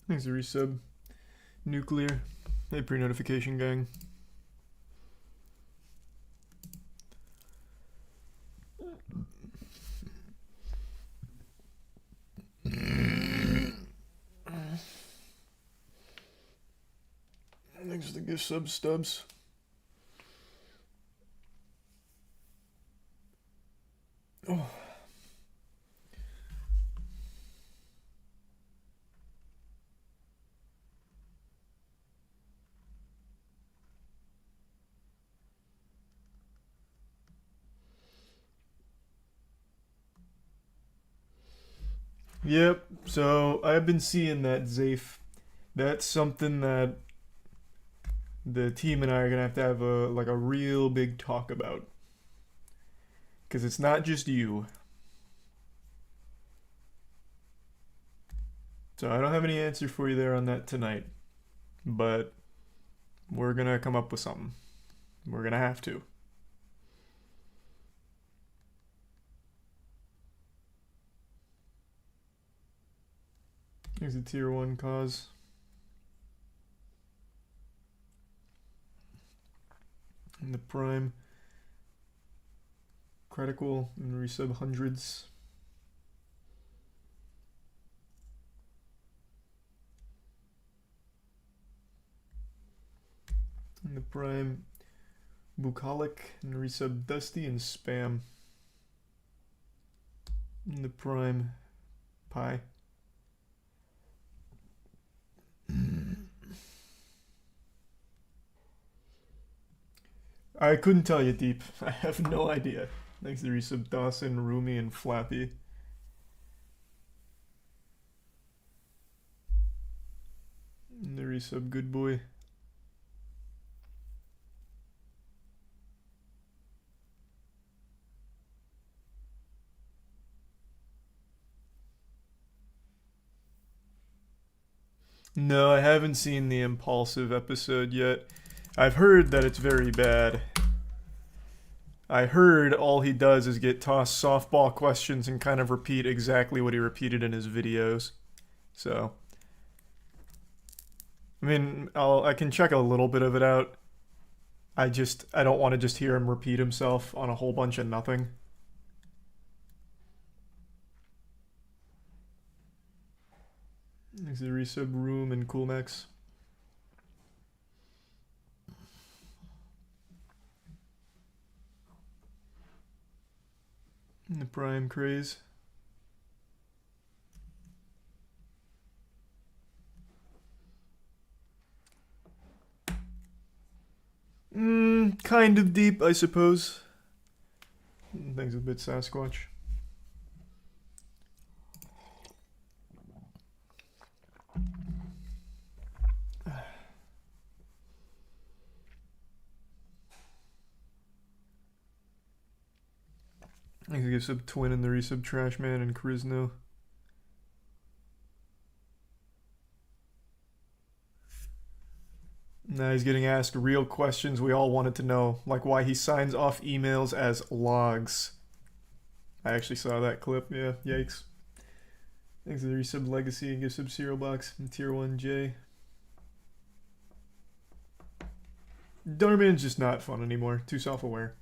Thanks for resub. Nuclear. Hey, pre-notification gang. Thanks for the gift sub stubs. Oh. Yep, so I've been seeing that, Zafe. That's something that the team and I are gonna have a real big talk about. Cause it's not just you. So I don't have any answer for you there on that tonight. But we're gonna come up with something. We're gonna have to. Here's a tier 1 cause. And the prime. Critical and resub hundreds. And the prime. Bucolic and resub Dusty and Spam. And the prime. Pie. I couldn't tell you, Deep. I have no idea. Thanks to resub Dawson, Roomy, and Flappy. And the resub Good Boy. No, I haven't seen the Impulsive episode yet. I've heard that it's very bad. I heard all he does is get tossed softball questions and kind of repeat exactly what he repeated in his videos. So, I mean, I can check a little bit of it out. I don't want to just hear him repeat himself on a whole bunch of nothing. There's the resub Room and Coolmax. And the Prime Craze. Kind of deep, I suppose. Thanks a bit, Sasquatch. I can give sub Twin and the resub Trashman and Charisno. Now he's getting asked real questions we all wanted to know, like why he signs off emails as logs. I actually saw that clip, yeah, yikes. Thanks to the resub Legacy and give sub Cereal Box and Tier 1J. Darman's just not fun anymore, too self-aware.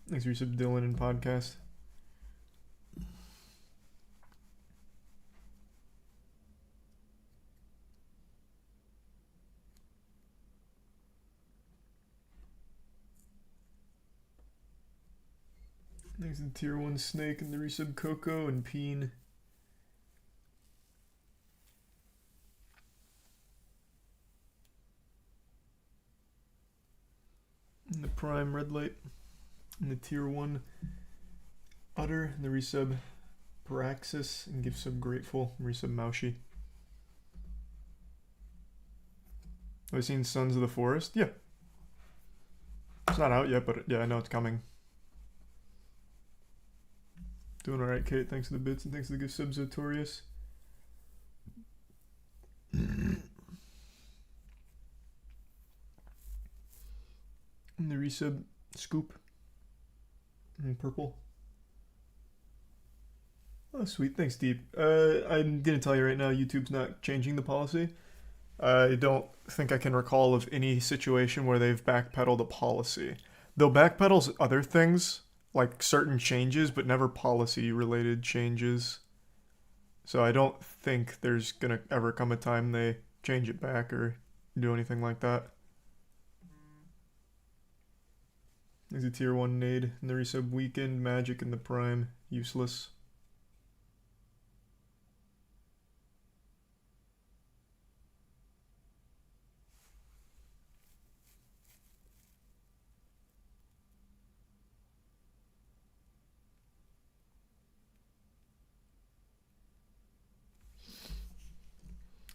Thanks to resub Dylan and Podcast. Thanks to Tier 1 Snake and the resub Coco and Peen. And the Prime Red Light. And the Tier 1 Utter and the resub Paraxis and give sub Grateful and resub Maushi. Have I seen Sons of the Forest? Yeah. It's not out yet, but yeah, I know it's coming. Doing alright, Kate. Thanks for the bits and thanks for the gift sub, Zotorius. And the resub Scoop. And Purple. Oh, sweet. Thanks, Deep. I'm gonna tell you right now, YouTube's not changing the policy. I don't think I can recall of any situation where they've backpedaled a policy. They'll backpedal other things, like certain changes, but never policy-related changes. So I don't think there's gonna ever come a time they change it back or do anything like that. There's a tier 1 nade in the resub weekend, magic in the prime, useless.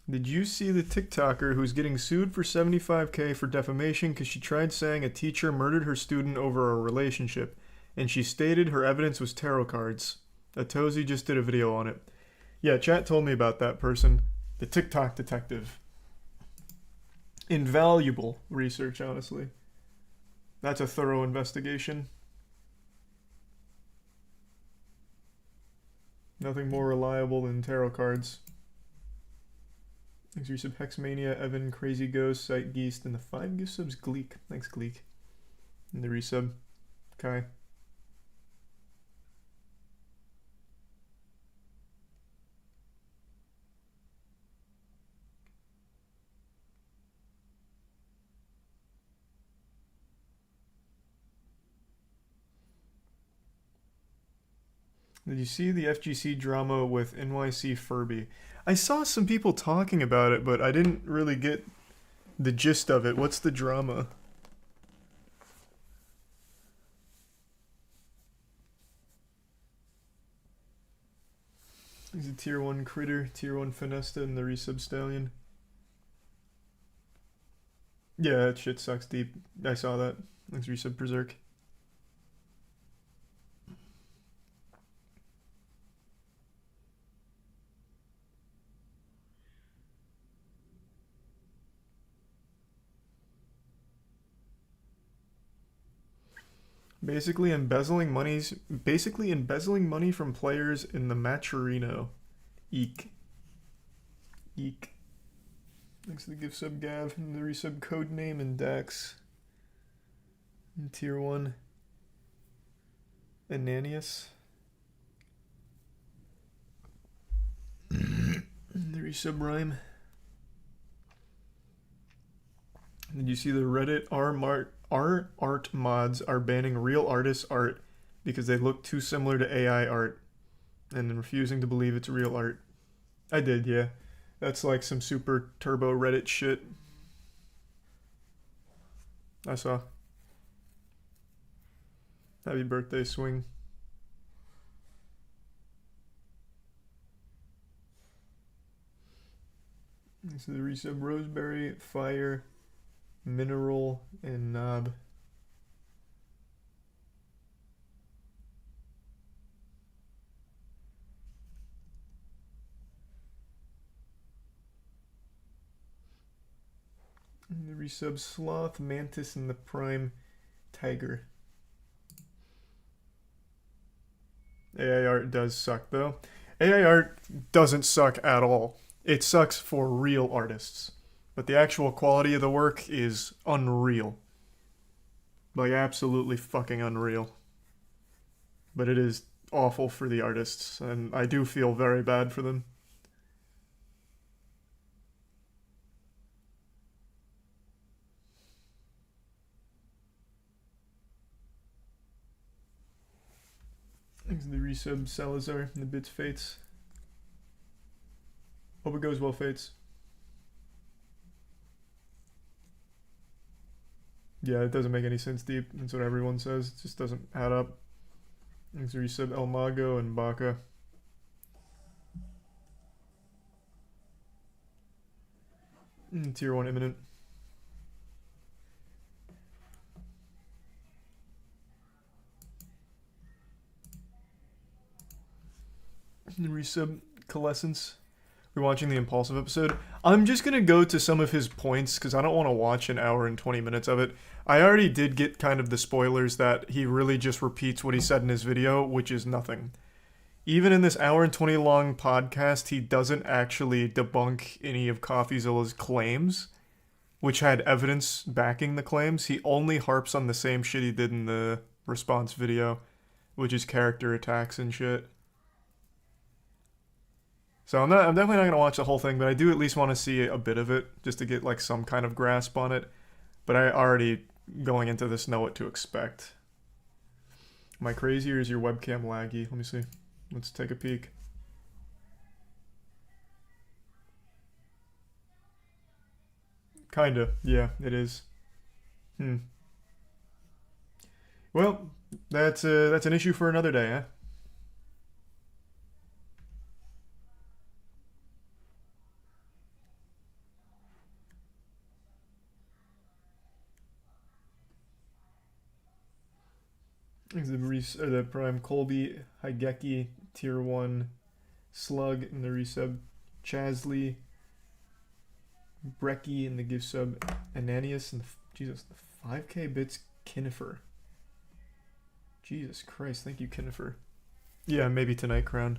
Did you see the TikToker who's getting sued for $75K for defamation because she tried saying a teacher murdered her student over a relationship, and she stated her evidence was tarot cards? Atozy just did a video on it. Yeah, chat told me about that person. The TikTok detective. Invaluable research, honestly. That's a thorough investigation. Nothing more reliable than tarot cards. Thanks for your sub, Hexmania, Evan, Crazy Ghost, Sight Geist, and the 5 gift subs, Gleek. Thanks, Gleek. And the resub, Kai. Did you see the FGC drama with NYC Furby? I saw some people talking about it, but I didn't really get the gist of it. What's the drama? He's a tier 1 critter, tier 1 Finesta, and the resub stallion. Yeah, that shit sucks deep. I saw that. Thanks resub Berserk. Basically embezzling money from players in the Matcherino. Eek. Eek. Thanks to the gift sub Gav and the resub code name and Dax. And tier 1. Ananias. And the resub rhyme. Did you see the Reddit R art mods are banning real artists' art because they look too similar to AI art and refusing to believe it's real art? I did, yeah. That's like some super turbo Reddit shit. I saw. Happy birthday, Swing. This is the resub Roseberry, Fire, Mineral, and Knob. And the resub Sloth, Mantis, and the Prime Tiger. AI art does suck though. AI art doesn't suck at all. It sucks for real artists. But the actual quality of the work is unreal. Like, absolutely fucking unreal. But it is awful for the artists, and I do feel very bad for them. Thanks to the resub Salazar and the bits Fates. Hope it goes well, Fates. Yeah, it doesn't make any sense, Deep. That's what everyone says. It just doesn't add up. Thanks to resub El Mago and Baka. Tier 1 imminent. And resub Coalescence. We're watching the Impulsive episode. I'm just gonna go to some of his points because I don't want to watch an hour and 20 minutes of it. I already did get kind of the spoilers that he really just repeats what he said in his video, which is nothing. even in this hour and 20 long podcast, he doesn't actually debunk any of CoffeeZilla's claims, which had evidence backing the claims. He only harps on the same shit he did in the response video, which is character attacks and shit. So I'm definitely not gonna watch the whole thing, but I do at least want to see a bit of it just to get like some kind of grasp on it. But I already, going into this, know what to expect. Am I crazy or is your webcam laggy? Let me see. Let's take a peek. Kinda, yeah, it is. Well, that's an issue for another day, huh? The Prime Colby, Higeki, Tier 1, Slug in the resub, Chasley, Brecky in the gift sub, Ananias and Jesus, the 5K bits, Kinnifer. Jesus Christ, thank you, Kinnifer. Yeah, maybe tonight, Crown.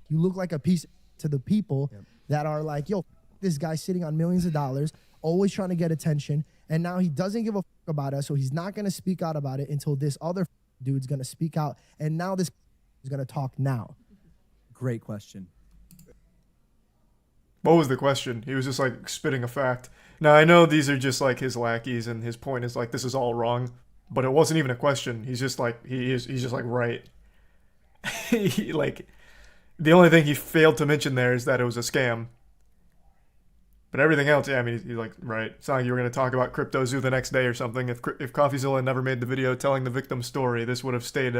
You look like a piece to the people that are like, yo, this guy's sitting on millions of dollars, always trying to get attention, and now he doesn't give a fuck about us, so he's not going to speak out about it until this other dude's going to speak out, and now this is going to talk now. Great question. What was the question? He was just like spitting a fact. Now, I know these are just like his lackeys, and his point is like, this is all wrong, but it wasn't even a question. He's just like, he's just like, right. Like, the only thing he failed to mention there is that it was a scam. But everything else, yeah, I mean, he's like, right. It's not like you were going to talk about CryptoZoo the next day or something. If CoffeeZilla never made the video telling the victim's story, this would have stayed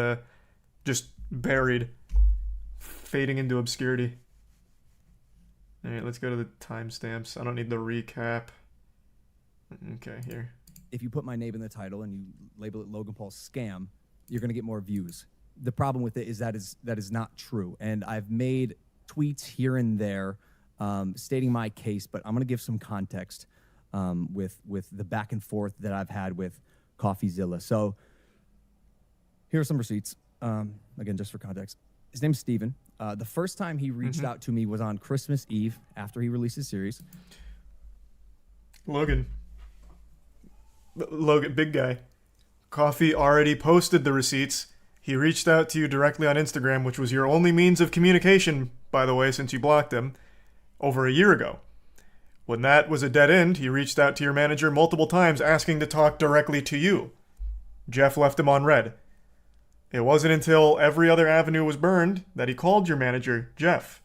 just buried, fading into obscurity. All right, let's go to the timestamps. I don't need the recap. Okay, here. If you put my name in the title and you label it Logan Paul scam, you're going to get more views. The problem with it is that is not true. And I've made tweets here and there stating my case, but I'm going to give some context with the back and forth that I've had with CoffeeZilla. So here are some receipts. Again, just for context. His name's Steven. The first time he reached out to me was on Christmas Eve after he released his series. Logan, big guy. Coffee already posted the receipts. He reached out to you directly on Instagram, which was your only means of communication, by the way, since you blocked him, over a year ago. When that was a dead end, he reached out to your manager multiple times asking to talk directly to you. Jeff left him on red. It wasn't until every other avenue was burned that he called your manager, Jeff.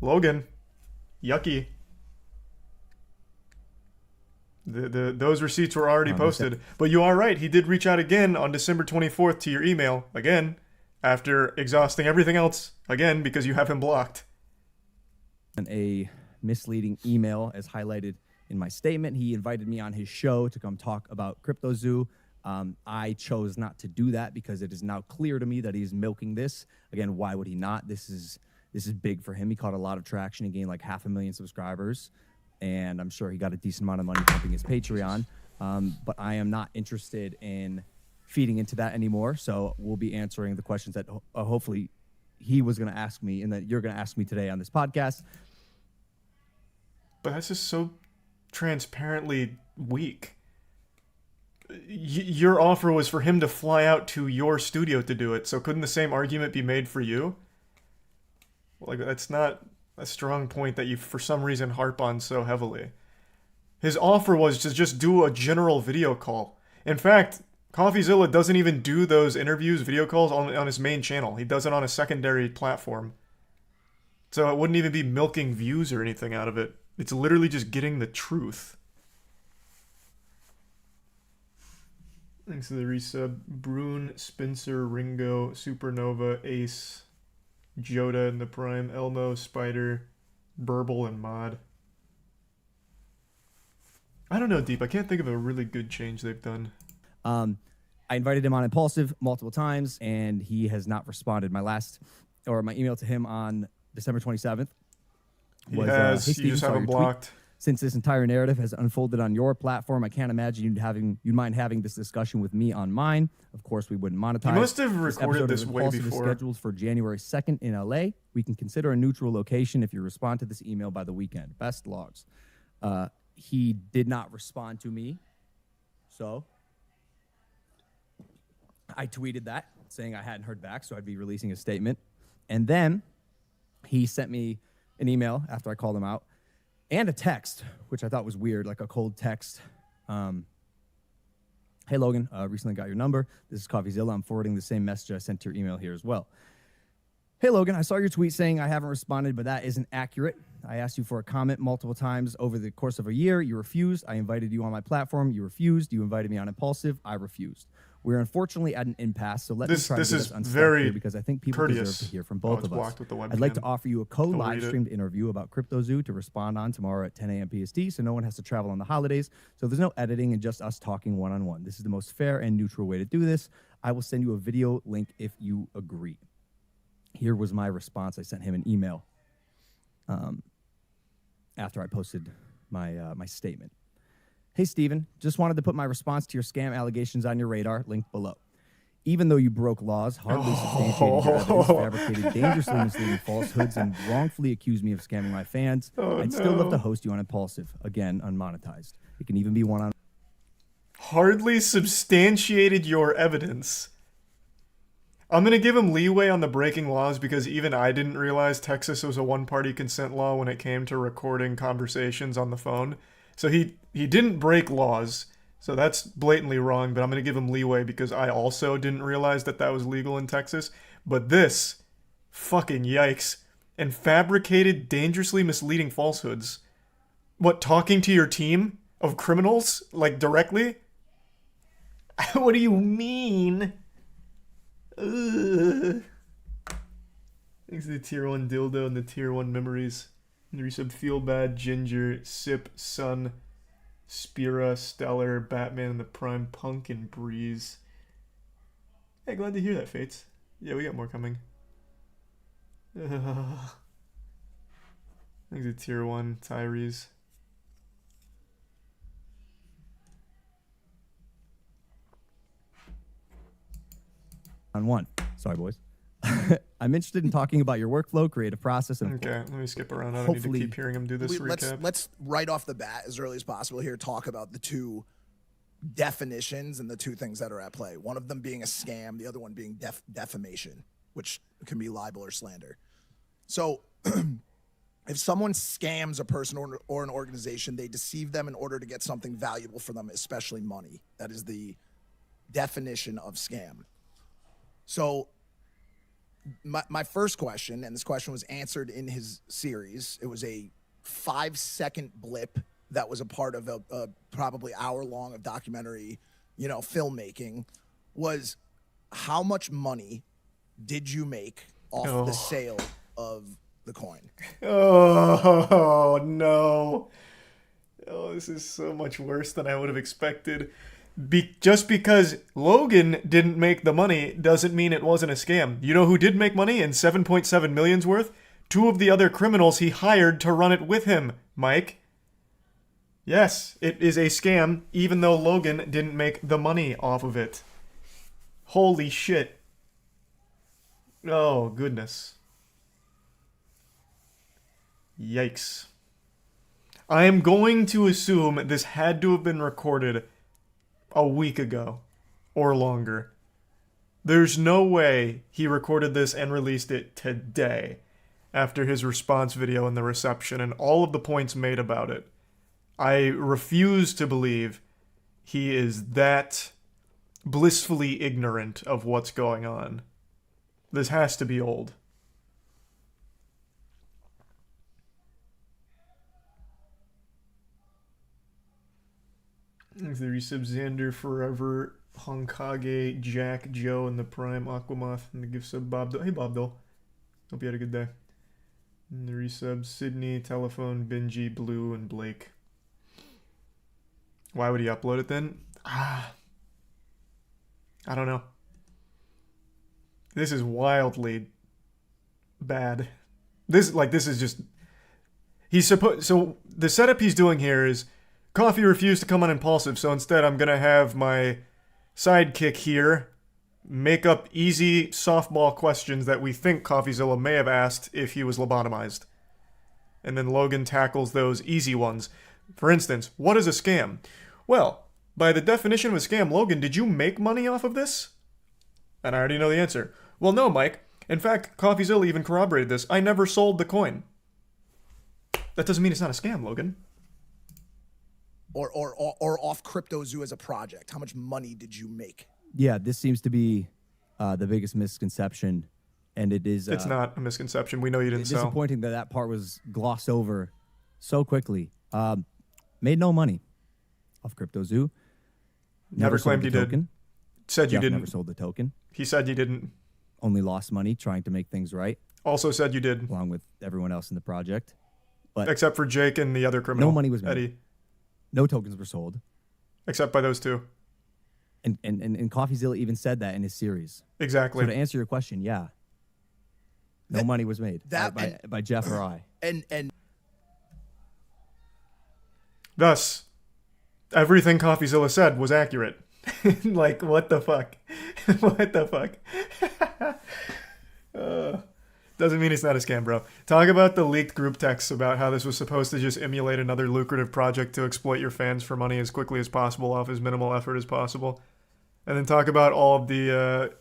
Logan, yucky. Those receipts were already posted. But you are right, he did reach out again on December 24th to your email, again, after exhausting everything else, again, because you have him blocked. And a misleading email, as highlighted in my statement. He invited me on his show to come talk about CryptoZoo. I chose not to do that because it is now clear to me that he's milking this. Again, why would he not? This is big for him. He caught a lot of traction. He gained like 500,000 subscribers, and I'm sure he got a decent amount of money pumping his Patreon. But I am not interested in feeding into that anymore. So we'll be answering the questions that hopefully he was going to ask me and that you're going to ask me today on this podcast. But that's just so transparently weak. Your offer was for him to fly out to your studio to do it, so couldn't the same argument be made for you? Like, that's not a strong point that you, for some reason, harp on so heavily. His offer was to just do a general video call. In fact, CoffeeZilla doesn't even do those interviews, video calls, on his main channel. He does it on a secondary platform. So it wouldn't even be milking views or anything out of it. It's literally just getting the truth. Thanks to the resub. Brune, Spencer, Ringo, Supernova, Ace, Joda in the Prime, Elmo, Spider, Burble, and Mod. I don't know, Deep. I can't think of a really good change they've done. I invited him on Impulsive multiple times, and he has not responded. My email to him on December 27th was, He has. hey, You just have him blocked. Since this entire narrative has unfolded on your platform, I can't imagine you'd mind having this discussion with me on mine. Of course, we wouldn't monetize. You must have recorded episode this of way Impulsive is before. scheduled for January 2nd in LA. We can consider a neutral location if you respond to this email by the weekend. Best logs. He did not respond to me, so I tweeted that, saying I hadn't heard back, so I'd be releasing a statement. And then he sent me an email after I called him out, and a text, which I thought was weird, like a cold text. Hey, Logan, recently got your number. This is CoffeeZilla. I'm forwarding the same message I sent to your email here as well. Hey, Logan, I saw your tweet saying I haven't responded, but that isn't accurate. I asked you for a comment multiple times over the course of a year. You refused. I invited you on my platform. You refused. You invited me on Impulsive. I refused. We're unfortunately at an impasse, so let me try to get us unstuck here because I think people deserve to hear from both of us. I'd like to offer you a co-live streamed interview about CryptoZoo to respond on tomorrow at 10 a.m. PST, so no one has to travel on the holidays, so there's no editing and just us talking one-on-one. This is the most fair and neutral way to do this. I will send you a video link if you agree. Here was my response. I sent him an email after I posted my statement. Hey, Steven, just wanted to put my response to your scam allegations on your radar, linked below. Even though you broke laws, hardly substantiated your evidence, fabricated dangerously misleading falsehoods, and wrongfully accused me of scamming my fans, I'd still love to host you on Impulsive, again, unmonetized. It can even be one-on-one. Hardly substantiated your evidence. I'm going to give him leeway on the breaking laws because even I didn't realize Texas was a one-party consent law when it came to recording conversations on the phone. So he didn't break laws, so that's blatantly wrong, but I'm going to give him leeway because I also didn't realize that that was legal in Texas. But this, fucking yikes, and fabricated dangerously misleading falsehoods. What, talking to your team of criminals, like directly? What do you mean? Ugh. Thanks to the tier 1 dildo and the tier 1 memories. Resub Feel Bad, Ginger, Sip, Sun, Spira, Stellar, Batman, and the Prime, Punk, and Breeze. Hey, glad to hear that, Fates. Yeah, we got more coming. Thanks to tier 1, Tyrese. On one. Sorry, boys. I'm interested in talking about your workflow, creative process, and okay, let me skip around. I don't need to keep hearing him do this recap. Let's right off the bat, as early as possible here, talk about the two definitions and the two things that are at play. One of them being a scam, the other one being defamation, which can be libel or slander. So if someone scams a person or an organization, they deceive them in order to get something valuable for them, especially money. That is the definition of scam. So my first question, and this question was answered in his series, it was a 5-second blip that was a part of a probably hour-long of documentary, filmmaking, was how much money did you make off the sale of the coin? Oh, no. Oh, this is so much worse than I would have expected. Just because Logan didn't make the money doesn't mean it wasn't a scam. You know who did make money and 7.7 million's worth? 2 of the other criminals he hired to run it with him, Mike. Yes, it is a scam, even though Logan didn't make the money off of it. Holy shit. Oh, goodness. Yikes. I am going to assume this had to have been recorded a week ago or longer. There's no way he recorded this and released it today after his response video and the reception and all of the points made about it. I refuse to believe he is that blissfully ignorant of what's going on. This has to be old. The resub Xander Forever, Honkage, Jack, Joe, and the Prime Aquamoth, and the gift sub Bob. Hey Bob Dole. Hope you had a good day. And the resub Sydney, Telephone, Benji, Blue, and Blake. Why would he upload it then? I don't know. This is wildly bad. This is just. He's supposed. So the setup he's doing here is Coffee refused to come on Impulsive, so instead I'm gonna have my sidekick here make up easy softball questions that we think CoffeeZilla may have asked if he was lobotomized. And then Logan tackles those easy ones. For instance, what is a scam? Well, by the definition of a scam, Logan, did you make money off of this? And I already know the answer. Well, no, Mike. In fact, CoffeeZilla even corroborated this. I never sold the coin. That doesn't mean it's not a scam, Logan. Or off CryptoZoo as a project. How much money did you make? Yeah, this seems to be the biggest misconception, and it is. It's not a misconception. We know you didn't It's sell. disappointing that part was glossed over so quickly. Made no money off CryptoZoo. Never sold claimed the you did. token. Said you Jeff didn't. never sold the token. He said you didn't. Only lost money trying to make things right, Also said you did. along with everyone else in the project. But Except for Jake and the other criminal. No money was made. Eddie. no tokens were sold. Except by those two. And CoffeeZilla even said that in his series. Exactly. So to answer your question, yeah. No money was made by Jeff or I. And Thus, everything CoffeeZilla said was accurate. Like, what the fuck? What the fuck? Doesn't mean it's not a scam, bro. Talk about the leaked group texts about how this was supposed to just emulate another lucrative project to exploit your fans for money as quickly as possible off as minimal effort as possible. And then talk about all of the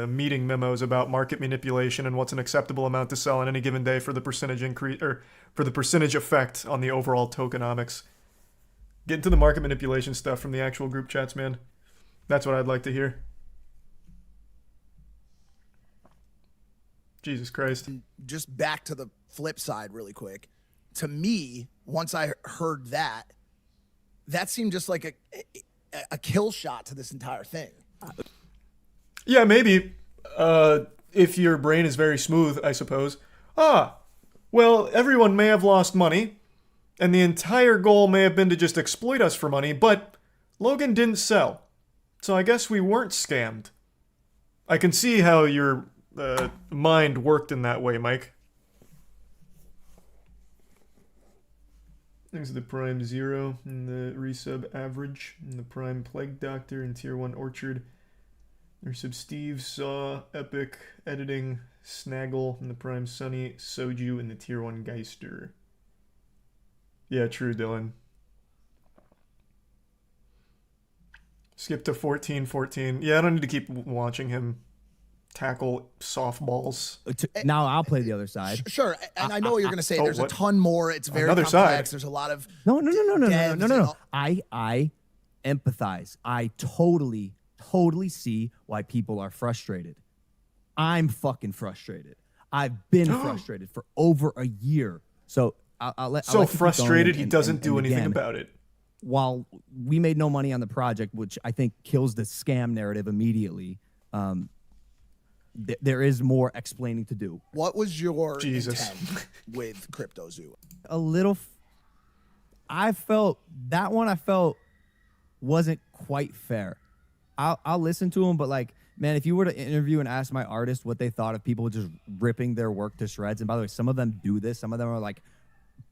meeting memos about market manipulation and what's an acceptable amount to sell on any given day for the percentage increase or for the percentage effect on the overall tokenomics. Get into the market manipulation stuff from the actual group chats, man. That's what I'd like to hear. Jesus Christ. just back to the flip side really quick. To me, once I heard that seemed just like a kill shot to this entire thing. Yeah, maybe. If your brain is very smooth, I suppose. Well, everyone may have lost money, and the entire goal may have been to just exploit us for money, but Logan didn't sell. So I guess we weren't scammed. I can see how your mind worked in that way, Mike. Thanks to the Prime Zero and the resub Average and the Prime Plague Doctor and Tier 1 Orchard. Resub Steve, Saw, Epic, Editing, Snaggle, and the Prime Sunny, Soju, and the Tier 1 Geister. Yeah, true, Dylan. Skip to 14-14. Yeah, I don't need to keep watching him tackle softballs. Now I'll play the other side. Sure, and I know what you're going to say. Oh, There's what? a ton more. It's very Another complex. side. There's a lot of No. devs and all- I empathize. I totally see why people are frustrated. I'm fucking frustrated. I've been frustrated for over a year. So I'll let So you keep frustrated going he and- doesn't and do anything again, about it. While we made no money on the project, which I think kills the scam narrative immediately, there is more explaining to do. What was your Jesus. intent with CryptoZoo? A little. I felt wasn't quite fair. I'll listen to him, but like, man, if you were to interview and ask my artist what they thought of people just ripping their work to shreds, and by the way, some of them do this. Some of them are like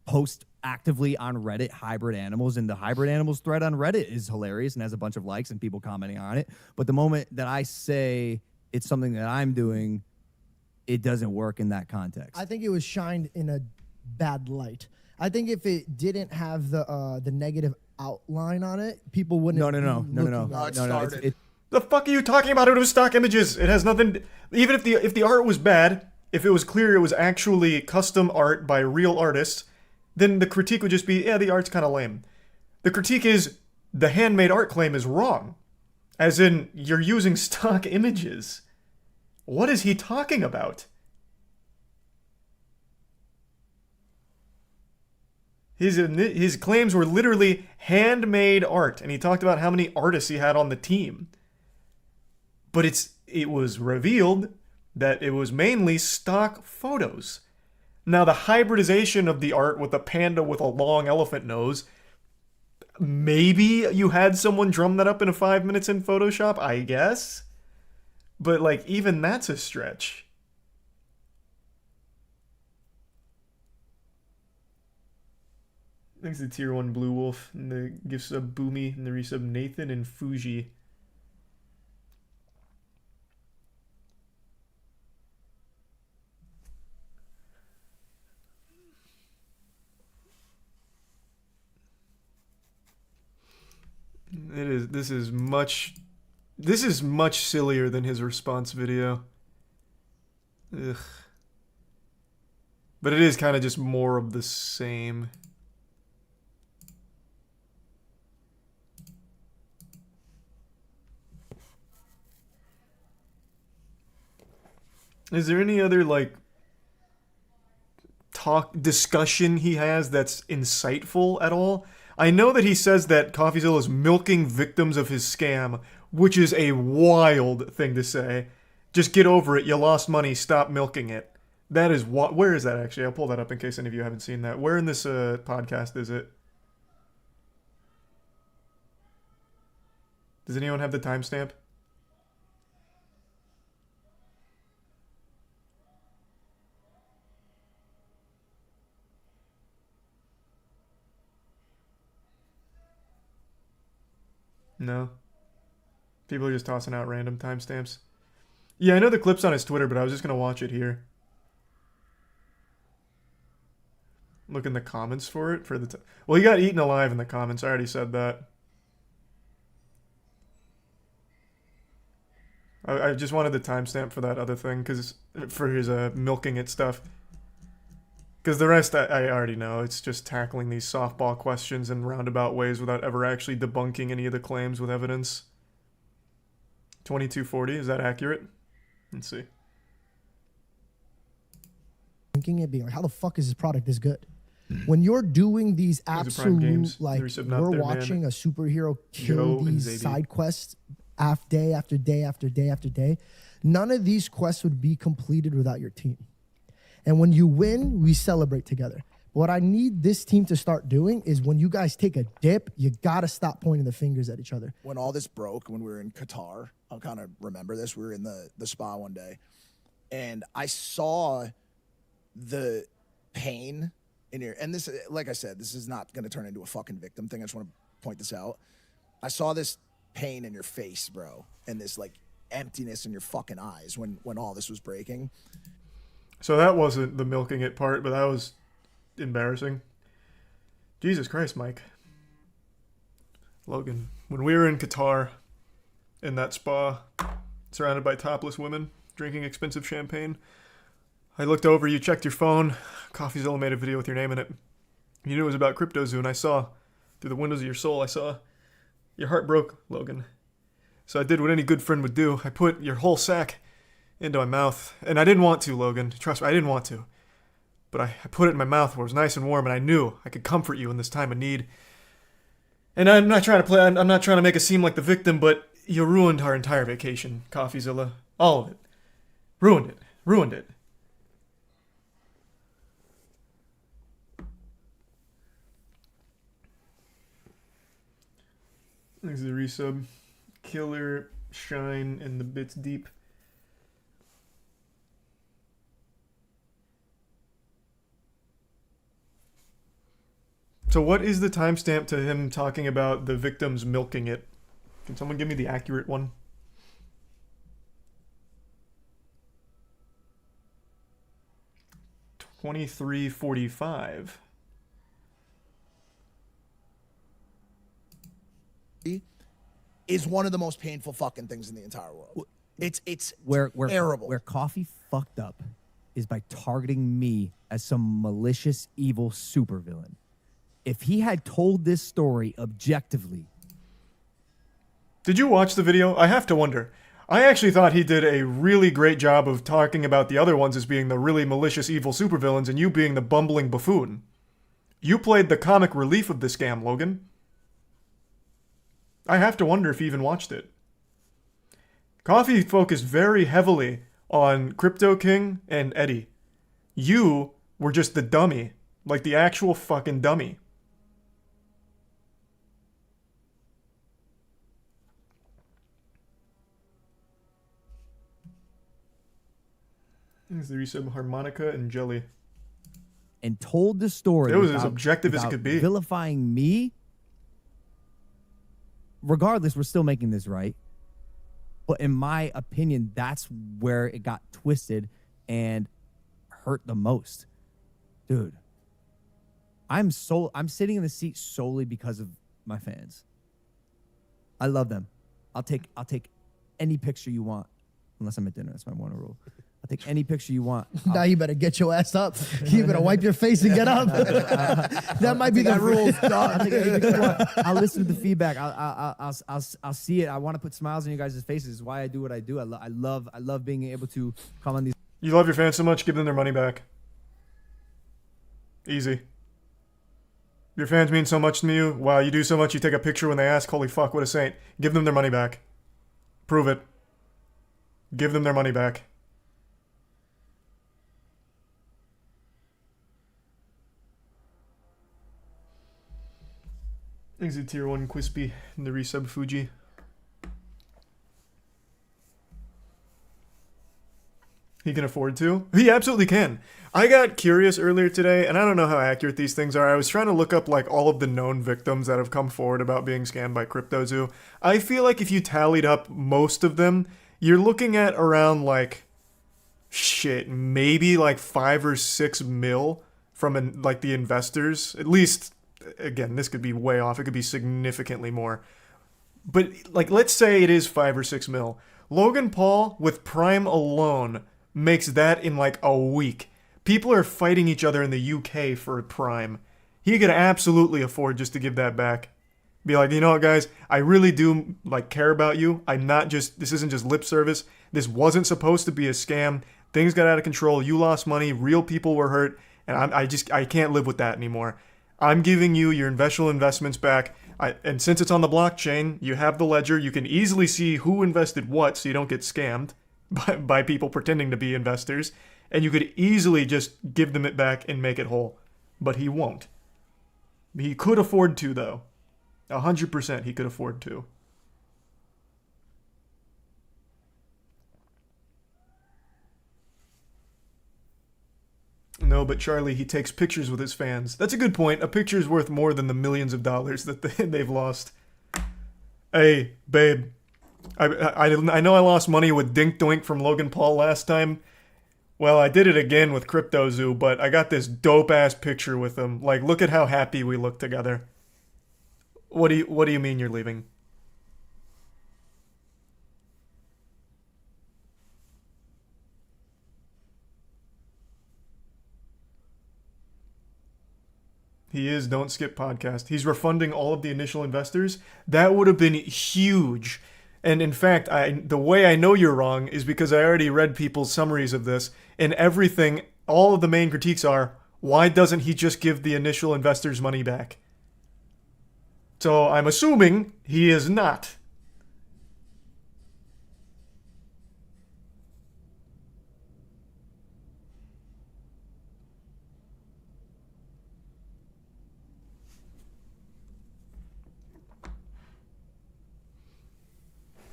post actively on Reddit hybrid animals, and the hybrid animals thread on Reddit is hilarious and has a bunch of likes and people commenting on it. But the moment that I say it's something that I'm doing, it doesn't work in that context. I think it was shined in a bad light. I think if it didn't have the negative outline on it, people wouldn't. No. be looking at it it. started. The fuck are you talking about? It was stock images. It has nothing. Even if the art was bad, if it was clear it was actually custom art by real artists, then the critique would just be, yeah, the art's kind of lame. The critique is the handmade art claim is wrong, as in you're using stock images. What is he talking about? His claims were literally handmade art, and he talked about how many artists he had on the team. But it was revealed that it was mainly stock photos. Now, the hybridization of the art with a panda with a long elephant nose, maybe you had someone drum that up in 5 minutes in Photoshop, I guess. But, like, even that's a stretch. Thanks to Tier 1 Blue Wolf, and the gift sub Boomy, and the resub Nathan and Fuji. This is much sillier than his response video. Ugh. But it is kind of just more of the same. Is there any other like discussion he has that's insightful at all? I know that he says that CoffeeZilla is milking victims of his scam, which is a wild thing to say. Just get over it. You lost money. Stop milking it. That is what. Where is that actually? I'll pull that up in case any of you haven't seen that. Where in this podcast is it? Does anyone have the timestamp? No. People are just tossing out random timestamps. Yeah, I know the clip's on his Twitter, but I was just going to watch it here. Look in the comments for it. Well, he got eaten alive in the comments. I already said that. I just wanted the timestamp for that other thing, for his milking it stuff. Because the rest I already know. It's just tackling these softball questions in roundabout ways without ever actually debunking any of the claims with evidence. 2240, is that accurate? Let's see. Thinking it, being like, how the fuck is this product this good? When you're doing these absolute, Games. like, we're watching a superhero kill these side quests day after day after day after day, none of these quests would be completed without your team. And when you win, we celebrate together. What I need this team to start doing is when you guys take a dip, you gotta stop pointing the fingers at each other. When all this broke, when we were in Qatar, I'll kind of remember this. We were in the spa one day, and I saw the pain in your, and this, like I said, this is not going to turn into a fucking victim thing. I just want to point this out. I saw this pain in your face, bro, and this like emptiness in your fucking eyes when all this was breaking. So that wasn't the milking it part, but that was embarrassing. Jesus Christ, Mike. Logan, when we were in Qatar, in that spa, surrounded by topless women, drinking expensive champagne, I looked over, you checked your phone, CoffeeZilla made a video with your name in it. You knew it was about CryptoZoo, and I saw, through the windows of your soul, I saw your heart broke, Logan. So I did what any good friend would do. I put your whole sack into my mouth. And I didn't want to, Logan. Trust me, I didn't want to. But I put it in my mouth where it was nice and warm, and I knew I could comfort you in this time of need. And I'm not trying to make it seem like the victim, but you ruined our entire vacation, CoffeeZilla. All of it. Ruined it. Ruined it. Thanks to the resub. Killer, Shine, and the Bits Deep. So what is the timestamp to him talking about the victims milking it? Can someone give me the accurate one? $23.45. Is one of the most painful fucking things in the entire world. It's where terrible. Where Coffee fucked up is by targeting me as some malicious, evil supervillain. If he had told this story objectively. Did you watch the video? I have to wonder. I actually thought he did a really great job of talking about the other ones as being the really malicious, evil supervillains and you being the bumbling buffoon. You played the comic relief of the scam, Logan. I have to wonder if he even watched it. Coffee focused very heavily on Crypto King and Eddie. You were just the dummy. Like the actual fucking dummy. There's the resub Harmonica and Jelly. and told the story. It was as objective as it without could be. vilifying me. Regardless, we're still making this right. But in my opinion, that's where it got twisted and hurt the most. Dude, I'm sitting in the seat solely because of my fans. I love them. I'll take any picture you want, unless I'm at dinner. That's my one rule. I'll take any picture you want. Now you better get your ass up. You better wipe your face and get up. That might be the rule. I'll take any picture you want. I'll listen to the feedback. I'll see it. I want to put smiles on you guys' faces. It's why I do what I do. I love being able to come on these. You love your fans so much, give them their money back. Easy. Your fans mean so much to you. Wow, you do so much. You take a picture when they ask. Holy fuck, what a saint. Give them their money back. Prove it. Give them their money back. Exit tier 1 Quispy in the resub Fuji. He can afford to? He absolutely can. I got curious earlier today, and I don't know how accurate these things are. I was trying to look up like all of the known victims that have come forward about being scammed by CryptoZoo. I feel like if you tallied up most of them, you're looking at around like maybe like 5 or 6 mil from like the investors. At least, again, this could be way off. It could be significantly more. But like, let's say it is 5 or 6 mil. Logan Paul with Prime alone makes that in like a week. People are fighting each other in the UK for Prime. He could absolutely afford just to give that back. Be like, you know what, guys? I really do like care about you. This isn't just lip service. This wasn't supposed to be a scam. Things got out of control. You lost money. Real people were hurt. And I can't live with that anymore. I'm giving you your investments back. And since it's on the blockchain, you have the ledger. You can easily see who invested what so you don't get scammed by people pretending to be investors. And you could easily just give them it back and make it whole. But he won't. He could afford to, though. 100% he could afford to. No, but Charlie, he takes pictures with his fans. That's a good point. A picture's worth more than the millions of dollars that they've lost. Hey, babe. I know I lost money with Dink Doink from Logan Paul last time. Well, I did it again with CryptoZoo, but I got this dope-ass picture with him. Like, look at how happy we look together. What do you mean you're leaving? He is Don't Skip Podcast. He's refunding all of the initial investors. That would have been huge. And in fact, the way I know you're wrong is because I already read people's summaries of this, and everything, all of the main critiques are, why doesn't he just give the initial investors money back? So I'm assuming he is not.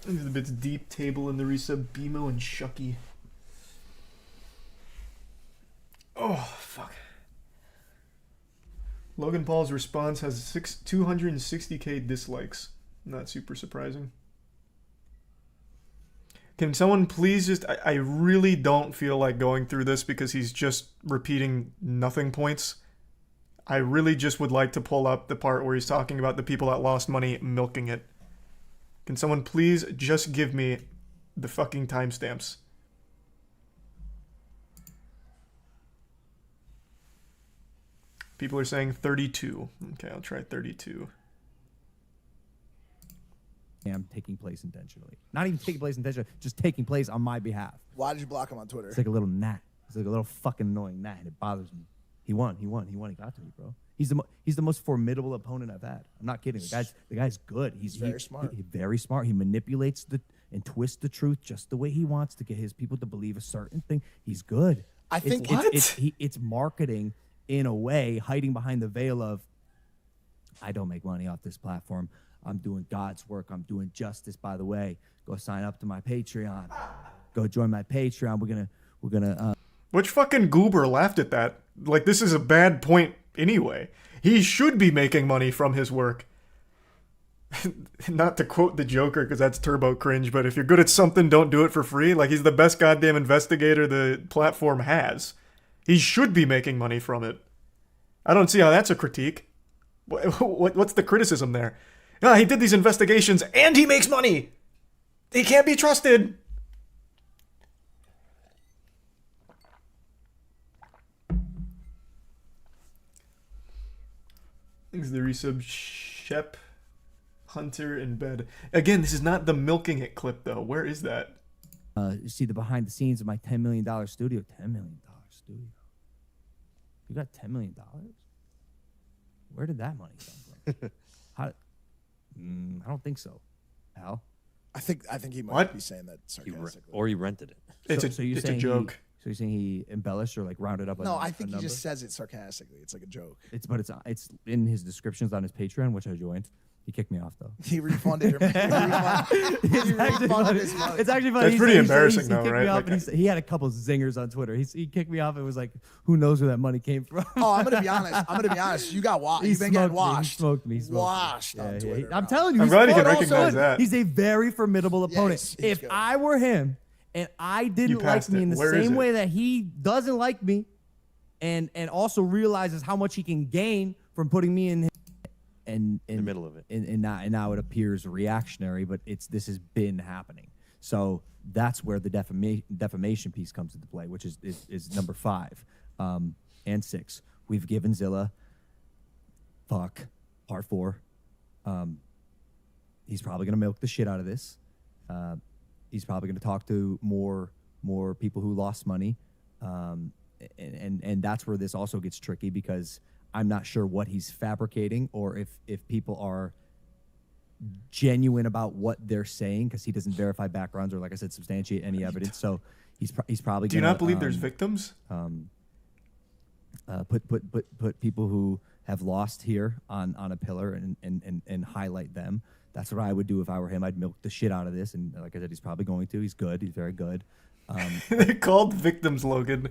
Look at the bits deep table in the resub, BMO and Shucky. Oh, fuck. Logan Paul's response has 260k dislikes. Not super surprising. Can someone please just... I really don't feel like going through this because he's just repeating nothing points. I really just would like to pull up the part where he's talking about the people that lost money milking it. Can someone please just give me the fucking timestamps? People are saying 32. Okay, I'll try 32. Scam taking place intentionally. Not even taking place intentionally, just taking place on my behalf. Why did you block him on Twitter? It's like a little gnat. It's like a little fucking annoying gnat, and it bothers me. He won. He got to me, bro. He's the most formidable opponent I've had. I'm not kidding. The guy's good. He's very smart. He's very smart. He manipulates and twists the truth just the way he wants to get his people to believe a certain thing. He's good. I think it's marketing in a way, hiding behind the veil of, I don't make money off this platform. I'm doing God's work. I'm doing justice. By the way, go sign up to my Patreon. Go join my Patreon. We're gonna. Which fucking goober laughed at that? Like, this is a bad point anyway. He should be making money from his work. Not to quote the Joker, because that's turbo cringe, but if you're good at something, don't do it for free. Like, he's the best goddamn investigator the platform has. He should be making money from it. I don't see how that's a critique. What's the criticism there? Ah, he did these investigations and he makes money! He can't be trusted! Thanks the resub Shep Hunter in bed. Again, this is not the milking it clip though. Where is that? You see the behind the scenes of my $10 million studio. $10 million studio. You got $10 million? Where did that money come from? How? I don't think so. Al? I think he might What? be saying that sarcastically. Or he rented it. It's you're a saying joke. So you're saying he embellished or like rounded up? No, I I think he just says it sarcastically. It's like a joke. It's in his descriptions on his Patreon, which I joined. He kicked me off though. He refunded his money. It's actually funny. That's He pretty said- embarrassing, he though, kicked right? Me off Like- and he had a couple zingers on Twitter. He kicked me off. It was like, who knows where that money came from? Oh, I'm gonna be honest. You got washed. You've been getting washed. He smoked me. Washed on Yeah, Twitter. I'm bro. telling you, I'm he's glad you can fought also recognize in- that. He's a very formidable opponent. he's If good. I were him and I didn't like passed me it. in the Where is same it? way that he doesn't like me, and also realizes how much he can gain from putting me in The middle of it. and now it appears reactionary, but this has been happening. So that's where the defamation piece comes into play, which is number 5 and 6. We've given Zilla part 4. He's probably gonna milk the shit out of this. He's probably gonna talk to more people who lost money, and that's where this also gets tricky because I'm not sure what he's fabricating or if people are genuine about what they're saying because he doesn't verify backgrounds or, like I said, substantiate any evidence. So he's probably. Do you gonna, not believe there's victims? put people who have lost here on a pillar and highlight them. That's what I would do if I were him. I'd milk the shit out of this, and like I said, he's probably going to. He's good. He's very good. They're called victims, Logan.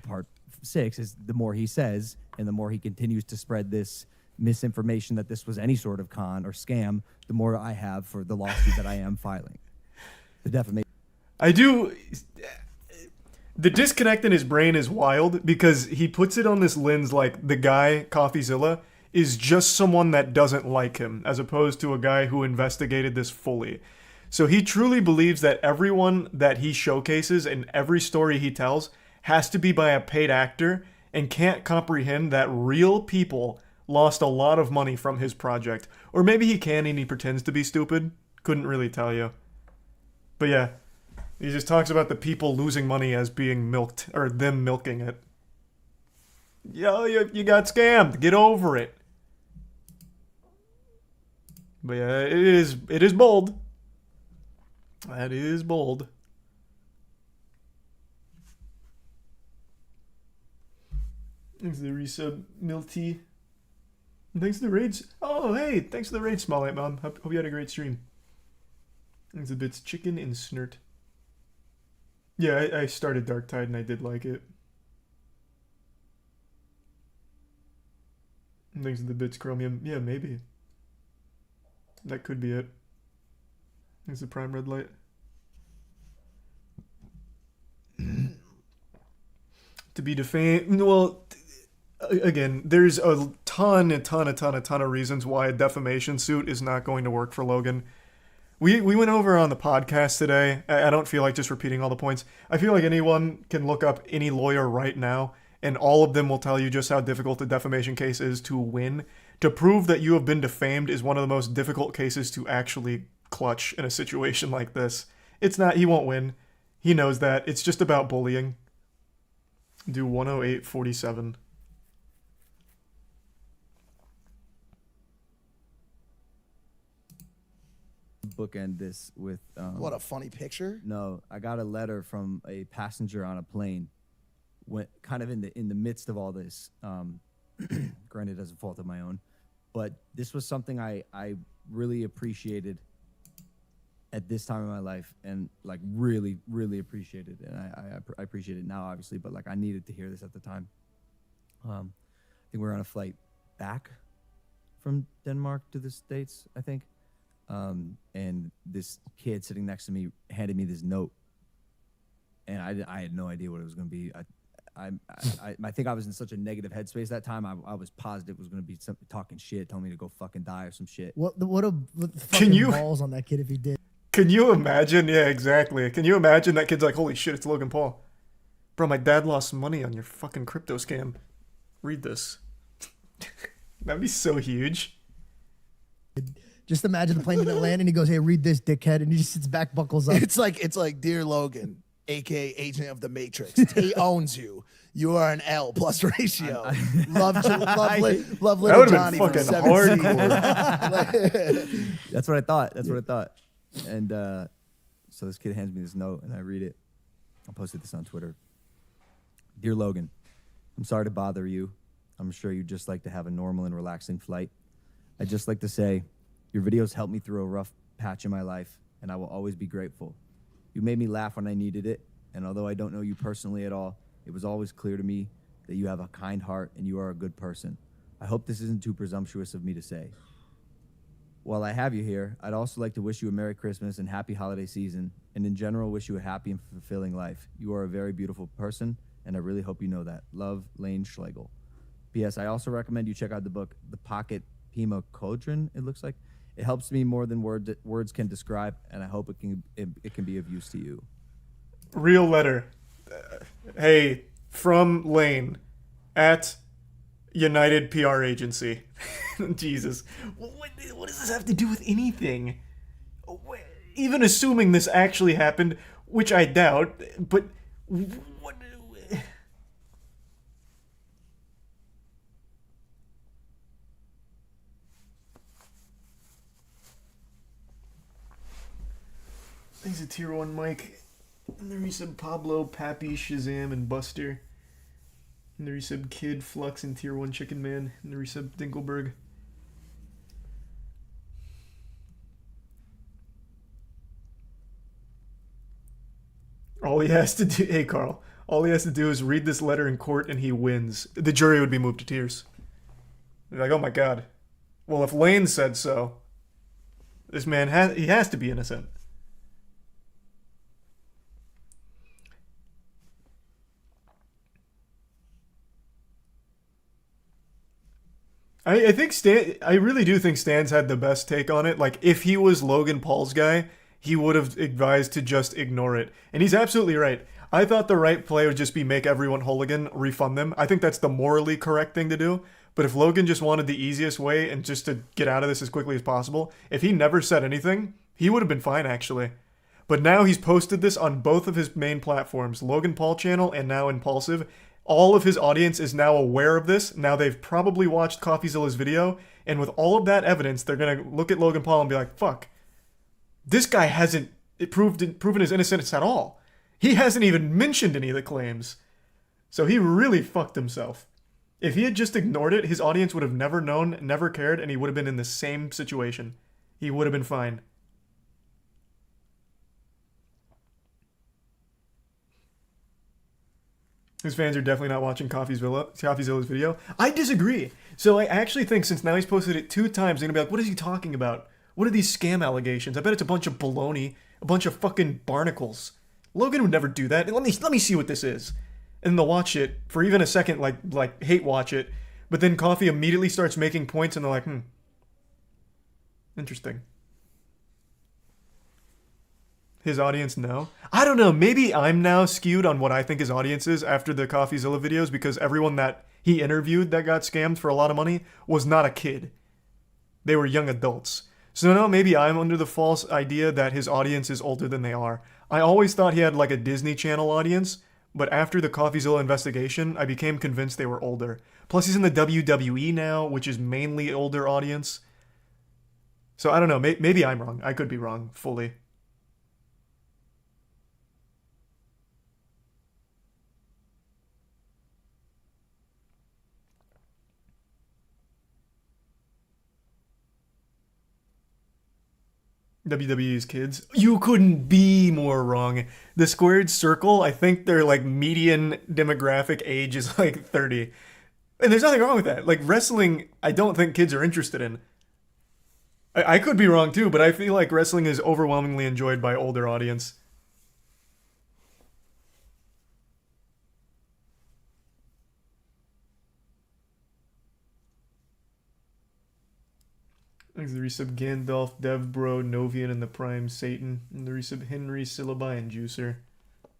Part 6 is the more he says and the more he continues to spread this misinformation that this was any sort of con or scam, the more I have for the lawsuit that I am filing. The defamation. I do. The disconnect in his brain is wild because he puts it on this lens like the guy, CoffeeZilla, is just someone that doesn't like him, as opposed to a guy who investigated this fully. So he truly believes that everyone that he showcases and every story he tells has to be by a paid actor and can't comprehend that real people lost a lot of money from his project. Or maybe he can and he pretends to be stupid. Couldn't really tell you. But yeah, he just talks about the people losing money as being milked, or them milking it. Yo, you got scammed. Get over it. But yeah, it is bold. That is bold. Thanks to the resub, Milty. And thanks to the raids. Oh, hey, thanks to the raid, Small Light Mom. Hope you had a great stream. Thanks to Bits Chicken and Snurt. Yeah, I started Dark Tide and I did like it. And thanks to the Bits Chromium. Yeah, maybe. That could be it. Thanks to Prime Red Light. To be defamed. Well, again, there's a ton of reasons why a defamation suit is not going to work for Logan. We went over on the podcast today. I don't feel like just repeating all the points. I feel like anyone can look up any lawyer right now, and all of them will tell you just how difficult a defamation case is to win. To prove that you have been defamed is one of the most difficult cases to actually clutch in a situation like this. It's not, he won't win. He knows that. It's just about bullying. Do 108.47. Bookend this with What a funny picture. no, I got a letter from a passenger on a plane, went kind of in the midst of all this. Granted, as a fault of my own, but this was something I really appreciated at this time in my life, and like really, really appreciate it. And I appreciate it now, obviously, but like I needed to hear this at the time. I think we were on a flight back from Denmark to the States, I think. And this kid sitting next to me handed me this note, and I had no idea what it was going to be. I think I was in such a negative headspace that time. I was positive it was going to be something talking shit, telling me to go fucking die or some shit. What the fucking you- balls on that kid if he did? Can you imagine? Yeah, exactly. Can you imagine that kid's like, holy shit, it's Logan Paul. Bro, my dad lost money on your fucking crypto scam. Read this. That'd be so huge. Just imagine the plane didn't land and he goes, "Hey, read this, dickhead," and he just sits back, buckles up. It's like Dear Logan, aka Agent of the Matrix. He owns you. You are an L plus ratio. Love little That Johnny would've from been fucking 17. hardcore. That's what I thought. That's what I thought. And so this kid hands me this note, and I read it. I posted this on Twitter. Dear Logan, I'm sorry to bother you. I'm sure you'd just like to have a normal and relaxing flight. I'd just like to say, your videos helped me through a rough patch in my life, and I will always be grateful. You made me laugh when I needed it, and although I don't know you personally at all, it was always clear to me that you have a kind heart and you are a good person. I hope this isn't too presumptuous of me to say. While I have you here, I'd also like to wish you a Merry Christmas and Happy Holiday Season, and in general, wish you a happy and fulfilling life. You are a very beautiful person, and I really hope you know that. Love, Lane Schlegel. P.S. I also recommend you check out the book, The Pocket Pima Cauldron, it looks like. It helps me more than words can describe, and I hope it can be of use to you. Real letter. Hey, from Lane at United PR Agency. Jesus. What does this have to do with anything? Even assuming this actually happened, which I doubt, but what? Thanks to Tier 1 Mike. And the resub Pablo, Pappy, Shazam, and Buster. And the resub Kid, Flux, and Tier 1 Chicken Man. And the resub Dinkelberg. All he has to do... Hey, Carl. All he has to do is read this letter in court and he wins. The jury would be moved to tears. They're like, oh my god. Well, if Lane said so, this man has to be innocent. I think I really do think Stan's had the best take on it. Like, if he was Logan Paul's guy, he would have advised to just ignore it. And he's absolutely right. I thought the right play would just be make everyone hooligan, refund them. I think that's the morally correct thing to do. But if Logan just wanted the easiest way and just to get out of this as quickly as possible, if he never said anything, he would have been fine, actually. But now he's posted this on both of his main platforms, Logan Paul channel and now Impulsive. All of his audience is now aware of this. Now they've probably watched CoffeeZilla's video, and with all of that evidence, they're going to look at Logan Paul and be like, fuck, this guy hasn't proven his innocence at all. He hasn't even mentioned any of the claims. So he really fucked himself. If he had just ignored it, his audience would have never known, never cared, and he would have been in the same situation. He would have been fine. His fans are definitely not watching CoffeeZilla's video. I disagree. So I actually think since now he's posted it 2 times, they're going to be like, what is he talking about? What are these scam allegations? I bet it's a bunch of baloney, a bunch of fucking barnacles. Logan would never do that. Let me see what this is. And they'll watch it for even a second, like hate watch it. But then Coffee immediately starts making points and they're like, interesting. His audience, no. I don't know. Maybe I'm now skewed on what I think his audience is after the CoffeeZilla videos because everyone that he interviewed that got scammed for a lot of money was not a kid. They were young adults. So no, maybe I'm under the false idea that his audience is older than they are. I always thought he had like a Disney Channel audience, but after the CoffeeZilla investigation, I became convinced they were older. Plus he's in the WWE now, which is mainly older audience. So I don't know. Maybe I'm wrong. I could be wrong fully. WWE's kids. You couldn't be more wrong. The squared circle, I think their like median demographic age is like 30. And there's nothing wrong with that. Like wrestling, I don't think kids are interested in. I could be wrong too, but I feel like wrestling is overwhelmingly enjoyed by older audience. Thanks to the resub Gandalf, Devbro, Novian, and the Prime Satan. And the resub Henry, Syllabi, and Juicer.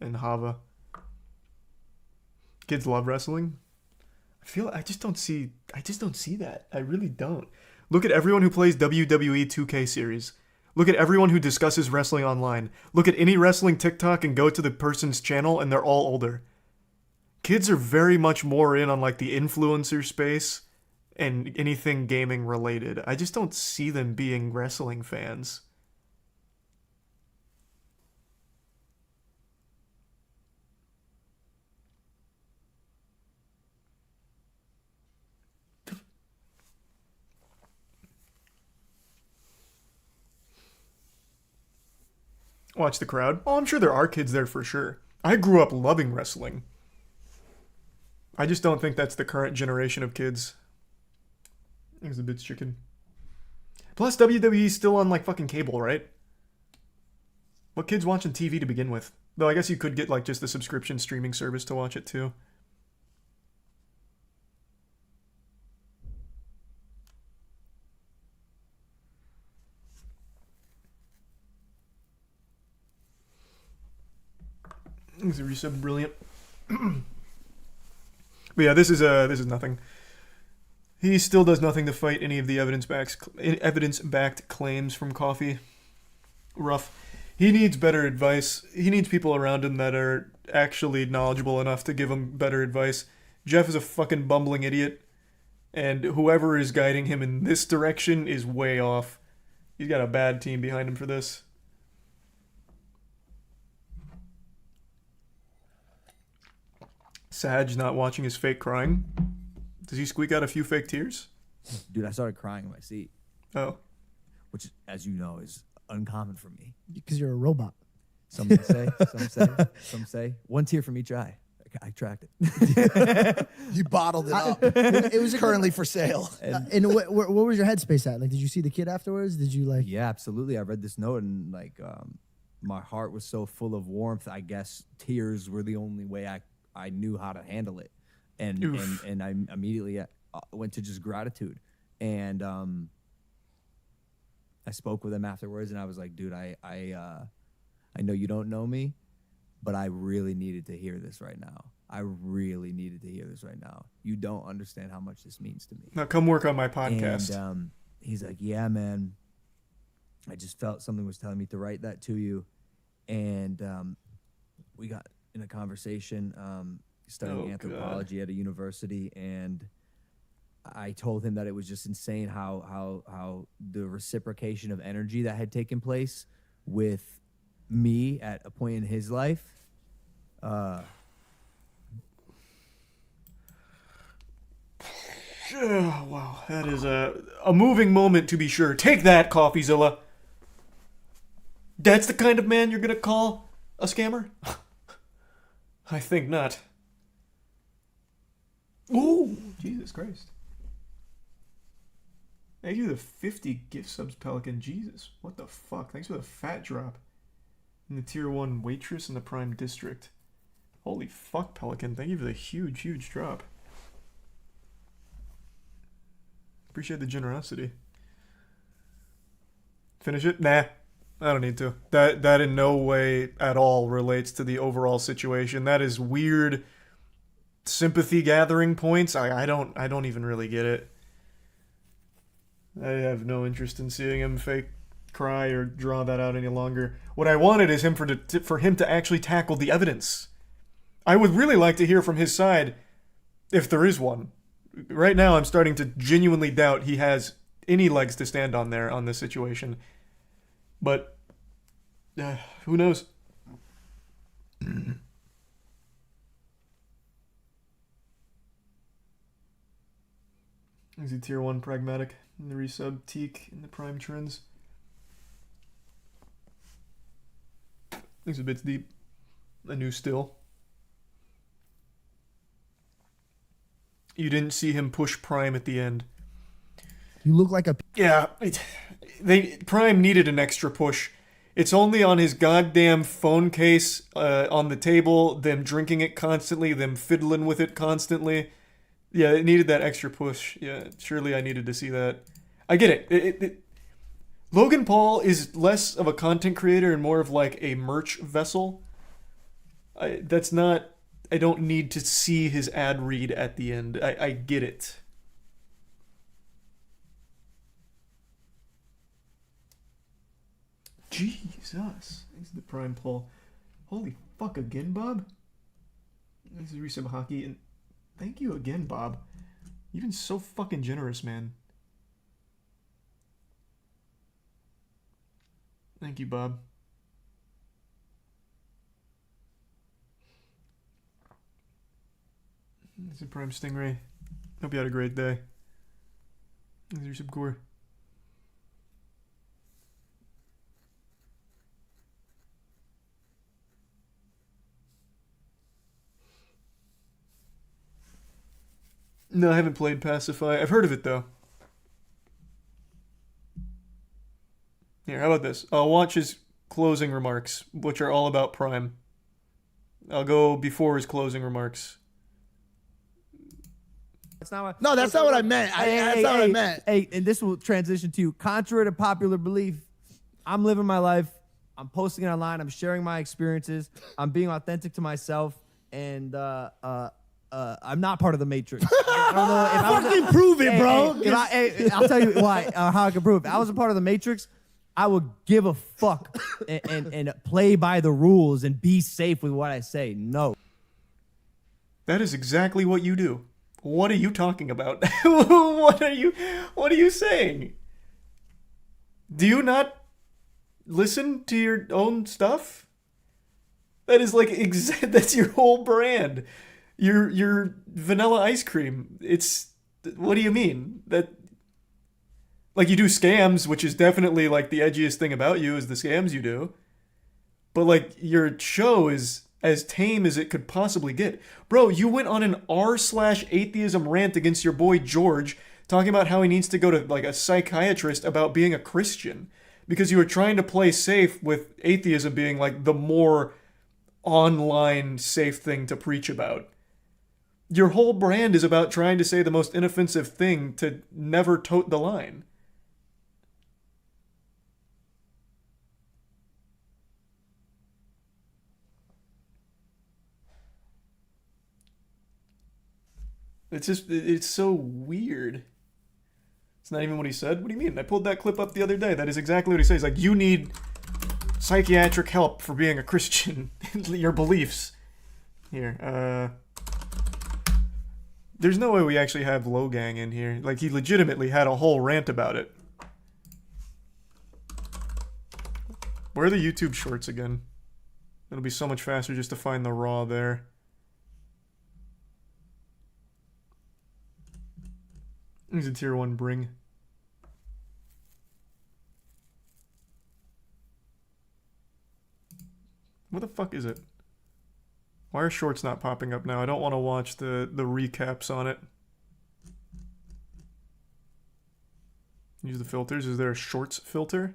And Hava. Kids love wrestling. I just don't see that. I really don't. Look at everyone who plays WWE 2K series. Look at everyone who discusses wrestling online. Look at any wrestling TikTok and go to the person's channel and they're all older. Kids are very much more in on like the influencer space and anything gaming related. I just don't see them being wrestling fans. Watch the crowd. Oh, I'm sure there are kids there for sure. I grew up loving wrestling. I just don't think that's the current generation of kids. Thanks a bit, chicken. Plus, WWE's still on like fucking cable, right? What kids watching TV to begin with? Though I guess you could get like just the subscription streaming service to watch it too. Thanks a resub, brilliant. But yeah, this is nothing. He still does nothing to fight any of the evidence-backed claims from Coffee. Rough. He needs better advice. He needs people around him that are actually knowledgeable enough to give him better advice. Jeff is a fucking bumbling idiot, and whoever is guiding him in this direction is way off. He's got a bad team behind him for this. Saj not watching his fake crying. Does he squeak out a few fake tears? Dude, I started crying in my seat, Oh. which, as you know, is uncommon for me. Because you're a robot. Some some say. One tear from each eye. I tracked it. You bottled it up. It was Currently for sale. And what was your headspace at? Like, did you see the kid afterwards? Did you like? Yeah, absolutely. I read this note and like my heart was so full of warmth. I guess tears were the only way I knew how to handle it, and I immediately went to just gratitude, and I spoke with him afterwards, and I was like, dude, I know you don't know me, but I really needed to hear this right now. I really needed to hear this right now. You don't understand how much this means to me. Now come work on my podcast. And he's like, yeah, man, I just felt something was telling me to write that to you, and we got in a conversation studying anthropology at a university, and I told him that it was just insane how the reciprocation of energy that had taken place with me at a point in his life. Oh, wow, that is a moving moment to be sure. Take that, CoffeeZilla. That's the kind of man you're gonna call a scammer? I think not. Ooh, Jesus Christ. Thank you for the 50 gift subs, Pelican. Jesus, what the fuck? Thanks for the fat drop. In the tier 1 waitress in the Prime District. Holy fuck, Pelican. Thank you for the huge, huge drop. Appreciate the generosity. Finish it? Nah. I don't need to. That in no way at all relates to the overall situation. That is weird sympathy gathering points. I don't even really get it. I have no interest in seeing him fake cry or draw that out any longer. What I wanted is for him to actually tackle the evidence. I would really like to hear from his side, if there is one. Right now, I'm starting to genuinely doubt he has any legs to stand on there on this situation. But who knows? Is he tier 1 pragmatic in the resub? Teak in the prime trends? Things a bit deep. A new still. You didn't see him push Prime at the end. You look like a Yeah, Prime needed an extra push. It's only on his goddamn phone case on the table, them drinking it constantly, them fiddling with it constantly. Yeah, it needed that extra push. Yeah, surely I needed to see that. I get it. Logan Paul is less of a content creator and more of like a merch vessel. I don't need to see his ad read at the end. I get it. Jesus. Thanks to the Prime Paul. Holy fuck again, Bob? This is Resub Hockey, and thank you again, Bob. You've been so fucking generous, man. Thank you, Bob. This is Prime Stingray. Hope you had a great day. This is Resub Core. No, I haven't played Pacify. I've heard of it, though. Here, how about this? I'll watch his closing remarks, which are all about Prime. I'll go before his closing remarks. That's not what, No, that's not what I meant. That's not what I meant. Hey, and this will transition to you. Contrary to popular belief, I'm living my life. I'm posting it online. I'm sharing my experiences. I'm being authentic to myself. And I'm not part of the Matrix. I don't know if I was Fucking prove it, bro. I'll tell you why, how I can prove. If I was a part of the Matrix, I would give a fuck and play by the rules and be safe with what I say. No. That is exactly what you do. What are you talking about? What are you saying? Do you not listen to your own stuff? That is like that's your whole brand. Your vanilla ice cream. It's what do you mean? That like you do scams, which is definitely like the edgiest thing about you is the scams you do. But like your show is as tame as it could possibly get. Bro, you went on an r/atheism rant against your boy George, talking about how he needs to go to like a psychiatrist about being a Christian. Because you were trying to play safe with atheism being like the more online safe thing to preach about. Your whole brand is about trying to say the most inoffensive thing to never tote the line. It's so weird. It's not even what he said. What do you mean? I pulled that clip up the other day. That is exactly what he says. Like, you need psychiatric help for being a Christian. Your beliefs. Here, there's no way we actually have Logang in here. Like, he legitimately had a whole rant about it. Where are the YouTube shorts again? It'll be so much faster just to find the raw there. He's a tier 1 bring. What the fuck is it? Why are shorts not popping up now? I don't want to watch the recaps on it. Use the filters. Is there a shorts filter?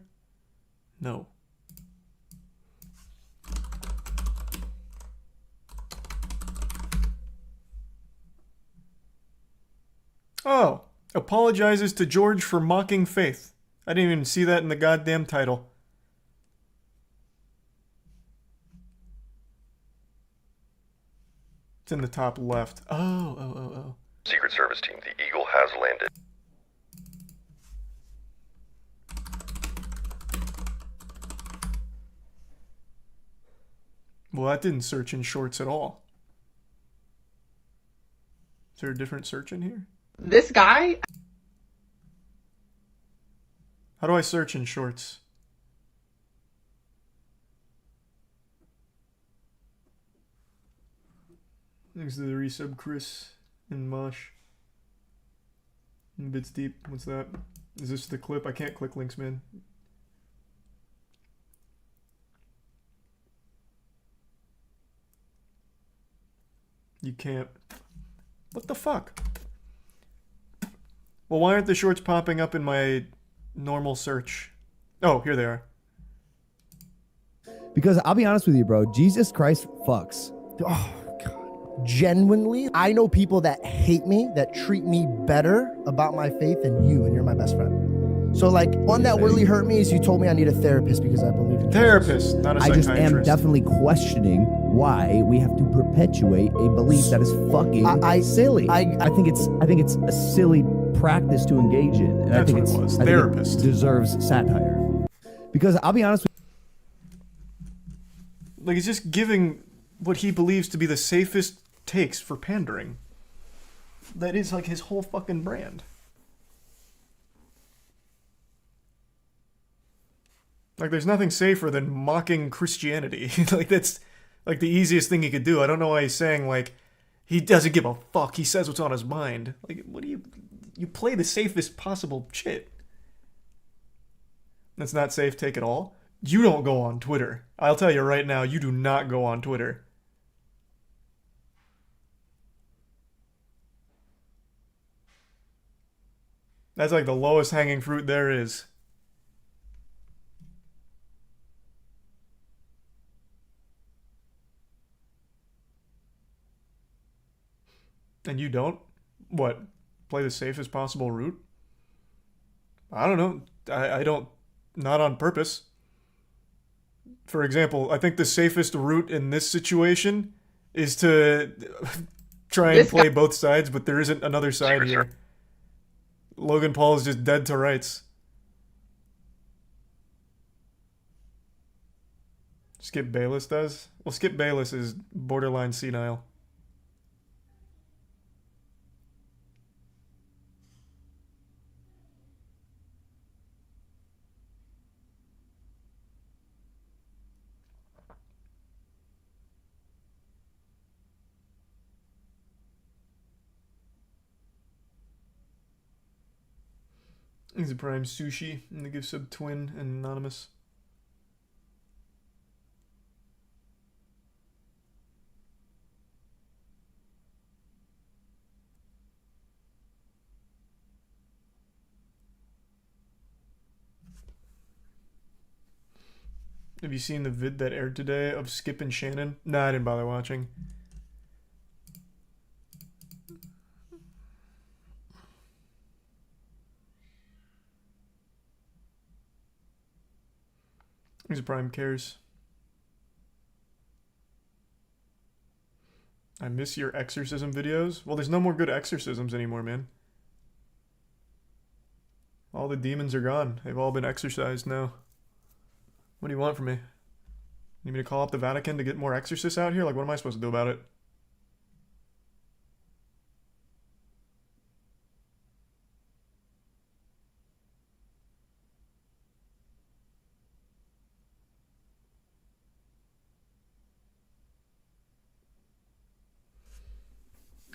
No. Oh. Apologizes to George for mocking faith. I didn't even see that in the goddamn title. It's in the top left. Oh. Secret Service team, the Eagle has landed. Well, that didn't search in shorts at all. Is there a different search in here? This guy? How do I search in shorts? Thanks to the resub, Chris and Mosh. Bits deep. What's that? Is this the clip? I can't click links, man. You can't. What the fuck? Well, why aren't the shorts popping up in my normal search? Oh, here they are. Because I'll be honest with you, bro. Jesus Christ fucks. Oh, God. Genuinely, I know people that hate me, that treat me better about my faith than you, and you're my best friend. So, like, one that really hurt me is you told me I need a therapist because I believe in Jesus. Therapist, not a I psychiatrist. just am definitely questioning why we have to perpetuate a belief that is fucking silly. I think it's a silly practice to engage in, and That's I think what it was. I think Therapist. it deserves satire. Because I'll be honest with Like, he's just giving what he believes to be the safest takes for pandering. That is, like, his whole fucking brand. Like, there's nothing safer than mocking Christianity. Like, that's, like, the easiest thing he could do. I don't know why he's saying, like, he doesn't give a fuck. He says what's on his mind. Like, what do you... You play the safest possible shit. That's not safe take at all. You don't go on Twitter. I'll tell you right now, you do not go on Twitter. That's like the lowest hanging fruit there is. And you don't? What? Play the safest possible route? I don't know. I don't... Not on purpose. For example, I think the safest route in this situation is to try and play both sides, but there isn't another side here. Logan Paul is just dead to rights. Skip Bayless does? Well, Skip Bayless is borderline senile. He's a prime sushi in the gift sub twin and anonymous. Have you seen the vid that aired today of Skip and Shannon? Nah, I didn't bother watching. He's a prime cares. I miss your exorcism videos. Well, there's no more good exorcisms anymore, man. All the demons are gone. They've all been exorcised now. What do you want from me? Need me to call up the Vatican to get more exorcists out here? Like, what am I supposed to do about it?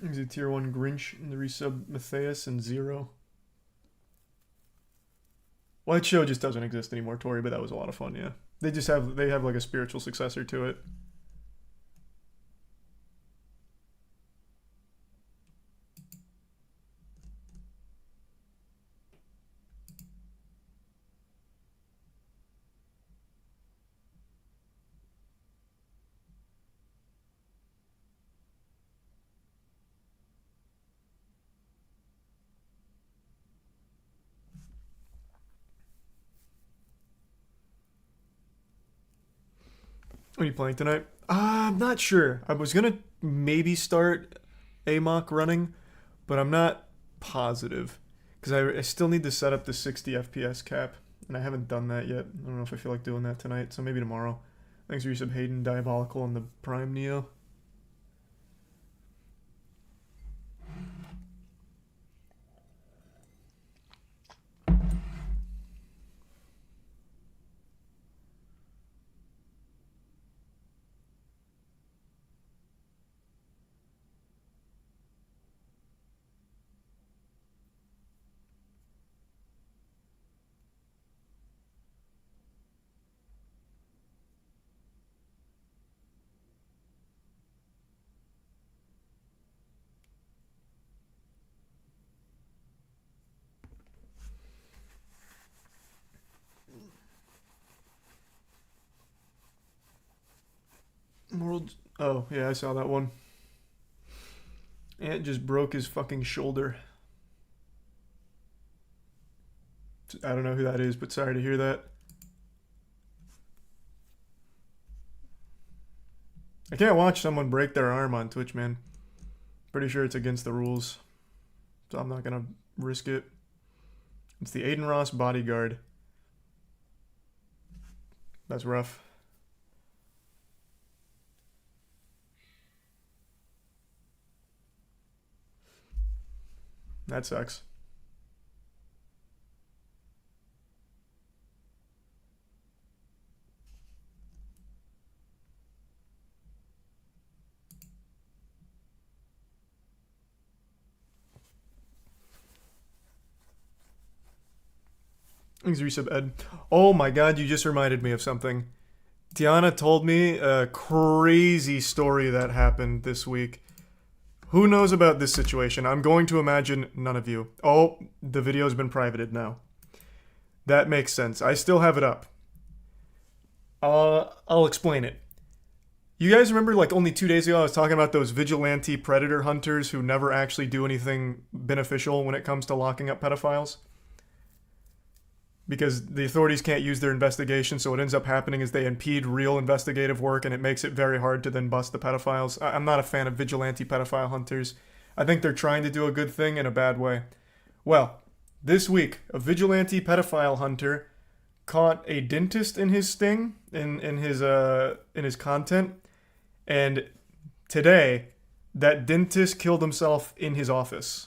He's a tier 1 Grinch in the resub Matthias and Zero. White Show just doesn't exist anymore, Tori, but that was a lot of fun, yeah. They have like a spiritual successor to it. What are you playing tonight? I'm not sure. I was gonna maybe start AMOC running, but I'm not positive. Because I still need to set up the 60 FPS cap, and I haven't done that yet. I don't know if I feel like doing that tonight, so maybe tomorrow. Thanks for your sub, Hayden, Diabolical, and the Prime Neo. World. Oh, yeah, I saw that one. Ant just broke his fucking shoulder. I don't know who that is, but sorry to hear that. I can't watch someone break their arm on Twitch, man. Pretty sure it's against the rules. So I'm not gonna risk it. It's the Aiden Ross bodyguard. That's rough. That sucks. Thanks, Resub Ed. Oh my god, you just reminded me of something. Tiana told me a crazy story that happened this week. Who knows about this situation? I'm going to imagine none of you. Oh, the video's been privated now. That makes sense. I still have it up. I'll explain it. You guys remember, like, only 2 days ago I was talking about those vigilante predator hunters who never actually do anything beneficial when it comes to locking up pedophiles? Because the authorities can't use their investigation, so what ends up happening is they impede real investigative work, and it makes it very hard to then bust the pedophiles. I'm not a fan of vigilante pedophile hunters. I think they're trying to do a good thing in a bad way. Well, this week, a vigilante pedophile hunter caught a dentist in his sting, in his content, and today, that dentist killed himself in his office.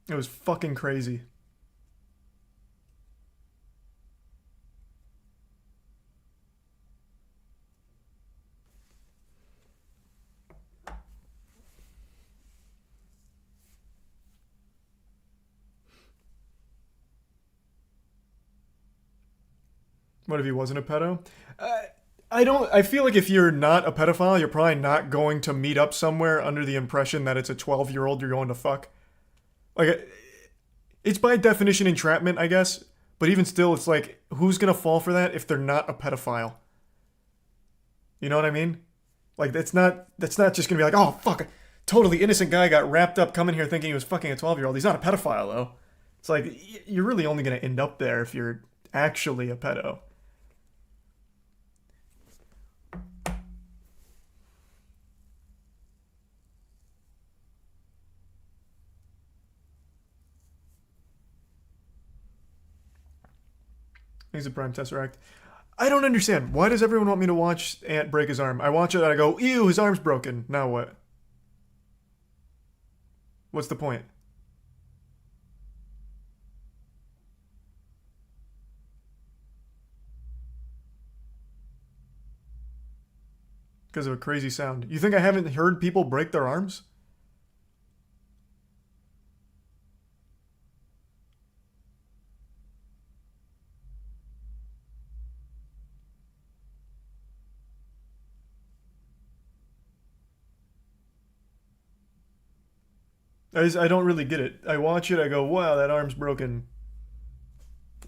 It was fucking crazy. What if he wasn't a pedo? I feel like if you're not a pedophile, you're probably not going to meet up somewhere under the impression that it's a 12-year-old you're going to fuck. Like, it's by definition entrapment, I guess. But even still, it's like, who's gonna fall for that if they're not a pedophile? You know what I mean? Like, that's not just gonna be like, oh, fuck, a totally innocent guy got wrapped up coming here thinking he was fucking a 12-year-old. He's not a pedophile, though. It's like, you're really only gonna end up there if you're actually a pedo. He's a Prime Tesseract. I don't understand. Why does everyone want me to watch Ant break his arm? I watch it and I go, ew, his arm's broken. Now what? What's the point? Because of a crazy sound. You think I haven't heard people break their arms? I don't really get it. I watch it, I go, wow, that arm's broken.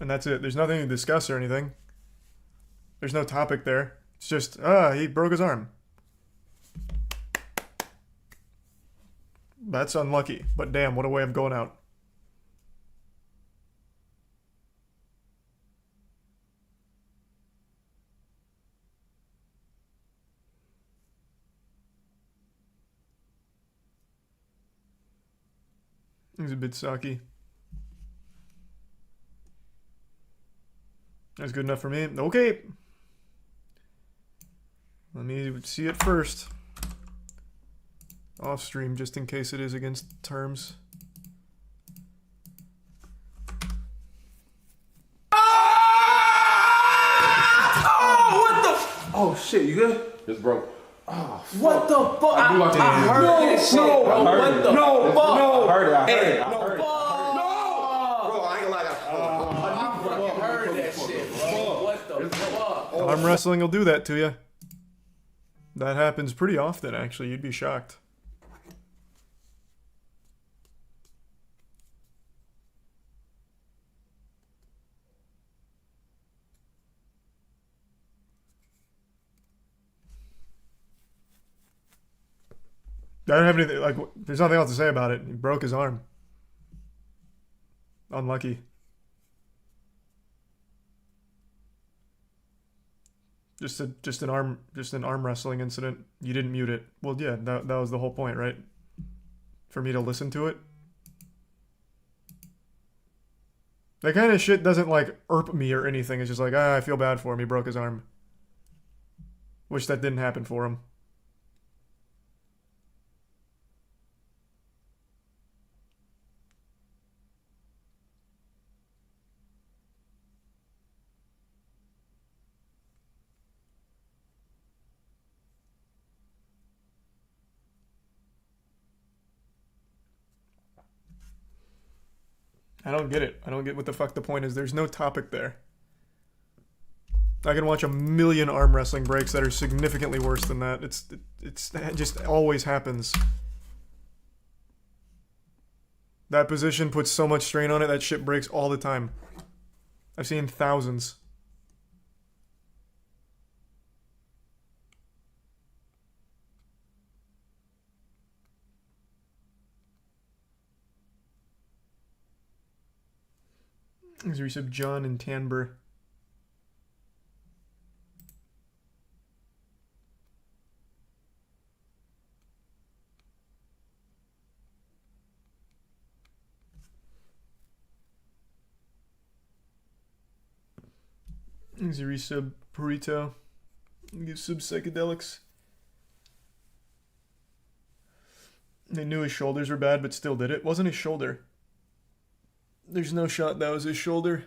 And that's it. There's nothing to discuss or anything. There's no topic there. It's just, he broke his arm. That's unlucky. But damn, what a way of going out. He's a bit sucky. That's good enough for me. Okay. Let me see it first. Off stream, just in case it is against terms. Oh shit, you good? It's broke. Oh, what the fuck? I heard that shit. No, bro. What the no, fuck? I heard it. I heard Hey, it. I heard it. Bro, I ain't gonna lie. I fucking heard that shit, bro. What the fuck? Arm wrestling will do that to you. That happens pretty often, actually. You'd be shocked. I don't have anything, like, there's nothing else to say about it. He broke his arm. Unlucky. Just an arm wrestling incident. You didn't mute it. Well, yeah, that was the whole point, right? For me to listen to it. That kind of shit doesn't like irp me or anything. It's just like, I feel bad for him. He broke his arm. Wish that didn't happen for him. I don't get it. I don't get what the fuck the point is. There's no topic there. I can watch a million arm wrestling breaks that are significantly worse than that. It just always happens. That position puts so much strain on it, that shit breaks all the time. I've seen thousands. There's a resub John and Tanber. There's a resub Burrito. Give sub Psychedelics. They knew his shoulders were bad, but still did it. Wasn't his shoulder. There's no shot that was his shoulder.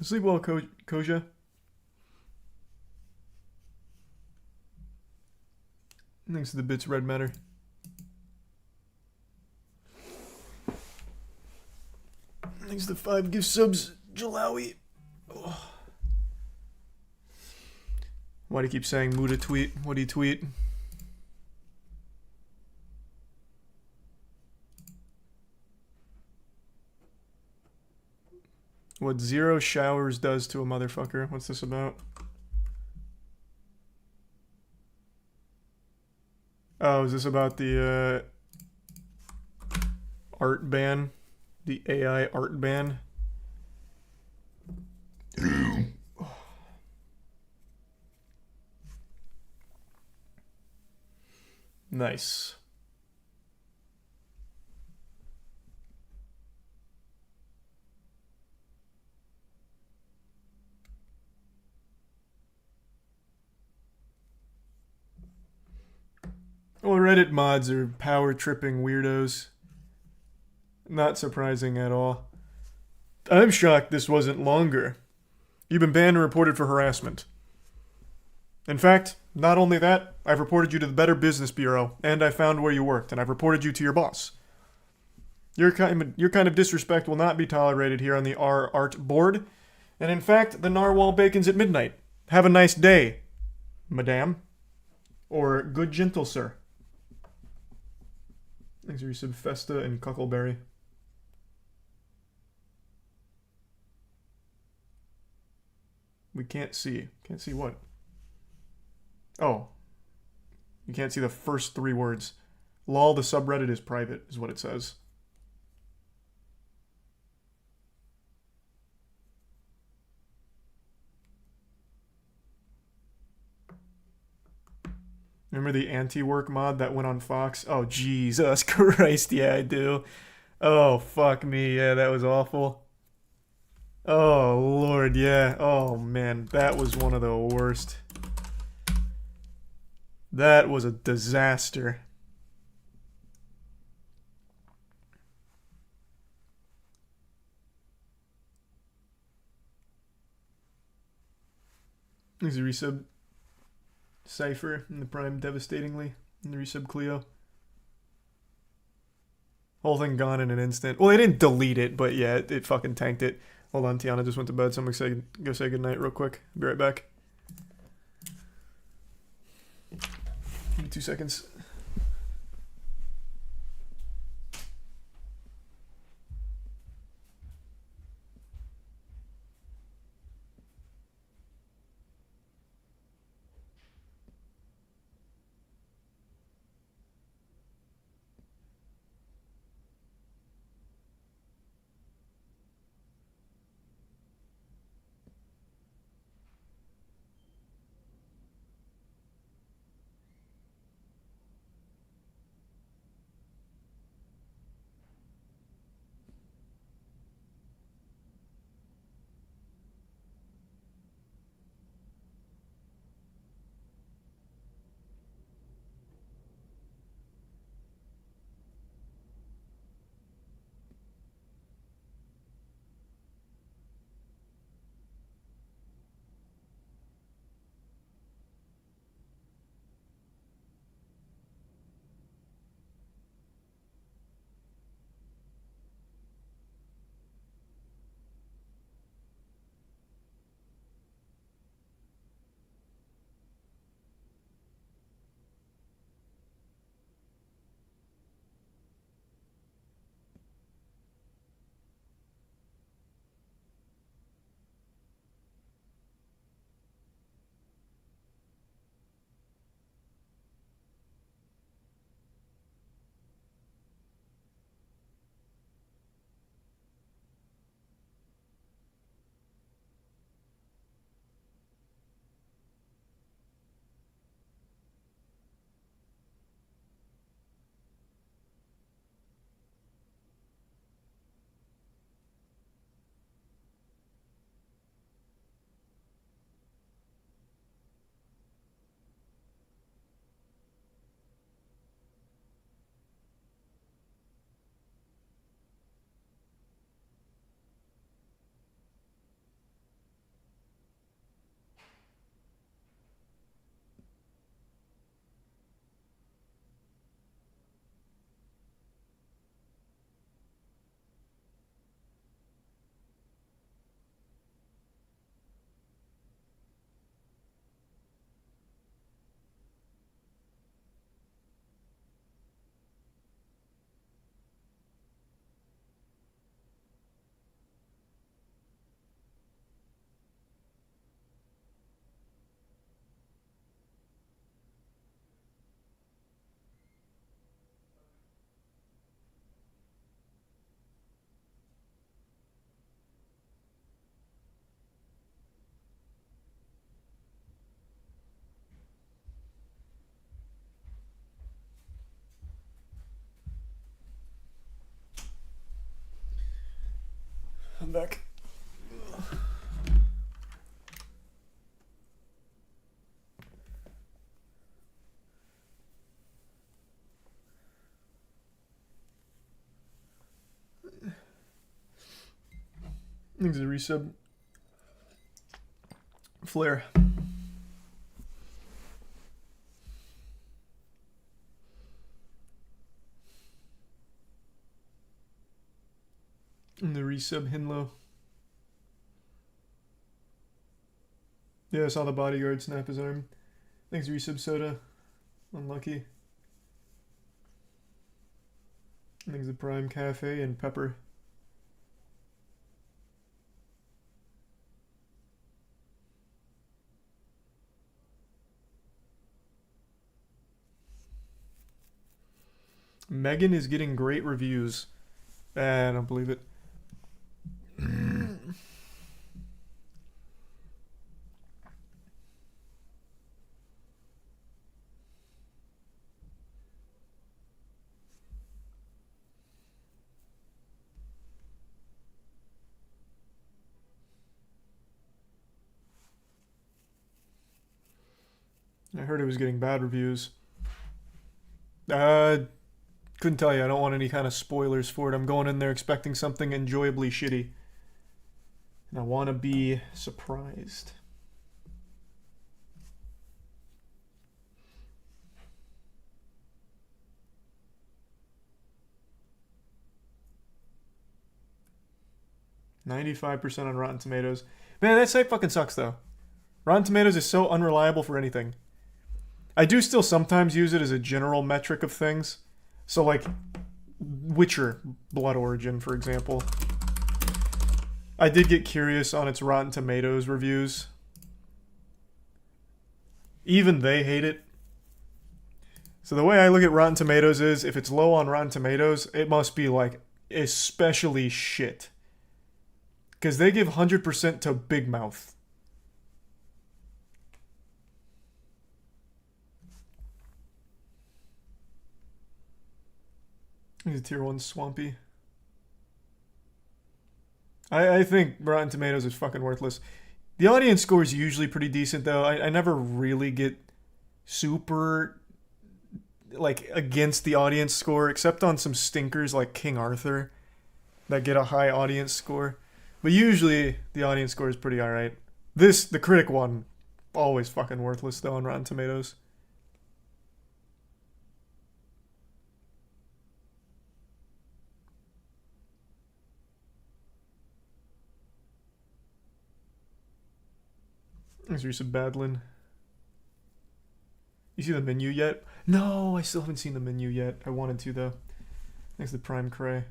Sleep well, Koja. Thanks to the bits, Red Matter. Thanks to the 5 gift subs, Jalawi. Oh. Why do you keep saying Muda tweet? What do you tweet? What 0 showers does to a motherfucker. What's this about? Oh, is this about the art ban? The AI art ban? Nice. Well, Reddit mods are power tripping weirdos. Not surprising at all. I'm shocked this wasn't longer. You've been banned and reported for harassment. In fact, not only that, I've reported you to the Better Business Bureau, and I found where you worked, and I've reported you to your boss. Your kind of disrespect will not be tolerated here on the R Art board, and in fact, the narwhal bacon's at midnight. Have a nice day, madame. Or good gentle sir. Thanks for your sub Festa and Cuckleberry. We can't see. Can't see what? Oh. You can't see the first 3 words. Lol, the subreddit is private, is what it says. Remember the anti-work mod that went on Fox? Oh, Jesus Christ, yeah, I do. Oh, fuck me, yeah, that was awful. Oh, Lord, yeah. Oh, man, that was one of the worst. That was a disaster. There's a resub Cypher in the Prime devastatingly in the resub Cleo. Whole thing gone in an instant. Well, they didn't delete it, but yeah, it fucking tanked it. Hold on, Tiana just went to bed, so I'm gonna go say goodnight real quick. Be right back. Give me 2 seconds. back. Thanks to resub. Flare. And the resub Hinlow. Yeah, I saw the bodyguard snap his arm. Thanks, resub Soda. Unlucky. Thanks to Prime Cafe and Pepper. Megan is getting great reviews. I don't believe it. I heard it was getting bad reviews. Couldn't tell you. I don't want any kind of spoilers for it. I'm going in there expecting something enjoyably shitty. And I want to be surprised. $95% on Rotten Tomatoes. Man, that site fucking sucks though. Rotten Tomatoes is so unreliable for anything. I do still sometimes use it as a general metric of things. So like Witcher Blood Origin, for example. I did get curious on its Rotten Tomatoes reviews. Even they hate it. So the way I look at Rotten Tomatoes is, if it's low on Rotten Tomatoes, it must be like especially shit. Because they give 100% to Big Mouth. He's a tier 1 Swampy. I think Rotten Tomatoes is fucking worthless. The audience score is usually pretty decent, though. I never really get super, like, against the audience score, except on some stinkers like King Arthur that get a high audience score. But usually, the audience score is pretty alright. The critic one, always fucking worthless, though, on Rotten Tomatoes. Thanks for some Badlin. You see the menu yet? No, I still haven't seen the menu yet. I wanted to, though. Thanks to Prime Cray.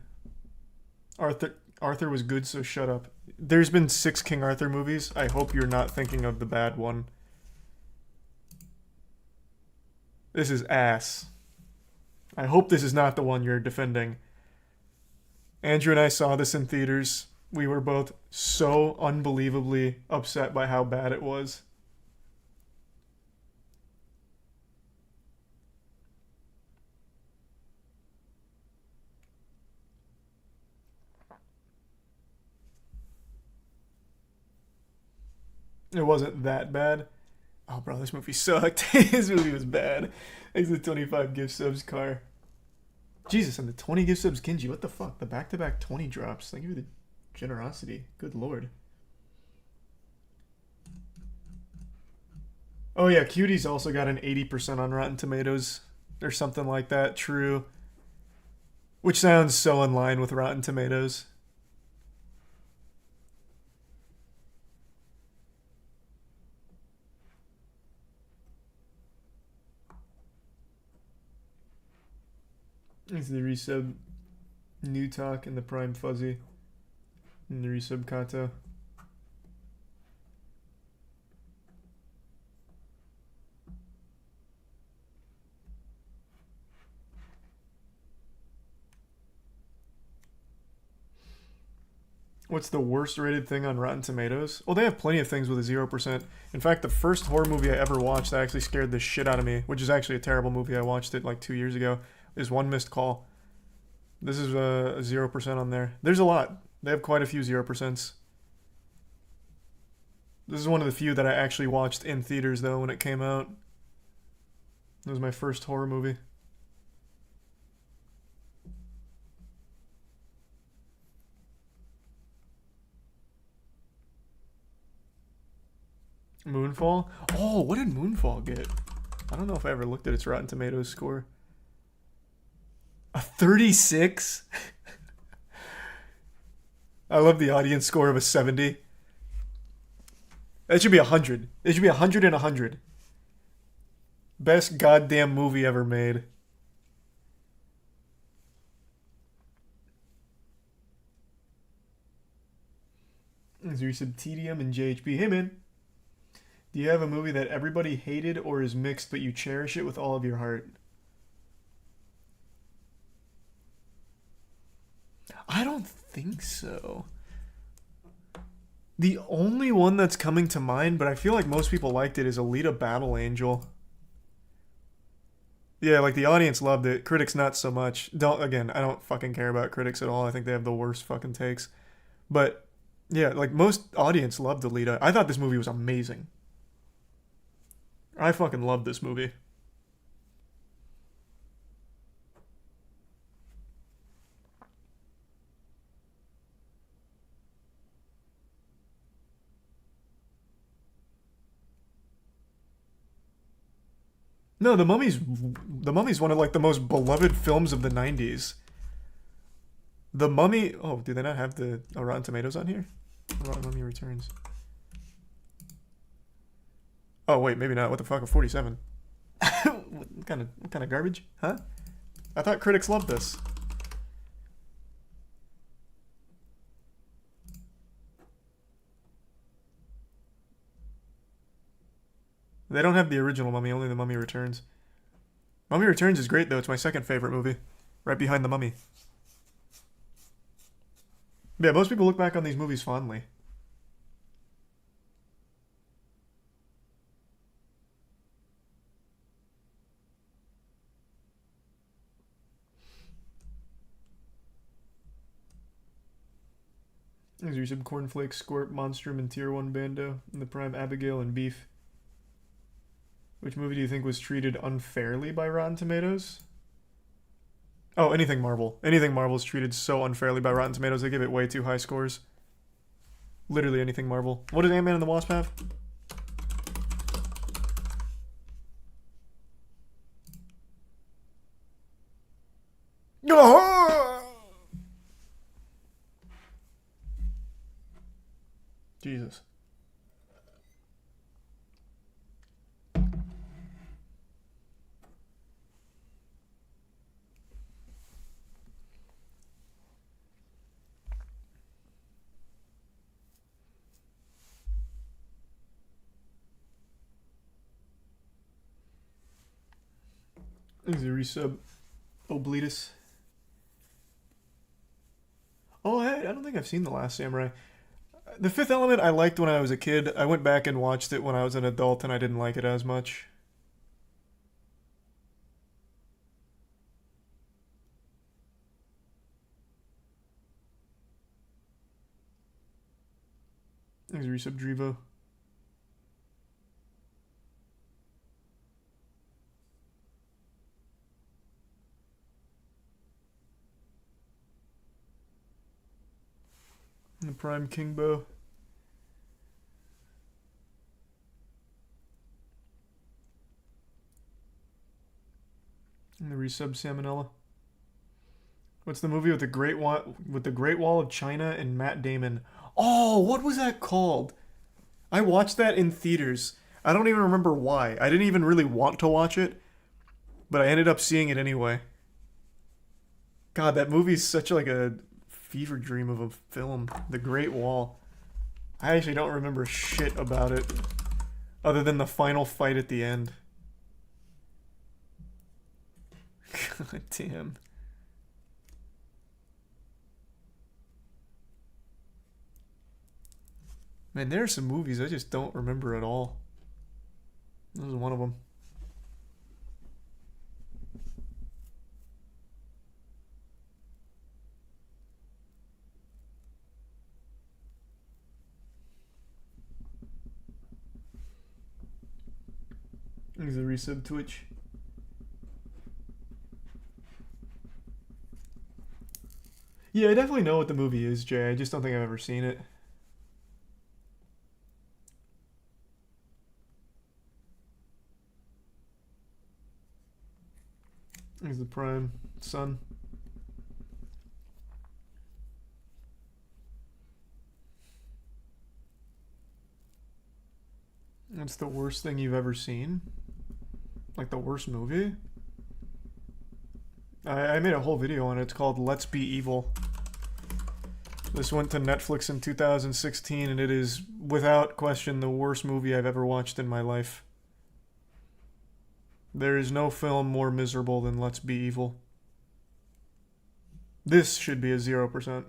Arthur was good, so shut up. There's been 6 King Arthur movies. I hope you're not thinking of the bad one. This is ass. I hope this is not the one you're defending. Andrew and I saw this in theaters. We were both so unbelievably upset by how bad it was. It wasn't that bad. Oh, bro, this movie sucked. This movie was bad. Thanks to the 25 gift subs, Car. Jesus, and the 20 gift subs, Kinji. What the fuck? The back-to-back 20 drops. Thank you for the generosity. Good lord. Oh yeah, Cutie's also got an 80% on Rotten Tomatoes or something like that. True. Which sounds so in line with Rotten Tomatoes. It's the resub New Talk and the Prime Fuzzy. And the resub Kato. What's the worst rated thing on Rotten Tomatoes? Well, they have plenty of things with a 0%. In fact, the first horror movie I ever watched that actually scared the shit out of me, which is actually a terrible movie. I watched it like 2 years ago, is One Missed Call. This is a 0% on there. There's a lot. They have quite a few 0%. This is one of the few that I actually watched in theaters, though, when it came out. It was my first horror movie. Moonfall? Oh, what did Moonfall get? I don't know if I ever looked at its Rotten Tomatoes score. A 36? I love the audience score of a 70. That should be 100. It should be 100 and 100. Best goddamn movie ever made. There's your Subtedium and JHP. Hey man, do you have a movie that everybody hated or is mixed but you cherish it with all of your heart? I don't think so. The only one that's coming to mind, but I feel like most people liked it, is Alita Battle Angel. Yeah, like the audience loved it. Critics not so much. I don't fucking care about critics at all. I think they have the worst fucking takes. But yeah, like most audience loved Alita. I thought this movie was amazing. I fucking loved this movie. No, The Mummy's one of like the most beloved films of the 90s. The Mummy... Oh, do they not have the Rotten Tomatoes on here? Rotten Mummy Returns. Oh, wait, maybe not. What the fuck? A 47. What kind of garbage? Huh? I thought critics loved this. They don't have the original Mummy, only The Mummy Returns. Mummy Returns is great, though. It's my second favorite movie. Right behind The Mummy. Yeah, most people look back on these movies fondly. These are some Cornflakes, Squirt, Monstrum, and Tier 1 Bando, and the Prime Abigail and Beef. Which movie do you think was treated unfairly by Rotten Tomatoes? Oh, anything Marvel. Anything Marvel is treated so unfairly by Rotten Tomatoes. They give it way too high scores. Literally anything Marvel. What does Ant-Man and the Wasp have? Jesus. Is a resub Obletus. Oh, I don't think I've seen The Last Samurai. The Fifth Element I liked when I was a kid. I went back and watched it when I was an adult and I didn't like it as much. Is a resub Drivo. The Prime Kingbo. And the resub Salmonella. What's the movie with the Great Wall of China and Matt Damon? Oh, what was that called? I watched that in theaters. I don't even remember why. I didn't even really want to watch it, but I ended up seeing it anyway. God, that movie's such like a fever dream of a film. The Great Wall. I actually don't remember shit about it other than the final fight at the end. God damn. Man, there are some movies I just don't remember at all. This is one of them. Thanks for the resub, Twitch. Yeah, I definitely know what the movie is, Jay. I just don't think I've ever seen it. He's the prime son. That's the worst thing you've ever seen? Like the worst movie? I made a whole video on it. It's called Let's Be Evil. This went to Netflix in 2016, and it is, without question, the worst movie I've ever watched in my life. There is no film more miserable than Let's Be Evil. This should be a 0%.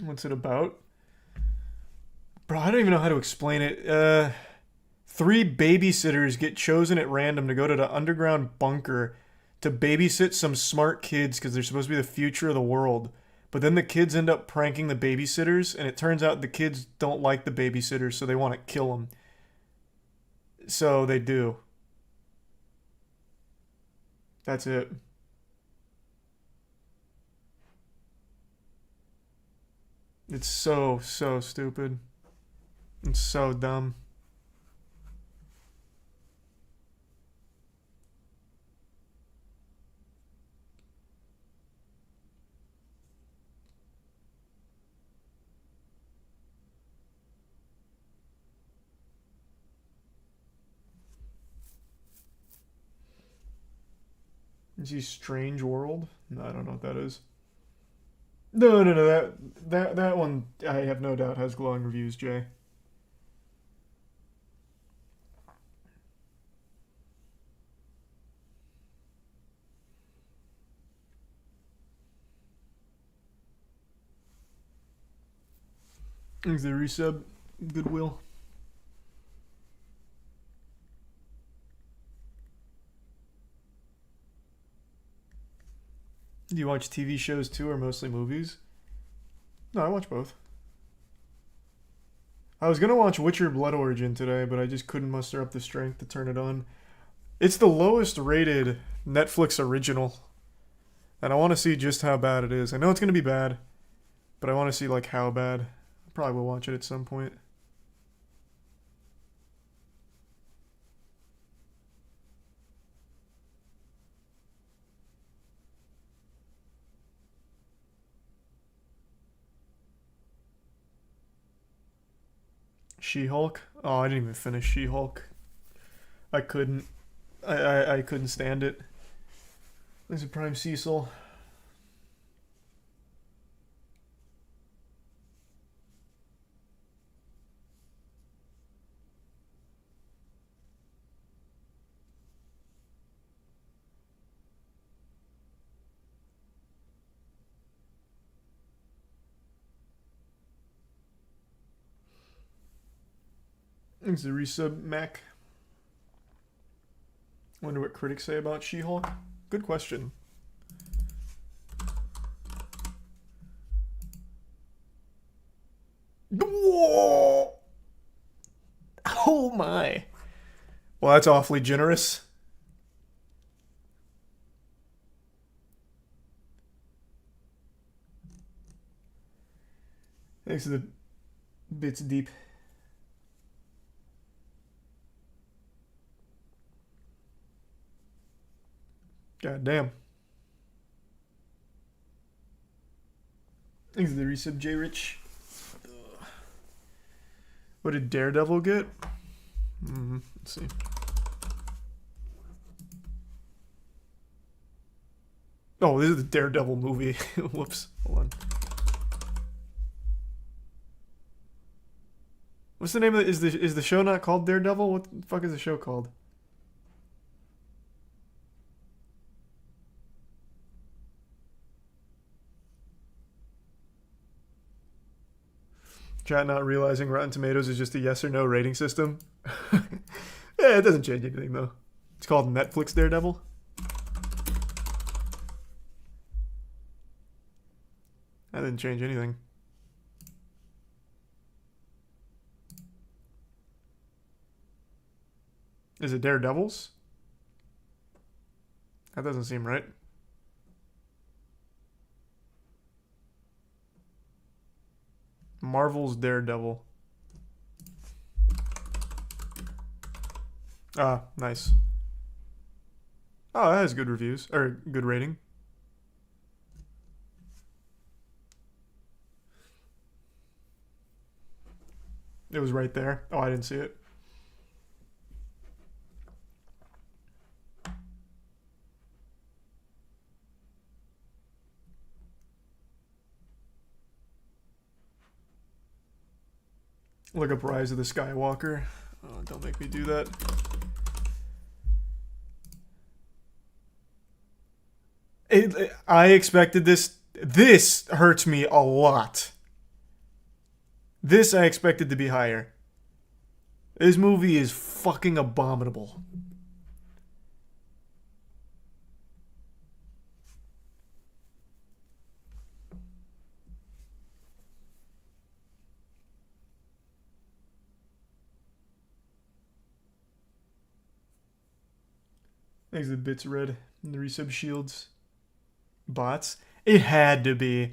What's it about? Bro, I don't even know how to explain it. 3 babysitters get chosen at random to go to the underground bunker to babysit some smart kids because they're supposed to be the future of the world. But then the kids end up pranking the babysitters, and it turns out the kids don't like the babysitters, so they want to kill them. So they do. That's it. It's so stupid. It's so dumb. Is he Strange World? No, I don't know what that is. No, that one I have no doubt has glowing reviews, Jay. Thanks the resub, Goodwill. Do you watch TV shows too, or mostly movies? No, I watch both. I was gonna watch Witcher Blood Origin today, but I just couldn't muster up the strength to turn it on. It's the lowest rated Netflix original, and I want to see just how bad it is. I know it's gonna be bad, but I want to see like how bad. I probably will watch it at some point. She-Hulk? Oh, I didn't even finish She-Hulk. I couldn't. I couldn't stand it. There's a Prime Cecil. Thanks the resub, Mac. Wonder what critics say about She-Hulk. Good question. Whoa! Oh my. Well, that's awfully generous. Thanks to the bits deep. God damn. Thanks to the resub, J Rich. What did Daredevil get? Let's see. Oh, this is the Daredevil movie. Whoops. Hold on. What's the name of it? Is the show not called Daredevil? What the fuck is the show called? Chat not realizing Rotten Tomatoes is just a yes or no rating system. Yeah, it doesn't change anything though. It's called Netflix Daredevil. That didn't change anything. Is it Daredevils? That doesn't seem right. Marvel's Daredevil. Ah, nice. Oh, that has good reviews, or good rating. It was right there. Oh, I didn't see it. Look up Rise of the Skywalker. Oh, don't make me do that. I expected this. This hurts me a lot. This I expected to be higher. This movie is fucking abominable. Thanks to the bits red and the resub shields. Bots? It had to be.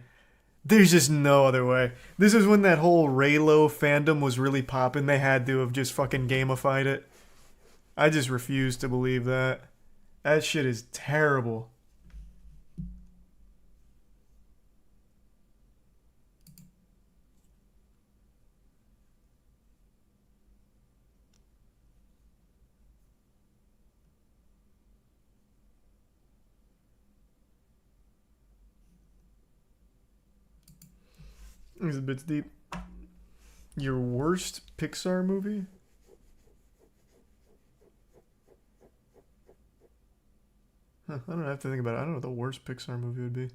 There's just no other way. This is when that whole Raylo fandom was really popping. They had to have just fucking gamified it. I just refuse to believe that. That shit is terrible. It's a bit deep. Your worst Pixar movie? Huh, I don't have to think about it. I don't know what the worst Pixar movie would be.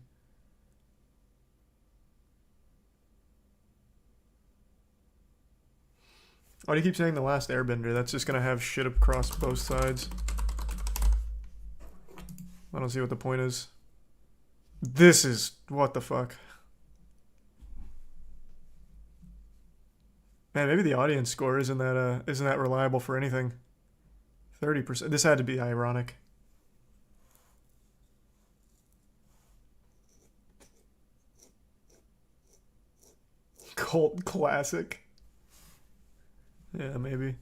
Why do you keep saying The Last Airbender? That's just gonna have shit across both sides. I don't see what the point is. This is... what the fuck? Man, maybe the audience score isn't that reliable for anything. 30%. This had to be ironic. Cult classic. Yeah, maybe.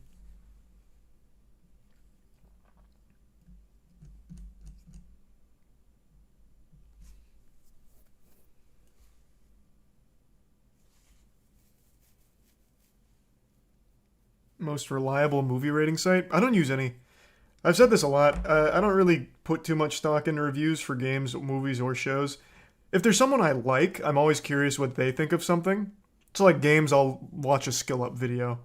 Most reliable movie rating site? I don't use any. I've said this a lot. I don't really put too much stock into reviews for games, movies, or shows. If there's someone I like, I'm always curious what they think of something. So like games, I'll watch a skill up video.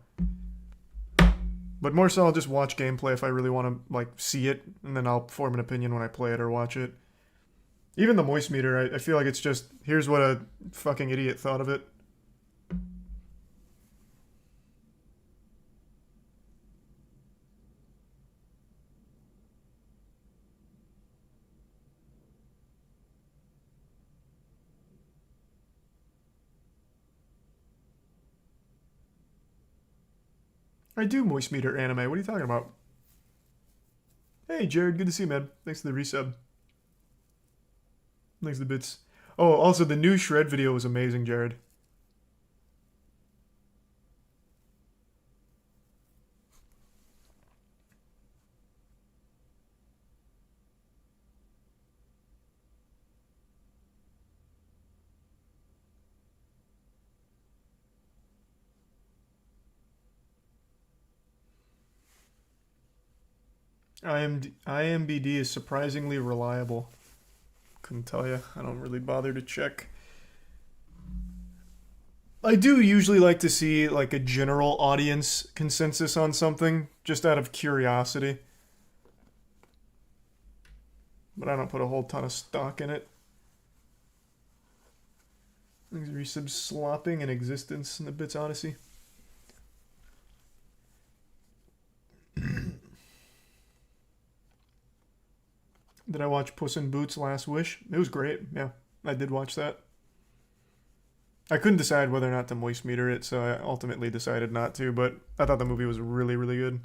But more so, I'll just watch gameplay if I really want to like see it, and then I'll form an opinion when I play it or watch it. Even the moist meter, I feel like it's just, here's what a fucking idiot thought of it. I do moist meter anime. What are you talking about? Hey, Jared. Good to see you, man. Thanks for the resub. Thanks for the bits. Oh, also, the new Shred video was amazing, Jared. IMBD is surprisingly reliable. Couldn't tell you. I don't really bother to check. I do usually like to see like a general audience consensus on something, just out of curiosity. But I don't put a whole ton of stock in it. Thanks for resub slopping and existence in the Bits Odyssey. Did I watch Puss in Boots: Last Wish? It was great. Yeah, I did watch that. I couldn't decide whether or not to moist meter it, so I ultimately decided not to, but I thought the movie was really, really good.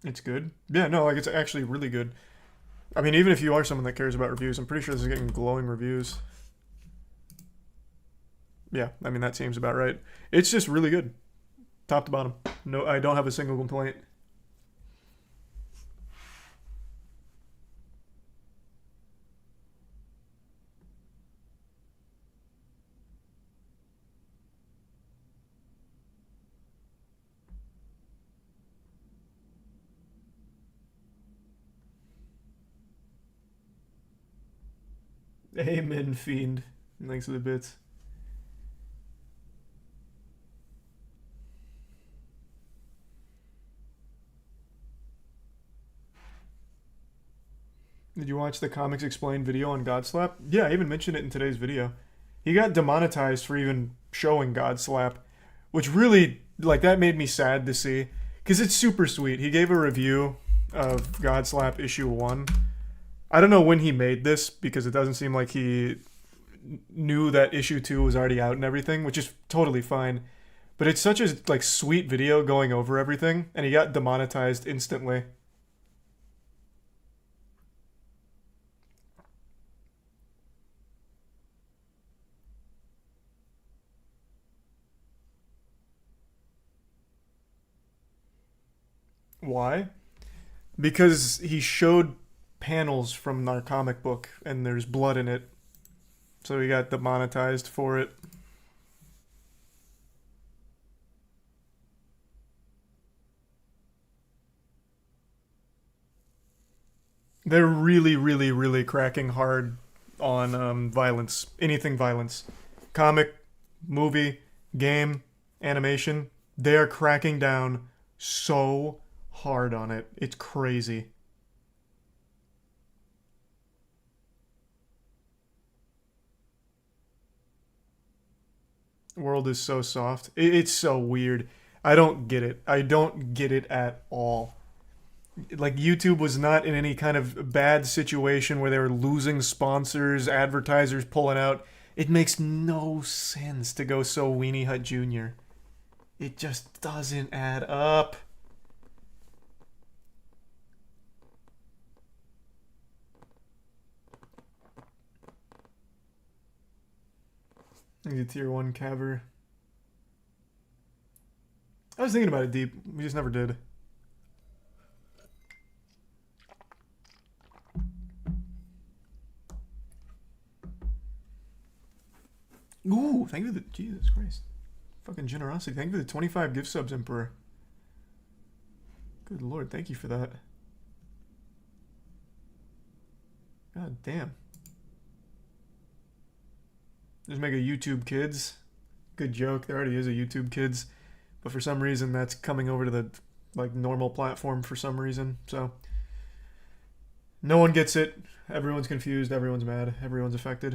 It's good. Yeah, no, like it's actually really good. I mean, even if you are someone that cares about reviews, I'm pretty sure this is getting glowing reviews. Yeah, I mean, that seems about right. It's just really good. Top to bottom. No, I don't have a single complaint. Amen, Fiend. Thanks for the bits. Did you watch the Comics Explained video on Godslap? Yeah, I even mentioned it in today's video. He got demonetized for even showing Godslap, which really, like, that made me sad to see. Because it's super sweet. He gave a review of Godslap issue 1. I don't know when he made this, because it doesn't seem like he knew that issue 2 was already out and everything, which is totally fine. But it's such a, like, sweet video going over everything, and he got demonetized instantly. Why? Because he showed panels from our comic book and there's blood in it. So he got demonetized for it. They're really, really, really cracking hard on violence. Anything violence. Comic, movie, game, animation. They are cracking down so hard on it. It's crazy. The world is so soft. It's so weird. I don't get it. I don't get it at all. Like, YouTube was not in any kind of bad situation where they were losing sponsors, advertisers pulling out. It makes no sense to go so Weenie Hut Jr. It just doesn't add up. The tier 1 caver. I was thinking about it deep. We just never did. Ooh, thank you for the... Jesus Christ. Fucking generosity. Thank you for the 25 gift subs, Emperor. Good lord, thank you for that. God damn. Just make a YouTube Kids. Good joke. There already is a YouTube Kids. But for some reason, that's coming over to the, like, normal platform for some reason. So, no one gets it. Everyone's confused. Everyone's mad. Everyone's affected.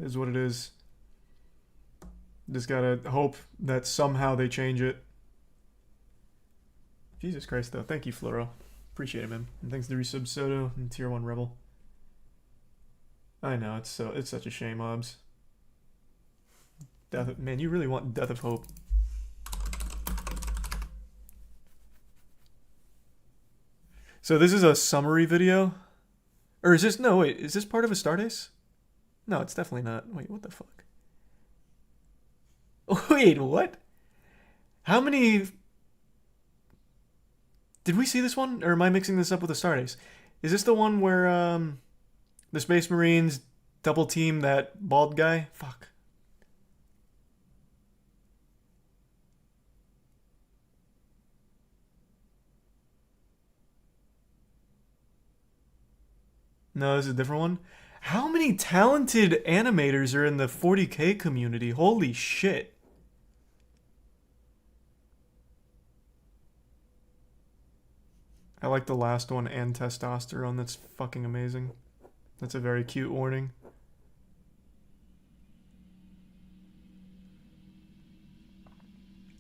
It is what it is. Just gotta hope that somehow they change it. Jesus Christ, though. Thank you, Floro. Appreciate it, man. And thanks to Resub Soto and Tier 1 Rebel. I know, it's such a shame, Obs. Man, you really want Death of Hope. So this is a summary video? Or is this... No, wait. Is this part of a Stardust? No, it's definitely not. Wait, what the fuck? Wait, what? How many... Did we see this one? Or am I mixing this up with a Stardust? Is this the one where the Space Marines double team that bald guy? Fuck. No, this is a different one. How many talented animators are in the 40K community? Holy shit. I like the last one, and testosterone. That's fucking amazing. That's a very cute warning.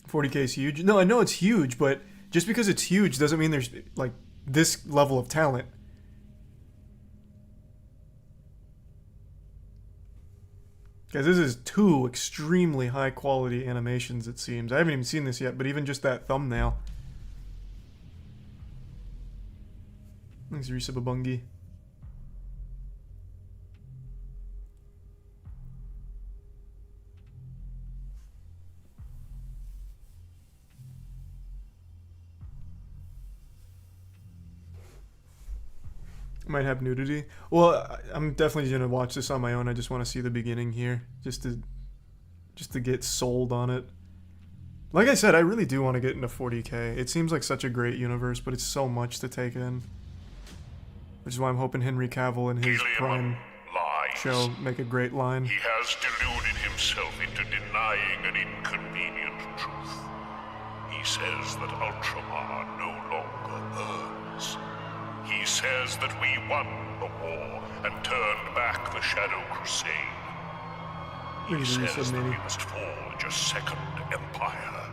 $40K is huge. No, I know it's huge, but just because it's huge doesn't mean there's like this level of talent. Guys, this is 2 extremely high quality animations, it seems. I haven't even seen this yet, but even just that thumbnail. Thanks, Risa Babungi. Might have nudity. Well, I'm definitely gonna watch this on my own. I just want to see the beginning here, just to get sold on it. Like I said, I really do want to get into 40K. It seems like such a great universe, but it's so much to take in. Which is why I'm hoping Henry Cavill in his prime show make a great line. He has deluded himself into denying an inconvenient truth. He says that Ultramar no longer burns. He says that we won the war and turned back the Shadow Crusade. He says that we must forge a second empire.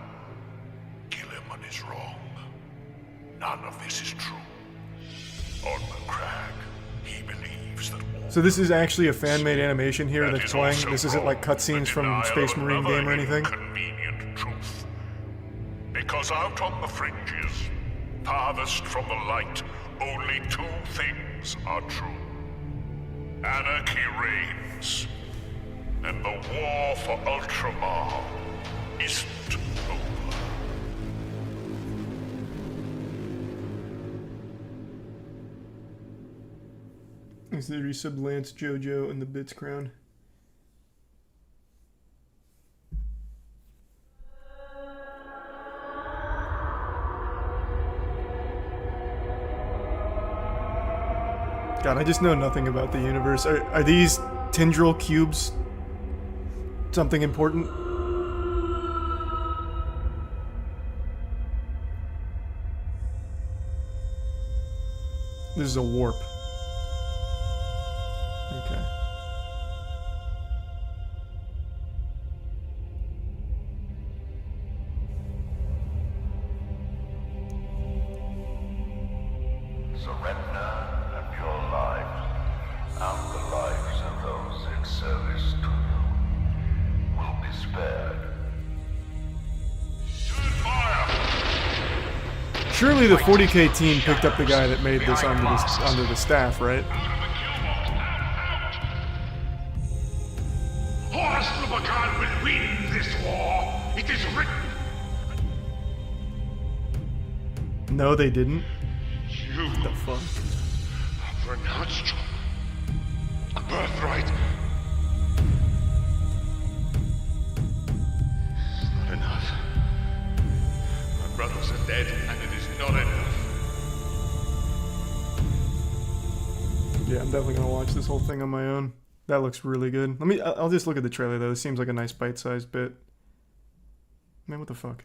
Gilliman is wrong. None of this is true. On the crag, he believes that all So this is actually a fan-made animation here that's playing. This isn't like cutscenes from Space Marine game or anything. Convenient truth. Because out on the fringes, farthest from the light, only 2 things are true. Anarchy reigns, and the war for Ultramar isn't over. Is the resub Lance Jojo and the Bits Crown? God, I just know nothing about the universe. Are these Tindril cubes something important? This is a warp. Okay. Surrender and your lives, and the lives of those in service to you, will be spared. Turn fire! Surely the 40K team picked up the guy that made this onto the staff, right? Horus Lubakan will win this war. It is written. No, they didn't. You What the fuck? have renounced a birthright. It's not enough. My brothers are dead, and it is not enough. Yeah, I'm definitely gonna watch this whole thing on my own. That looks really good. I'll just look at the trailer though. It seems like a nice bite-sized bit. Man, what the fuck?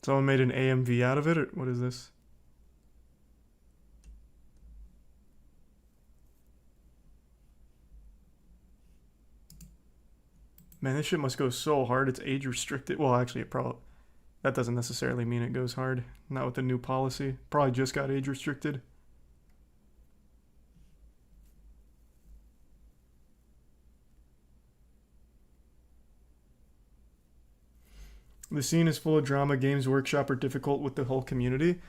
Someone made an AMV out of it, or what is this? Man, this shit must go so hard. It's age restricted. Well, actually, that doesn't necessarily mean it goes hard. Not with the new policy. Probably just got age restricted. The scene is full of drama. Games Workshop are difficult with the whole community.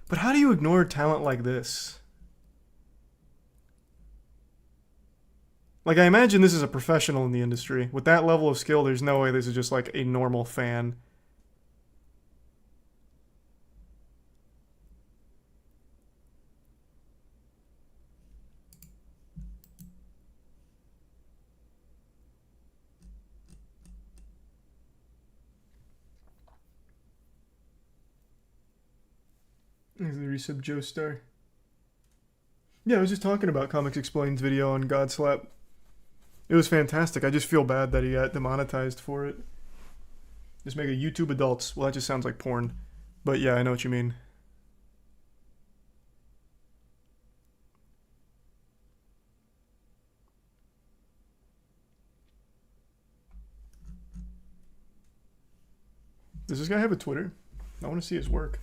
But how do you ignore talent like this? Like, I imagine this is a professional in the industry. With that level of skill, there's no way this is just like a normal fan. There's the resub Joestar. Yeah, I was just talking about Comics Explained's video on Godslap. It was fantastic. I just feel bad that he got demonetized for it. Just make a YouTube adults. Well, that just sounds like porn. But yeah, I know what you mean. Does this guy have a Twitter? I want to see his work.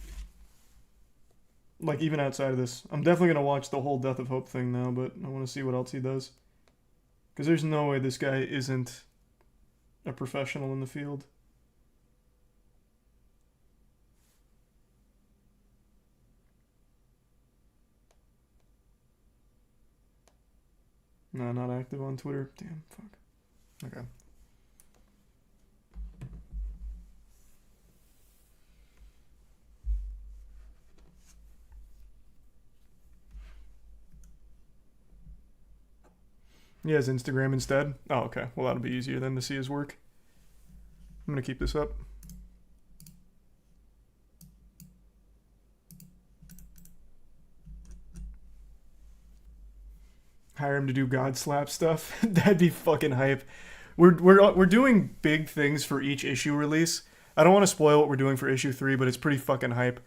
Like, even outside of this. I'm definitely going to watch the whole Death of Hope thing now, but I want to see what else he does. Because there's no way this guy isn't a professional in the field. No, not active on Twitter. Damn, fuck. Okay. He has Instagram instead? Oh, okay. Well, that'll be easier then to see his work. I'm going to keep this up. Hire him to do God slap stuff. That'd be fucking hype. We're doing big things for each issue release. I don't want to spoil what we're doing for issue 3, but it's pretty fucking hype.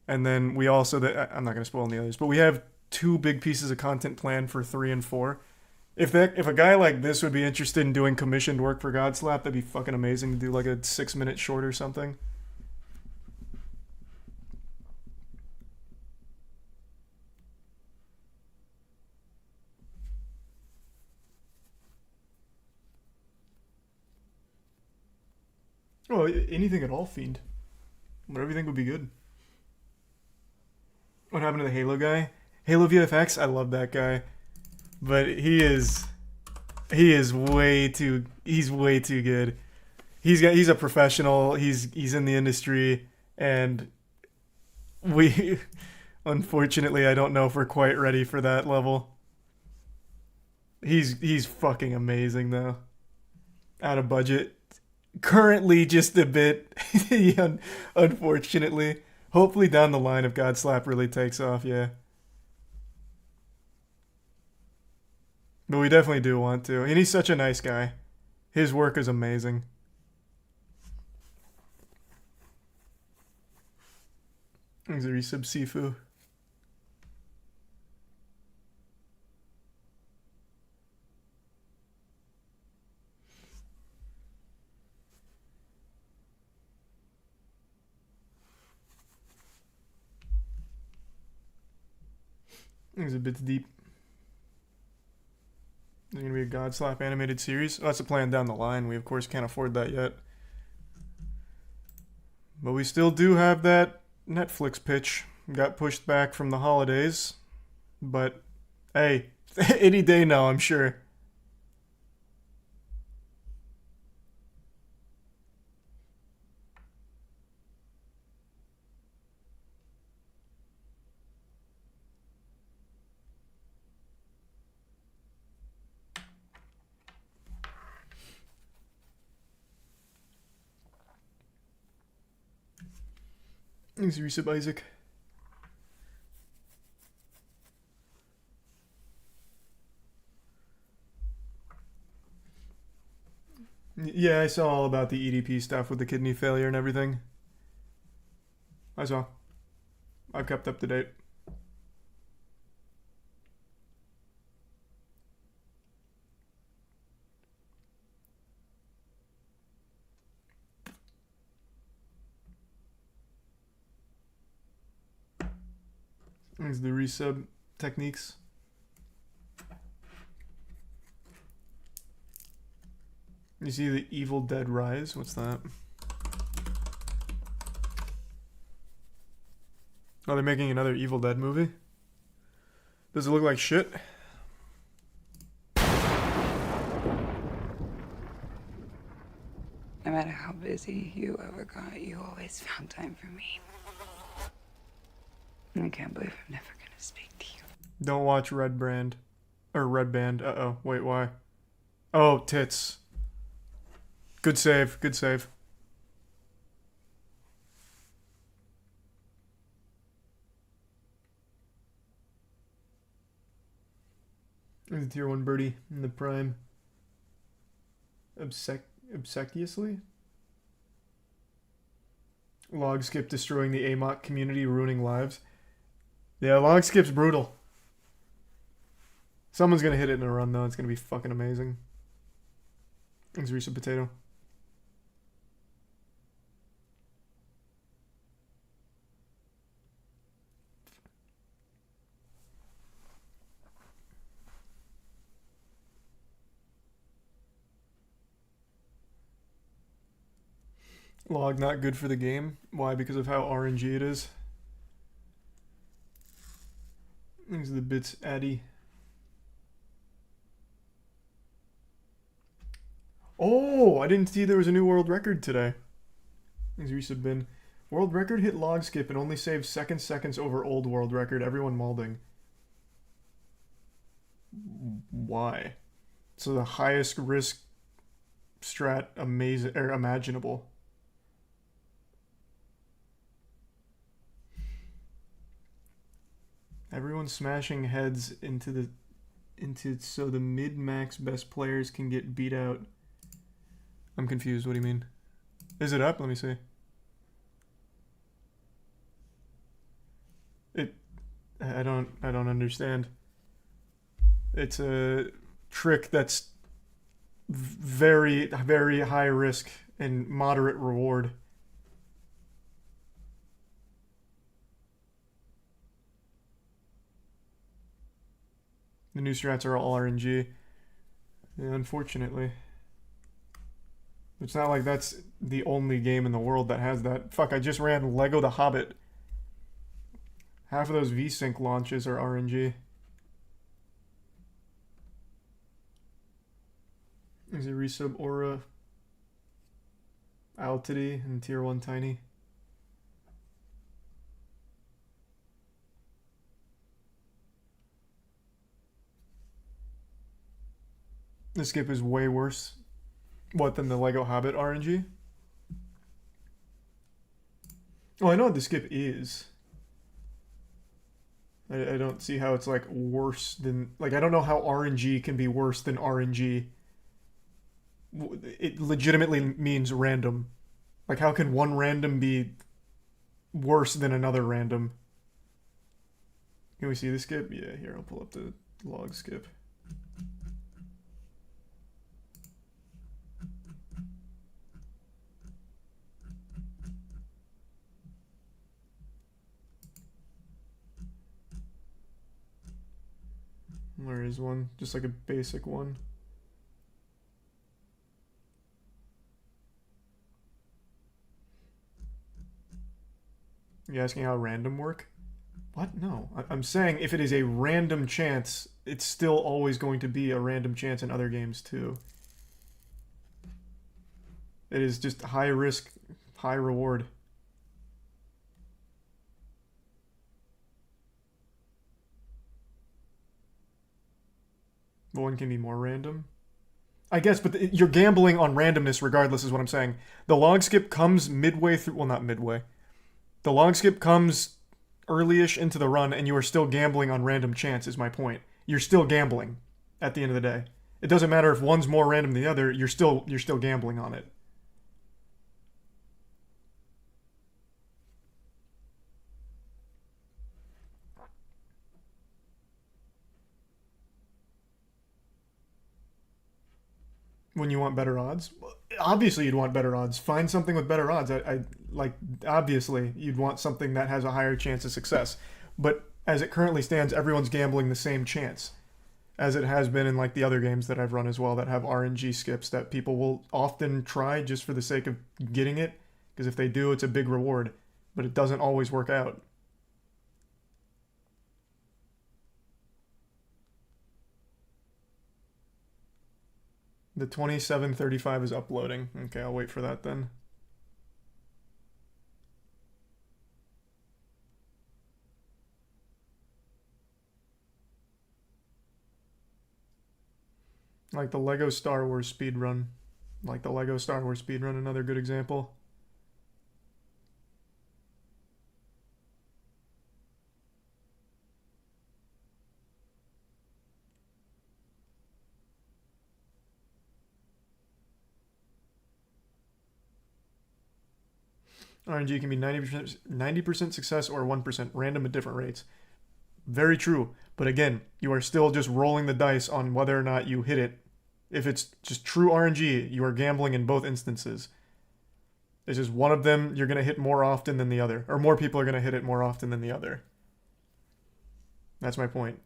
And then we also, I'm not going to spoil any others, but we have 2 big pieces of content planned for 3 and 4. If a guy like this would be interested in doing commissioned work for Godslap, that'd be fucking amazing to do like a 6-minute short or something. Oh, anything at all, Fiend. Whatever you think would be good. What happened to the Halo guy? Halo VFX, I love that guy. But he's way too good. He's a professional. He's in the industry, and we unfortunately I don't know if we're quite ready for that level. He's fucking amazing though. Out of budget. Currently just a bit unfortunately. Hopefully down the line if Godslap really takes off, yeah. But we definitely do want to. And he's such a nice guy. His work is amazing. Thanks a resub Sifu. Thanks a bit deep. There's going to be a Godslap animated series. Oh, that's a plan down the line. We, of course, can't afford that yet. But we still do have that Netflix pitch. Got pushed back from the holidays. But, hey, any day now, I'm sure. Thanks, resub Isaac. Yeah, I saw all about the EDP stuff with the kidney failure and everything. I saw. I've kept up to date. There's the resub techniques. You see the Evil Dead Rise? What's that? Oh, they're making another Evil Dead movie? Does it look like shit? No matter how busy you ever got, you always found time for me. I can't believe I'm never gonna speak to you. Don't watch Red Band. Or Red Band. Uh-oh. Wait, why? Oh, tits. Good save. Good save. There's a tier 1 birdie in the prime. Obsequiously? Log skip destroying the AMOC community, ruining lives. Yeah, log skip's brutal. Someone's gonna hit it in a run though. It's gonna be fucking amazing. Let's reach a potato. Log not good for the game. Why? Because of how RNG it is. These are the bits, Addy. Oh, I didn't see there was a new world record today. These resub bin. World record hit log skip and only saved seconds over old world record. Everyone malding. Why? So the highest risk strat amazing or imaginable. Everyone's smashing heads into so the mid-max best players can get beat out. I'm confused. What do you mean? Is it up? Let me see. I don't understand. It's a trick that's very, very high risk and moderate reward. The new strats are all RNG. Yeah, unfortunately. It's not like that's the only game in the world that has that. Fuck, I just ran Lego the Hobbit. Half of those VSync launches are RNG. There's a resub Aura, Altity, and Tier 1 Tiny. The skip is way worse. What, than the Lego Hobbit RNG? Oh, I know what the skip is. I don't see how it's like worse than... Like, I don't know how RNG can be worse than RNG. It legitimately means random. Like, how can one random be worse than another random? Can we see the skip? Yeah, here, I'll pull up the log skip. There is one, just like a basic one. You asking how random work? What? No. I'm saying if it is a random chance, it's still always going to be a random chance in other games too. It is just high risk, high reward. One can be more random. I guess, but you're gambling on randomness regardless is what I'm saying. The log skip comes midway through... Well, not midway. The log skip comes early-ish into the run, and you are still gambling on random chance, is my point. You're still gambling at the end of the day. It doesn't matter if one's more random than the other, you're still gambling on it. When you want better odds, obviously you'd want better odds. Find something with better odds. I like, obviously you'd want something that has a higher chance of success. But as it currently stands, everyone's gambling the same chance, as it has been in like the other games that I've run as well that have RNG skips that people will often try just for the sake of getting it, because if they do, it's a big reward, but it doesn't always work out. The 2735 is uploading. Okay, I'll wait for that then. Like the Lego Star Wars speedrun. Like the Lego Star Wars speedrun, another good example. RNG can be 90% success or 1% random at different rates. Very true. But again, you are still just rolling the dice on whether or not you hit it. If it's just true RNG, you are gambling in both instances. It's just one of them you're going to hit more often than the other. Or more people are going to hit it more often than the other. That's my point.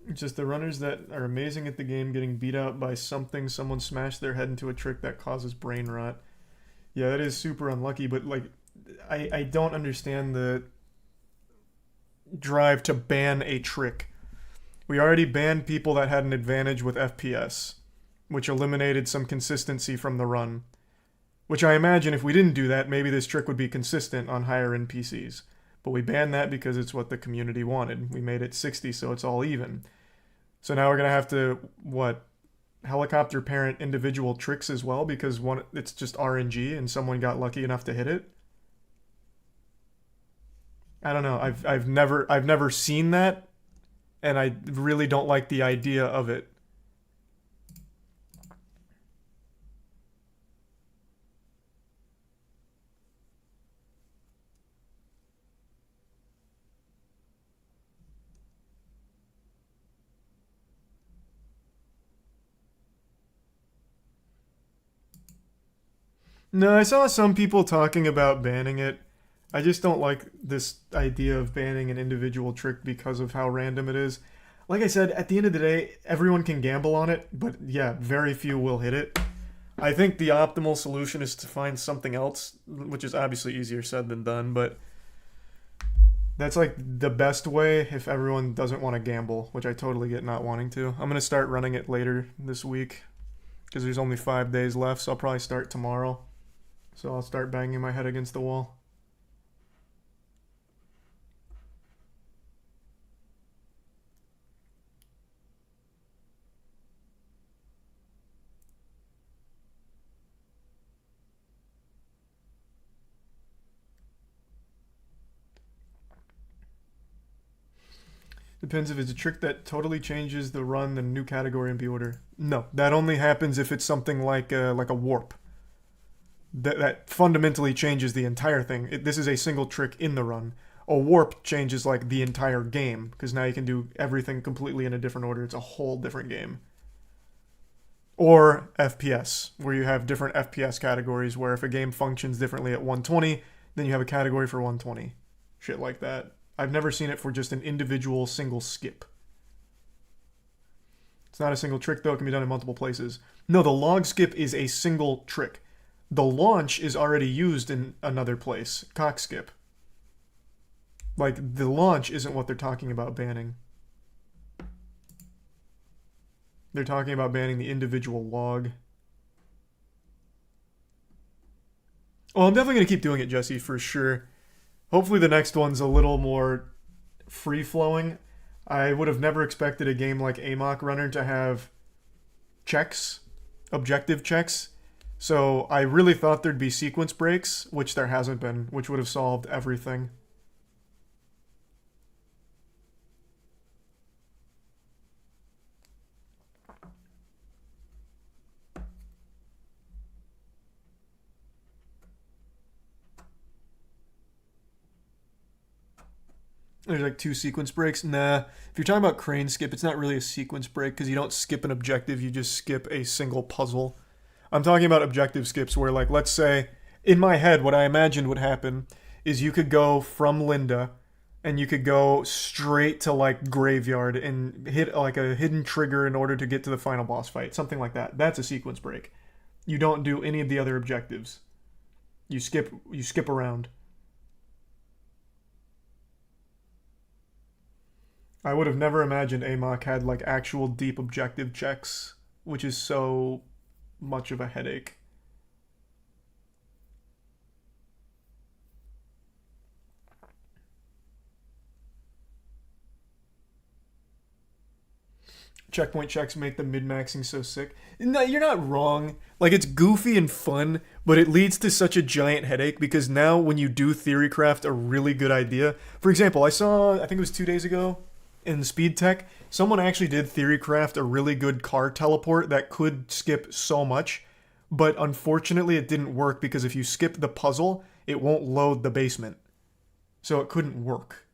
It's just the runners that are amazing at the game getting beat out by something, someone smashed their head into a trick that causes brain rot. Yeah, that is super unlucky, but like, I don't understand the drive to ban a trick. We already banned people that had an advantage with FPS, which eliminated some consistency from the run. Which I imagine if we didn't do that, maybe this trick would be consistent on higher end PCs. But we banned that because it's what the community wanted. We made it 60 so it's all even. So now we're going to have to, helicopter parent individual tricks as well because it's just RNG and someone got lucky enough to hit it? I don't know. I've never seen that, and I really don't like the idea of it. No, I saw some people talking about banning it. I just don't like this idea of banning an individual trick because of how random it is. Like I said, at the end of the day, everyone can gamble on it, but yeah, very few will hit it. I think the optimal solution is to find something else, which is obviously easier said than done, but that's like the best way if everyone doesn't want to gamble, which I totally get not wanting to. I'm going to start running it later this week because there's only 5 days left, so I'll probably start tomorrow. So I'll start banging my head against the wall. Depends if it's a trick that totally changes the run, the new category and B-order. No, that only happens if it's something like a warp. That fundamentally changes the entire thing. This is a single trick in the run. A warp changes like the entire game because now you can do everything completely in a different order. It's a whole different game. Or FPS, where you have different FPS categories where if a game functions differently at 120, then you have a category for 120. Shit like that. I've never seen it for just an individual single skip. It's not a single trick though, it can be done in multiple places. No, the log skip is a single trick. The launch is already used in another place. Cock skip. Like, the launch isn't what they're talking about banning. They're talking about banning the individual log. Oh, I'm definitely going to keep doing it, Jesse, for sure. Hopefully the next one's a little more free-flowing. I would have never expected a game like Amok Runner to have checks, objective checks. So I really thought there'd be sequence breaks, which there hasn't been, which would have solved everything. There's like 2 sequence breaks. Nah, if you're talking about crane skip, it's not really a sequence break because you don't skip an objective, you just skip a single puzzle. I'm talking about objective skips where, like, let's say, in my head, what I imagined would happen is you could go from Linda and you could go straight to, like, Graveyard and hit, like, a hidden trigger in order to get to the final boss fight. Something like that. That's a sequence break. You don't do any of the other objectives. You skip around. I would have never imagined Amok had, like, actual deep objective checks, which is so much of a headache. checkpoint checks make the min-maxing so sick. No, you're not wrong. Like, it's goofy and fun, but it leads to such a giant headache because now when you do theorycraft a really good idea... For example, I think it was 2 days ago in Speed Tech, someone actually did theorycraft a really good car teleport that could skip so much, but unfortunately it didn't work because if you skip the puzzle, it won't load the basement. So it couldn't work.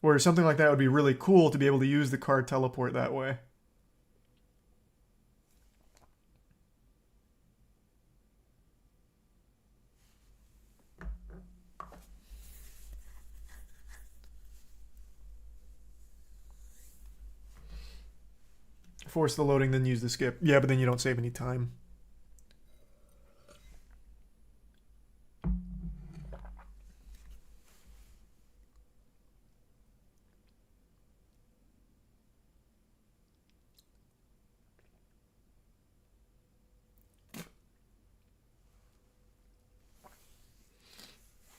Where something like that would be really cool to be able to use the car teleport that way. Force the loading, then use the skip. Yeah, but then you don't save any time.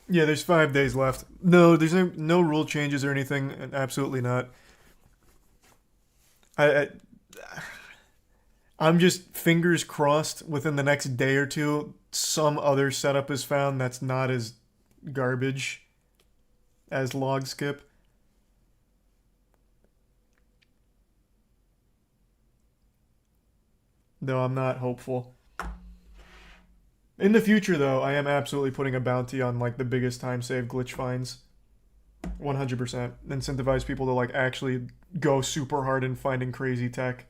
Yeah, there's 5 days left. No, there's no rule changes or anything. Absolutely not. I'm just fingers crossed within the next day or two, some other setup is found that's not as garbage as log skip. Though I'm not hopeful. In the future, though, I am absolutely putting a bounty on, like, the biggest time save glitch finds. 100%. Incentivize people to, like, actually go super hard in finding crazy tech.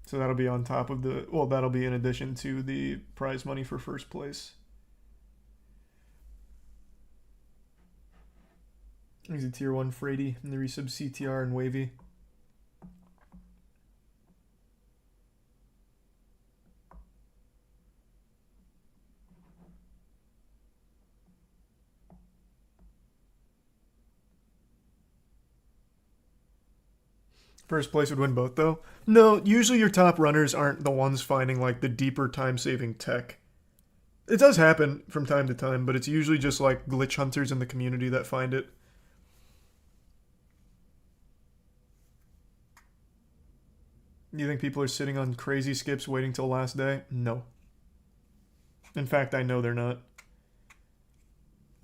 So that'll be on top of the... Well, that'll be in addition to the prize money for first place. He's a tier 1 Frady and the resub CTR and Wavy. First place would win both, though. No, usually your top runners aren't the ones finding, like, the deeper time-saving tech. It does happen from time to time, but it's usually just, like, glitch hunters in the community that find it. You think people are sitting on crazy skips waiting till last day? No. In fact, I know they're not.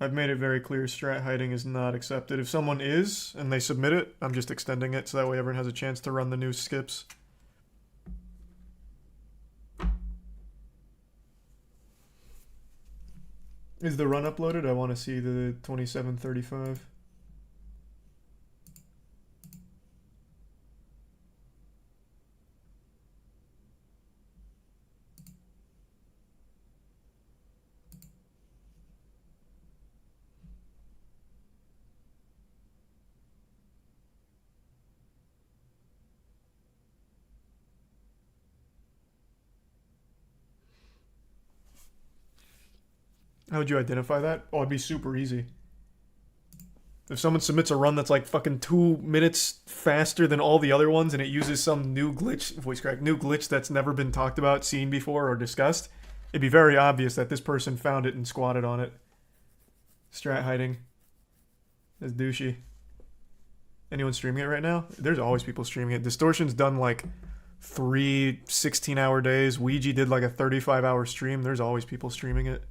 I've made it very clear strat hiding is not accepted. If someone is, and they submit it, I'm just extending it so that way everyone has a chance to run the new skips. Is the run uploaded? I want to see the 2735. How would you identify that? Oh, it'd be super easy. If someone submits a run that's like fucking 2 minutes faster than all the other ones and it uses some new glitch, voice crack, new glitch that's never been talked about, seen before, or discussed, it'd be very obvious that this person found it and squatted on it. Strat hiding. That's douchey. Anyone streaming it right now? There's always people streaming it. Distortion's done like 3 16-hour days. Ouija did like a 35-hour stream. There's always people streaming it.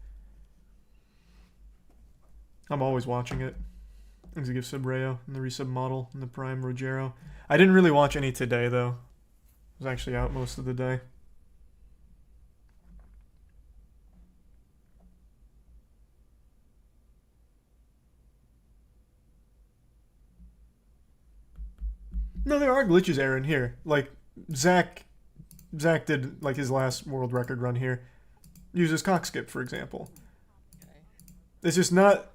I'm always watching it. Thanks to give Subrayo and the resub model and the Prime Rogero. I didn't really watch any today though. I was actually out most of the day. No, there are glitches, Aaron, here. Like, Zach did, like, his last world record run here. Uses cockskip, for example. It's just not...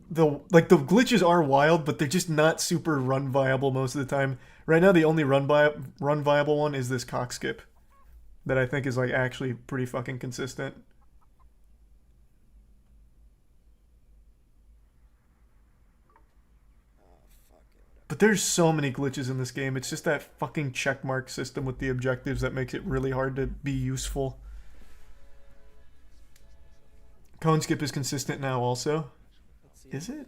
the glitches are wild, but they're just not super run viable most of the time. Right now, the only run viable one is this cockskip. That I think is, like, actually pretty fucking consistent. But there's so many glitches in this game. It's just that fucking checkmark system with the objectives that makes it really hard to be useful. Cone skip is consistent now also. Is it?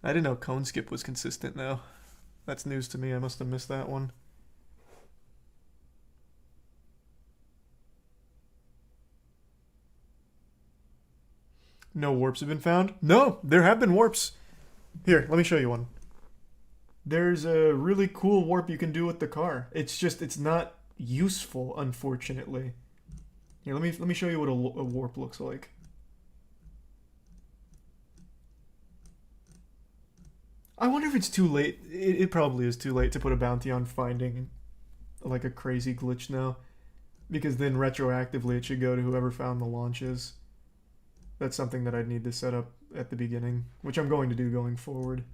I didn't know cone skip was consistent now. That's news to me. I must have missed that one. No warps have been found? No, there have been warps. Here, let me show you one. There's a really cool warp you can do with the car. It's not useful, unfortunately. Here, let me show you what a warp looks like. I wonder if it's too late. It probably is too late to put a bounty on finding like a crazy glitch now, because then retroactively it should go to whoever found the launches. That's something that I'd need to set up at the beginning, which I'm going to do going forward.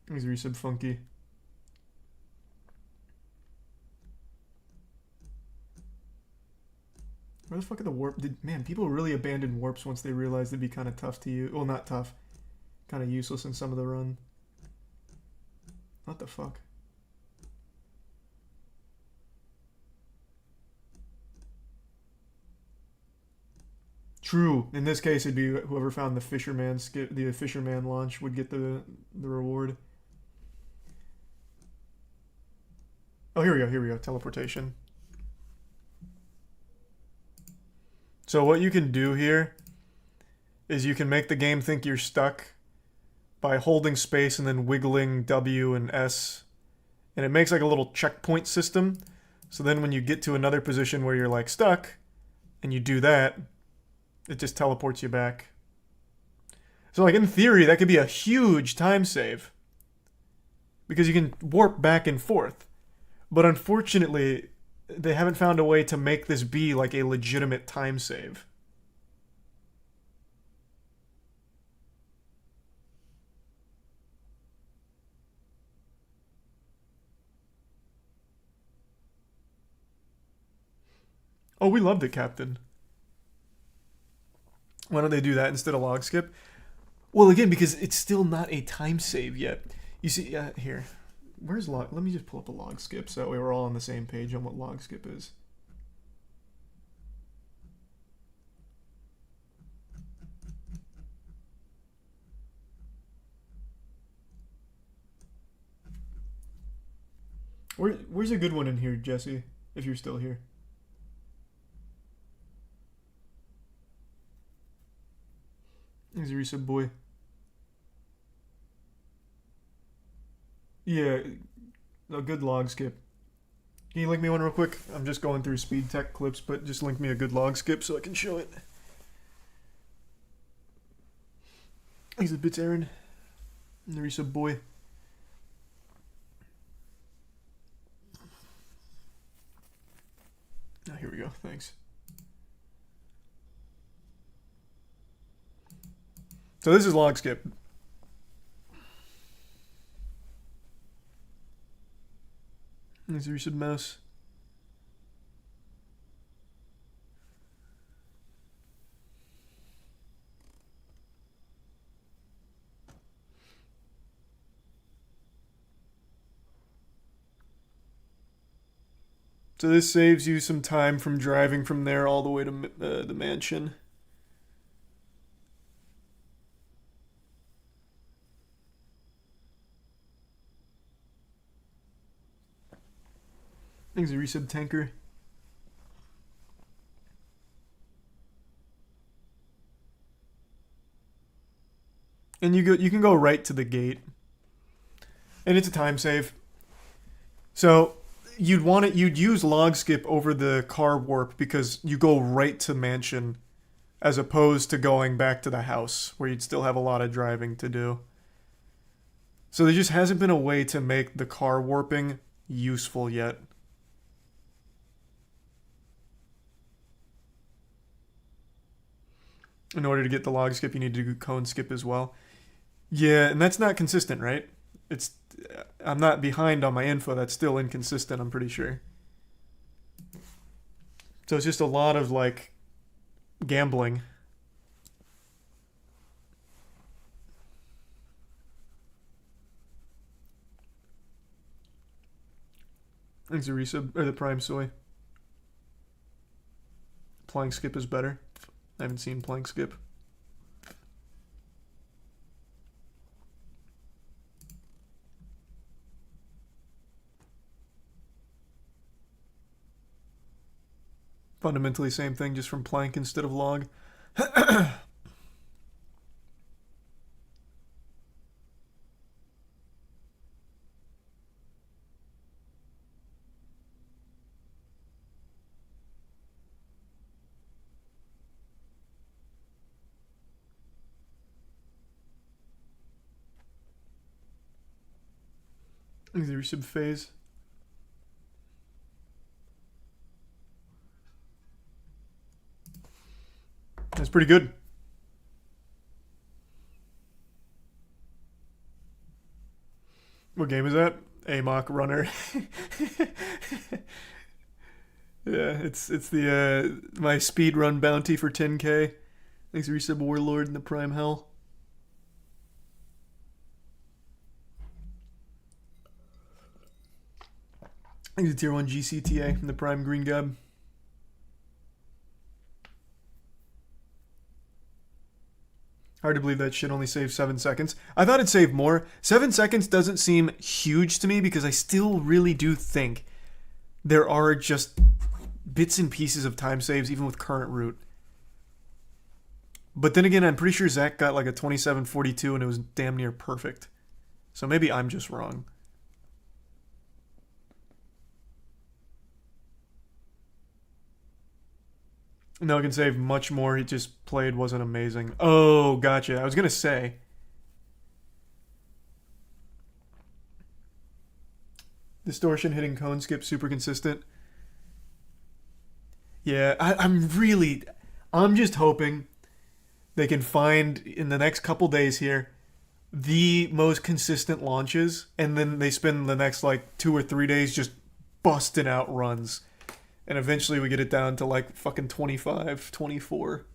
He's resub funky. Where the fuck are the warp? Man, people really abandoned warps once they realized they'd be kind of tough to use. Well, not tough. Kind of useless in some of the run. What the fuck? True. In this case, it'd be whoever found the fisherman launch would get the reward. Oh, here we go. Teleportation. So what you can do here is you can make the game think you're stuck by holding space and then wiggling W and S. And it makes like a little checkpoint system. So then when you get to another position where you're like stuck and you do that, it just teleports you back. So like in theory, that could be a huge time save, because you can warp back and forth. But unfortunately, they haven't found a way to make this be like a legitimate time save. Oh, we loved it, Captain. Why don't they do that instead of log skip? Well, again, because it's still not a time save yet. You see, here. Where's log? Let me just pull up a log skip so that way we're all on the same page on what log skip is. Where's a good one in here, Jesse, if you're still here? He's a resub boy. Yeah, a good log skip. Can you link me one real quick? I'm just going through speed tech clips, but just link me a good log skip so I can show it. He's a bits Aaron. And the resub boy. Oh, here we go. Thanks. So this is log skip. There's a resub mouse. So this saves you some time from driving from there all the way to the mansion. Thanks, a resub tanker. And you can go right to the gate. And it's a time save. So you'd use log skip over the car warp because you go right to mansion as opposed to going back to the house where you'd still have a lot of driving to do. So there just hasn't been a way to make the car warping useful yet. In order to get the log skip, you need to do cone skip as well. Yeah, and that's not consistent, right? I'm not behind on my info. That's still inconsistent, I'm pretty sure. So it's just a lot of, like, gambling. Thanks, the resub, or the prime soy. Playing skip is better. I haven't seen playing skip. Fundamentally same thing, just from Planck instead of log. There's some phase. That's pretty good. What game is that? Amok Runner. Yeah, it's the my speed run bounty for 10k. Thanks for resub Warlord in the Prime Hell. Thanks to Tier 1 GCTA in the Prime Green Gob. Hard to believe that shit only saved 7 seconds. I thought it saved more. 7 seconds doesn't seem huge to me because I still really do think there are just bits and pieces of time saves even with current route. But then again, I'm pretty sure Zach got like a 2742 and it was damn near perfect. So maybe I'm just wrong. No, it can save much more. He just played wasn't amazing. Oh, gotcha. I was going to say. Distortion, hitting cone skip, super consistent. Yeah, I'm just hoping they can find in the next couple days here the most consistent launches, and then they spend the next like 2 or 3 days just busting out runs. And eventually we get it down to like fucking 25, 24.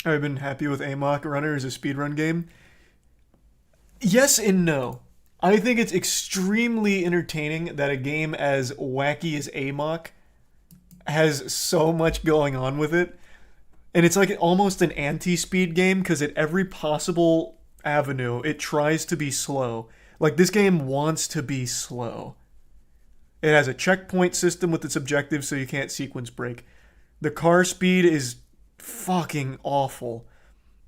I've been happy with Amok Runner as a speedrun game. Yes and no. I think it's extremely entertaining that a game as wacky as Amok has so much going on with it. And it's like almost an anti-speed game because at every possible avenue, it tries to be slow. Like this game wants to be slow. It has a checkpoint system with its objectives so you can't sequence break. The car speed is fucking awful.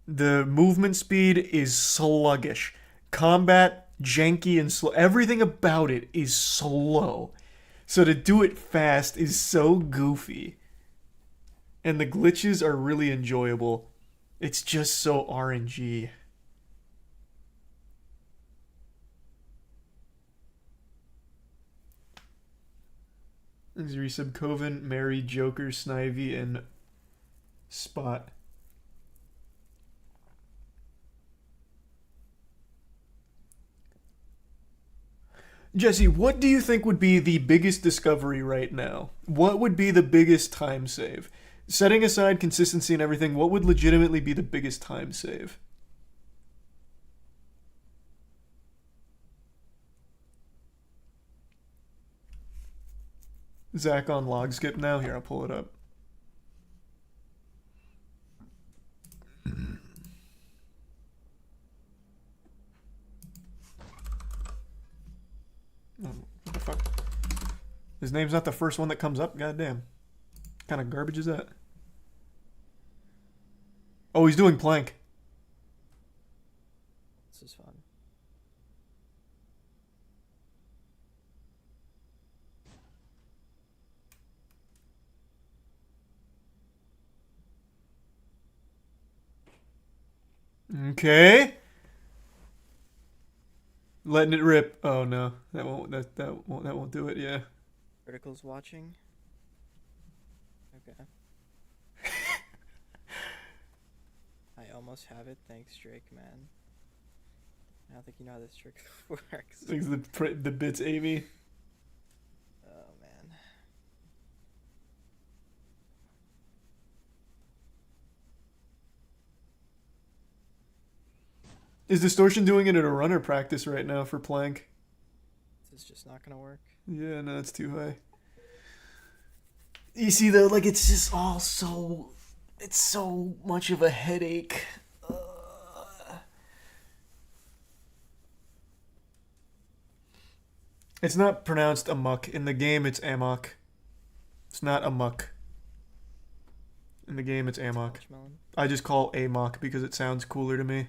The movement speed is sluggish. Combat janky and slow. Everything about it is slow. So to do it fast is so goofy. And the glitches are really enjoyable. It's just so RNG. There's resub Coven, Mary, Joker, Snivy, and Spot. Jesse, what do you think would be the biggest discovery right now? What would be the biggest time save? Setting aside consistency and everything, what would legitimately be the biggest time save? Zach on log skip now? Here, I'll pull it up. What the fuck? His name's not the first one that comes up? Goddamn. What kind of garbage is that? Oh, he's doing plank. This is fun. Okay. Letting it rip. Oh no, that won't do it. Yeah. Critical's watching. Okay. I almost have it. Thanks, Drake, man. I don't think you know how this trick works. Thanks the bits, Amy. Oh man. Is Distortion doing it at a runner practice right now for plank? This is just not gonna work. Yeah, no, it's too high. You see though, like it's just all so, it's so much of a headache. It's not pronounced amok. In the game, it's amok. It's not amok. In the game, it's amok. Marshmallow. I just call amok because it sounds cooler to me.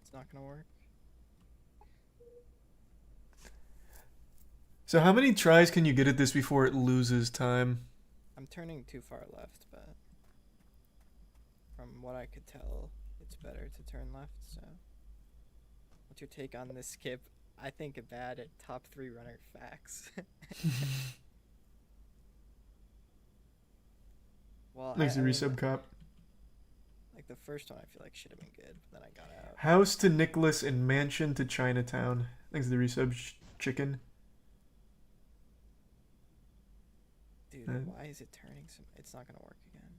It's not gonna work. So how many tries can you get at this before it loses time? I'm turning too far left, but from what I could tell, it's better to turn left, so. What's your take on this skip? I think a bad at top 3 runner facts. Well, Thanks to I mean, resub cop. like the first one I feel like should have been good, but then I got out. House to Nicholas and mansion to Chinatown. Thanks to the resub chicken. Dude, why is it turning so? It's not gonna work again.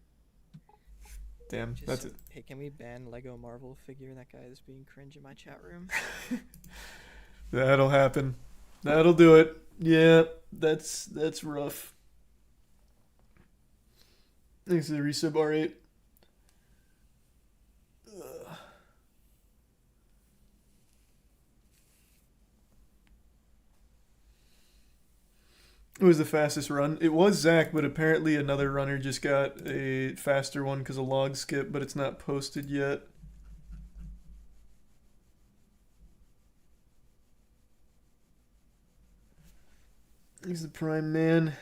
Damn, Just, that's it. Hey, can we ban Lego Marvel figure? That guy is being cringe in my chat room. That'll happen. That'll do it. Yeah, that's rough. Thanks to the resub R8. It was the fastest run. It was Zach, but apparently another runner just got a faster one because of log skip, but it's not posted yet. He's the prime man.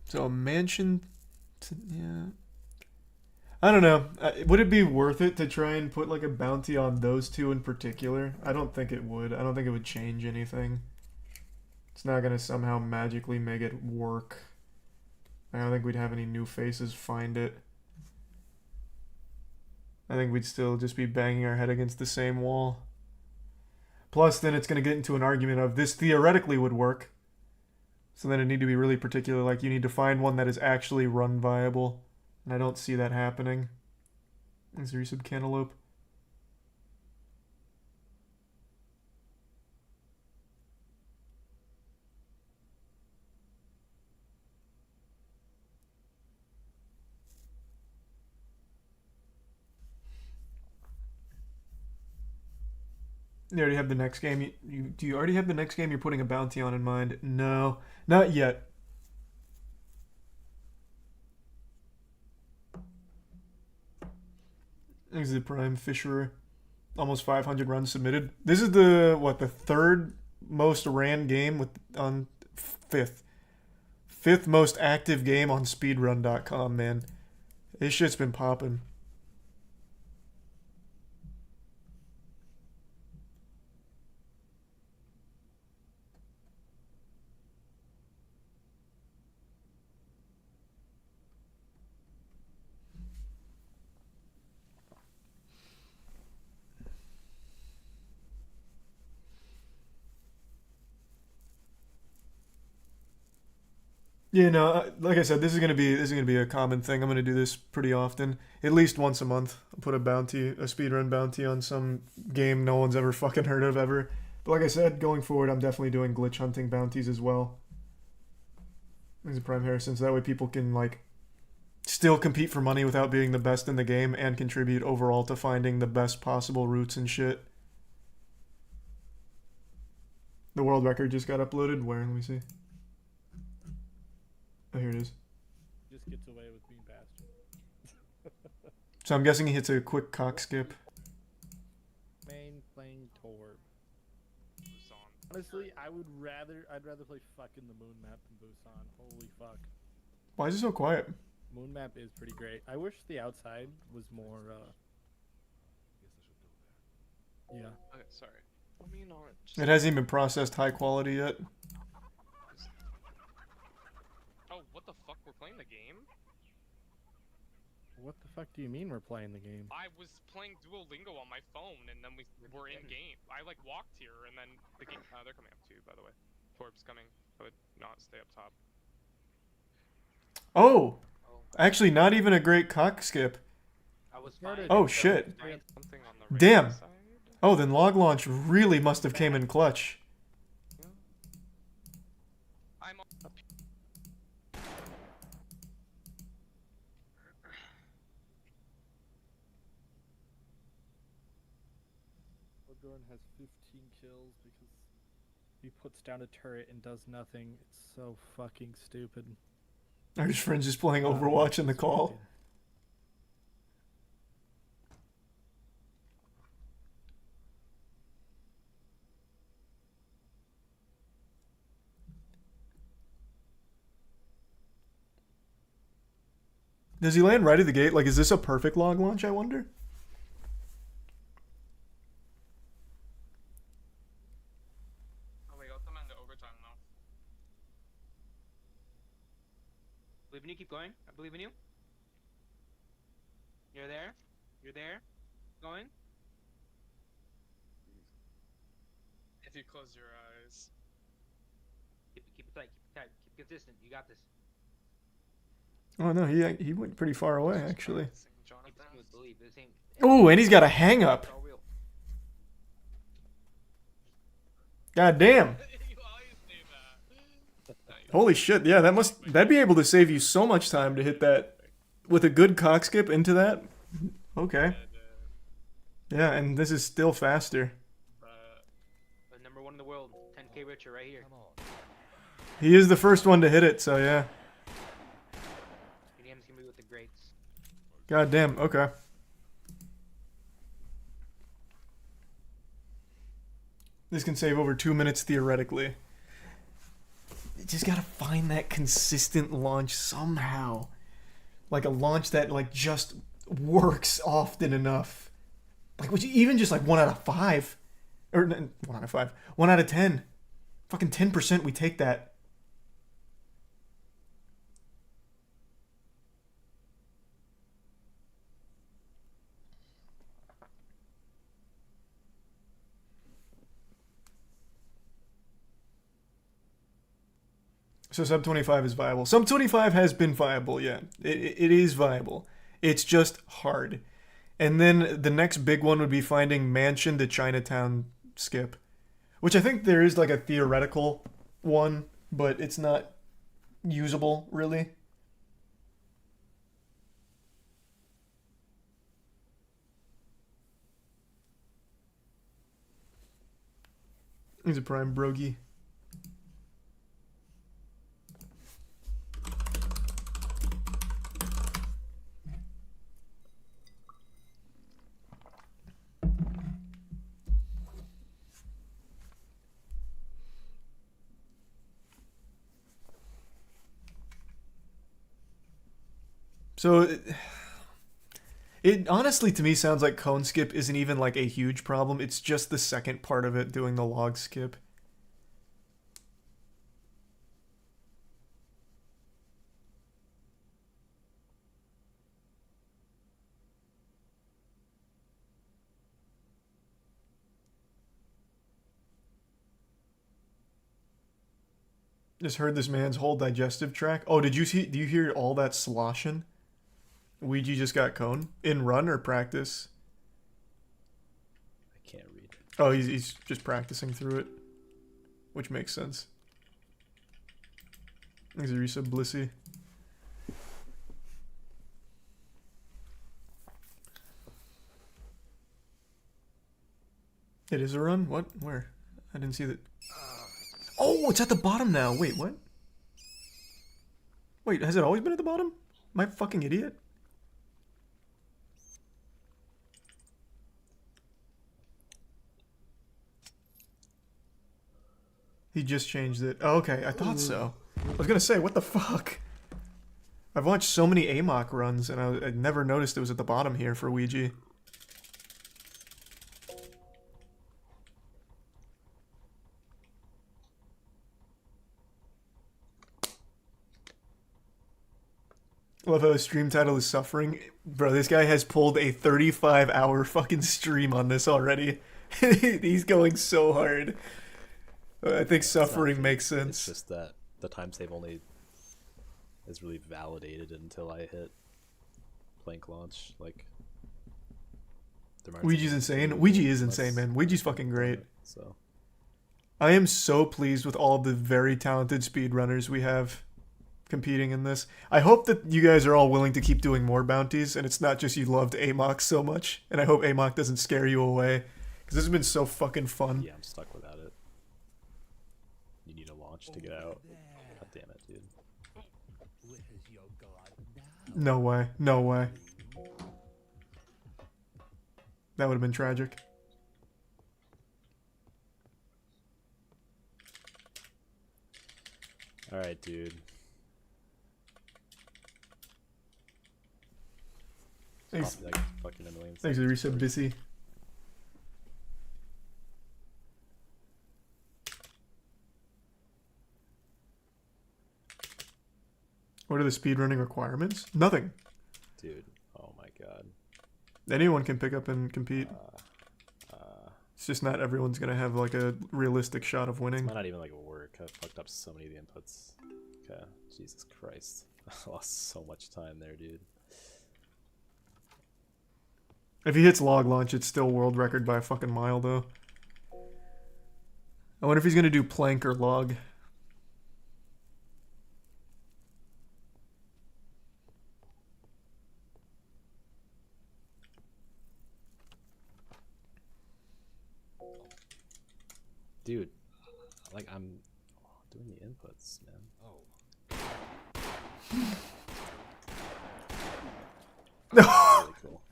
So a mansion, yeah. I don't know. Would it be worth it to try and put like a bounty on those two in particular? I don't think it would. I don't think it would change anything. It's not gonna somehow magically make it work. I don't think we'd have any new faces find it. I think we'd still just be banging our head against the same wall. Plus, then it's gonna get into an argument of this theoretically would work. So then it need to be really particular, like you need to find one that is actually run viable. And I don't see that happening. Is there resub cantaloupe? You already have the next game. Do you already have the next game you're putting a bounty on in mind? No, not yet. This is the prime fisherer. Almost 500 runs submitted. This is the the third most ran game on fifth most active game on speedrun.com, man. This shit's been popping. Yeah, no, like I said, this is gonna be a common thing. I'm gonna do this pretty often, at least once a month. I'll put a speedrun bounty on some game no one's ever fucking heard of ever. But like I said, going forward, I'm definitely doing glitch hunting bounties as well. These are Prime Harrison, so that way people can like still compete for money without being the best in the game and contribute overall to finding the best possible routes and shit. The world record just got uploaded. Where? Let me see. Oh, here it is. Just gets away with being bastard. So I'm guessing he hits a quick cock skip. Main playing Torb. Honestly, I'd rather play fucking the moon map than Busan. Holy fuck. Why is it so quiet? Moon map is pretty great. I wish the outside was more yeah. Okay, sorry. I mean, It hasn't even processed high quality yet. What the fuck do you mean we're playing the game? I was playing Duolingo on my phone, and then we were in game. I like walked here, and then the game. They're coming up too, by the way. Torb's coming. I would not stay up top. Oh, actually, not even a great cock skip. I was fine. Oh shit! Something on the right Damn. side. Oh, then log launch really must have came in clutch. I'm up. Jordan has 15 kills because he puts down a turret and does nothing. It's so fucking stupid. Our friend's just playing Overwatch in the call. Does he land right at the gate? Like, is this a perfect log launch, I wonder? Oh, we got them into overtime now. Believe in you. Keep going. I believe in you. You're there. You're there. Going. If you close your eyes. Keep it tight. Keep it tight. Keep it consistent. You got this. Oh no, he went pretty far away actually. Believe the same. Oh, and he's got a hang up. God damn. Holy shit, yeah, that'd be able to save you so much time to hit that with a good cock skip into that. Okay. Yeah, and this is still faster. Number 1 in the world, 10K richer right here. He is the first one to hit it, so yeah. Your name's gonna be with the greats. God damn, okay. This can save over 2 minutes theoretically. You just gotta find that consistent launch somehow. Like a launch that like just works often enough. Like would you even just like 1 out of 5? Or 1 out of 5. 1 out of 10. Fucking 10% we take that. So sub 25 is viable. Sub 25 has been viable, yeah. It is viable. It's just hard. And then the next big one would be finding Mansion to Chinatown skip. Which I think there is like a theoretical one, but it's not usable, really. He's a prime brogie. So it honestly to me sounds like cone skip isn't even like a huge problem. It's just the second part of it doing the log skip. Just heard this man's whole digestive tract. Oh, do you hear all that sloshing? Ouija just got cone in run or practice. I can't read. Oh, he's just practicing through it, which makes sense. Thanks, Arisa Blissy. It is a run? What? Where? I didn't see that. Oh, it's at the bottom now. Wait, what? Wait, has it always been at the bottom? Am I a fucking idiot? He just changed it. Oh, okay, I thought so. I was gonna say, what the fuck? I've watched so many AMOC runs, and I never noticed it was at the bottom here for Ouija. love how the stream title is Suffering. Bro, this guy has pulled a 35-hour fucking stream on this already. He's going so hard. I think Suffering makes sense. It's just that the time save only is really validated until I hit plank launch. Like, Ouija's insane. Ouija is insane, man. Ouija's fucking great. So I am so pleased with all of the very talented speedrunners we have competing in this. I hope that you guys are all willing to keep doing more bounties, and it's not just you loved Amok so much. And I hope Amok doesn't scare you away, because this has been so fucking fun. yeah, I'm stuck without it. You need a launch to get out. God damn it, dude. No way. No way. That would have been tragic. Alright, dude. Thanks. Like fucking annoying. Thanks for the resub, Bissy. What are the speedrunning requirements? Nothing. Dude, oh my god. Anyone can pick up and compete. It's just not everyone's gonna have like a realistic shot of winning. It's not even like a work. I fucked up so many of the inputs. Okay, Jesus Christ. I lost so much time there, dude. If he hits log launch, it's still world record by a fucking mile, though. I wonder if he's gonna do plank or log. Dude, like I'm doing the inputs, man. No. Really cool.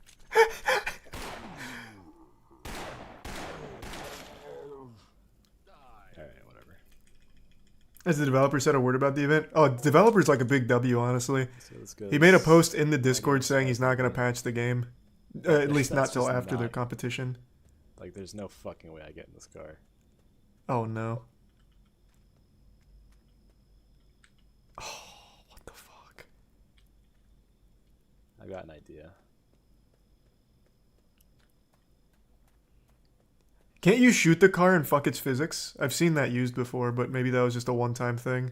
Alright, whatever. Has the developer said a word about the event? Oh, developer's like a big W, honestly. So let's go. He made a post in the Discord saying he's not going to patch the game. At least not That's till just after the not- competition. Like, there's no fucking way I get in this car. Oh, no. Oh, what the fuck? I got an idea. Can't you shoot the car and fuck its physics? I've seen that used before, but maybe that was just a one-time thing.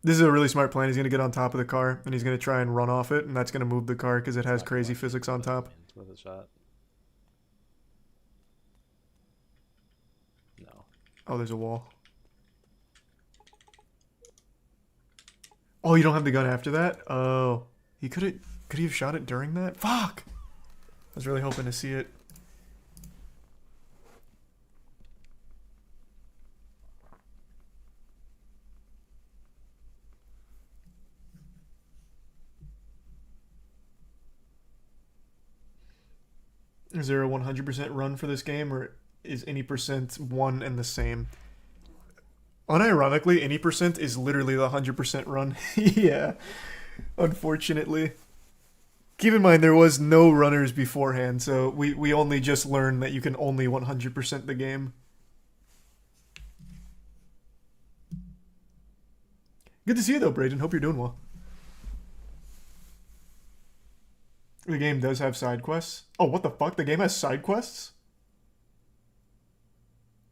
This is a really smart plan. He's going to get on top of the car, and he's going to try and run off it, and that's going to move the car because it has crazy physics on top. With a shot. No. Oh, there's a wall. Oh, you don't have the gun after that? Oh. Could he have shot it during that? Fuck! I was really hoping to see it. Is there a 100% run for this game, or is any percent one and the same? Unironically, any percent is literally the 100% run. Yeah, unfortunately. Keep in mind, there was no runners beforehand, so we only just learned that you can only 100% the game. Good to see you, though, Braden. Hope you're doing well. The game does have side quests. Oh, what the fuck? The game has side quests?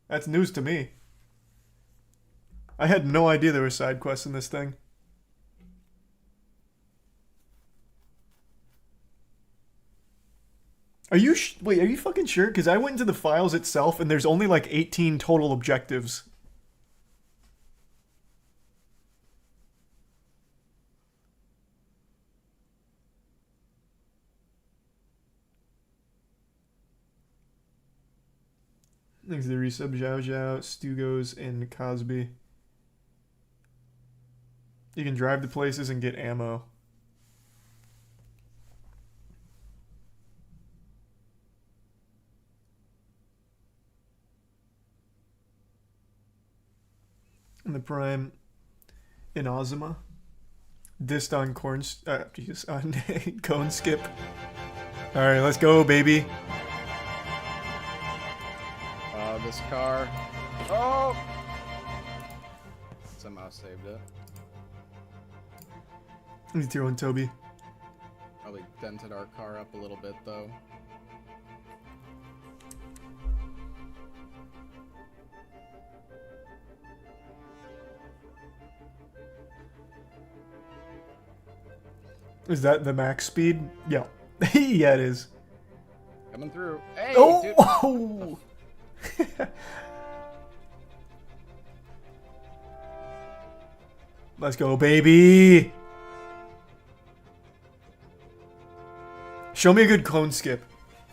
That's news to me. I had no idea there were side quests in this thing. Are you wait, are you fucking sure? Because I went into the files itself and there's only like 18 total objectives. Thanks to the resub, Zhao Zhao, Stugos, and Cosby. You can drive to places and get ammo. And the Prime in Ozima. Dissed on corn, Jesus, on cone skip. All right, let's go, baby. This car. Oh! Somehow saved it. Easy tier 1 Toby. Probably dented our car up a little bit though. Is that the max speed? Yeah. Yeah, it is. Coming through. Hey, Oh! dude. Let's go, baby! Show me a good cone skip.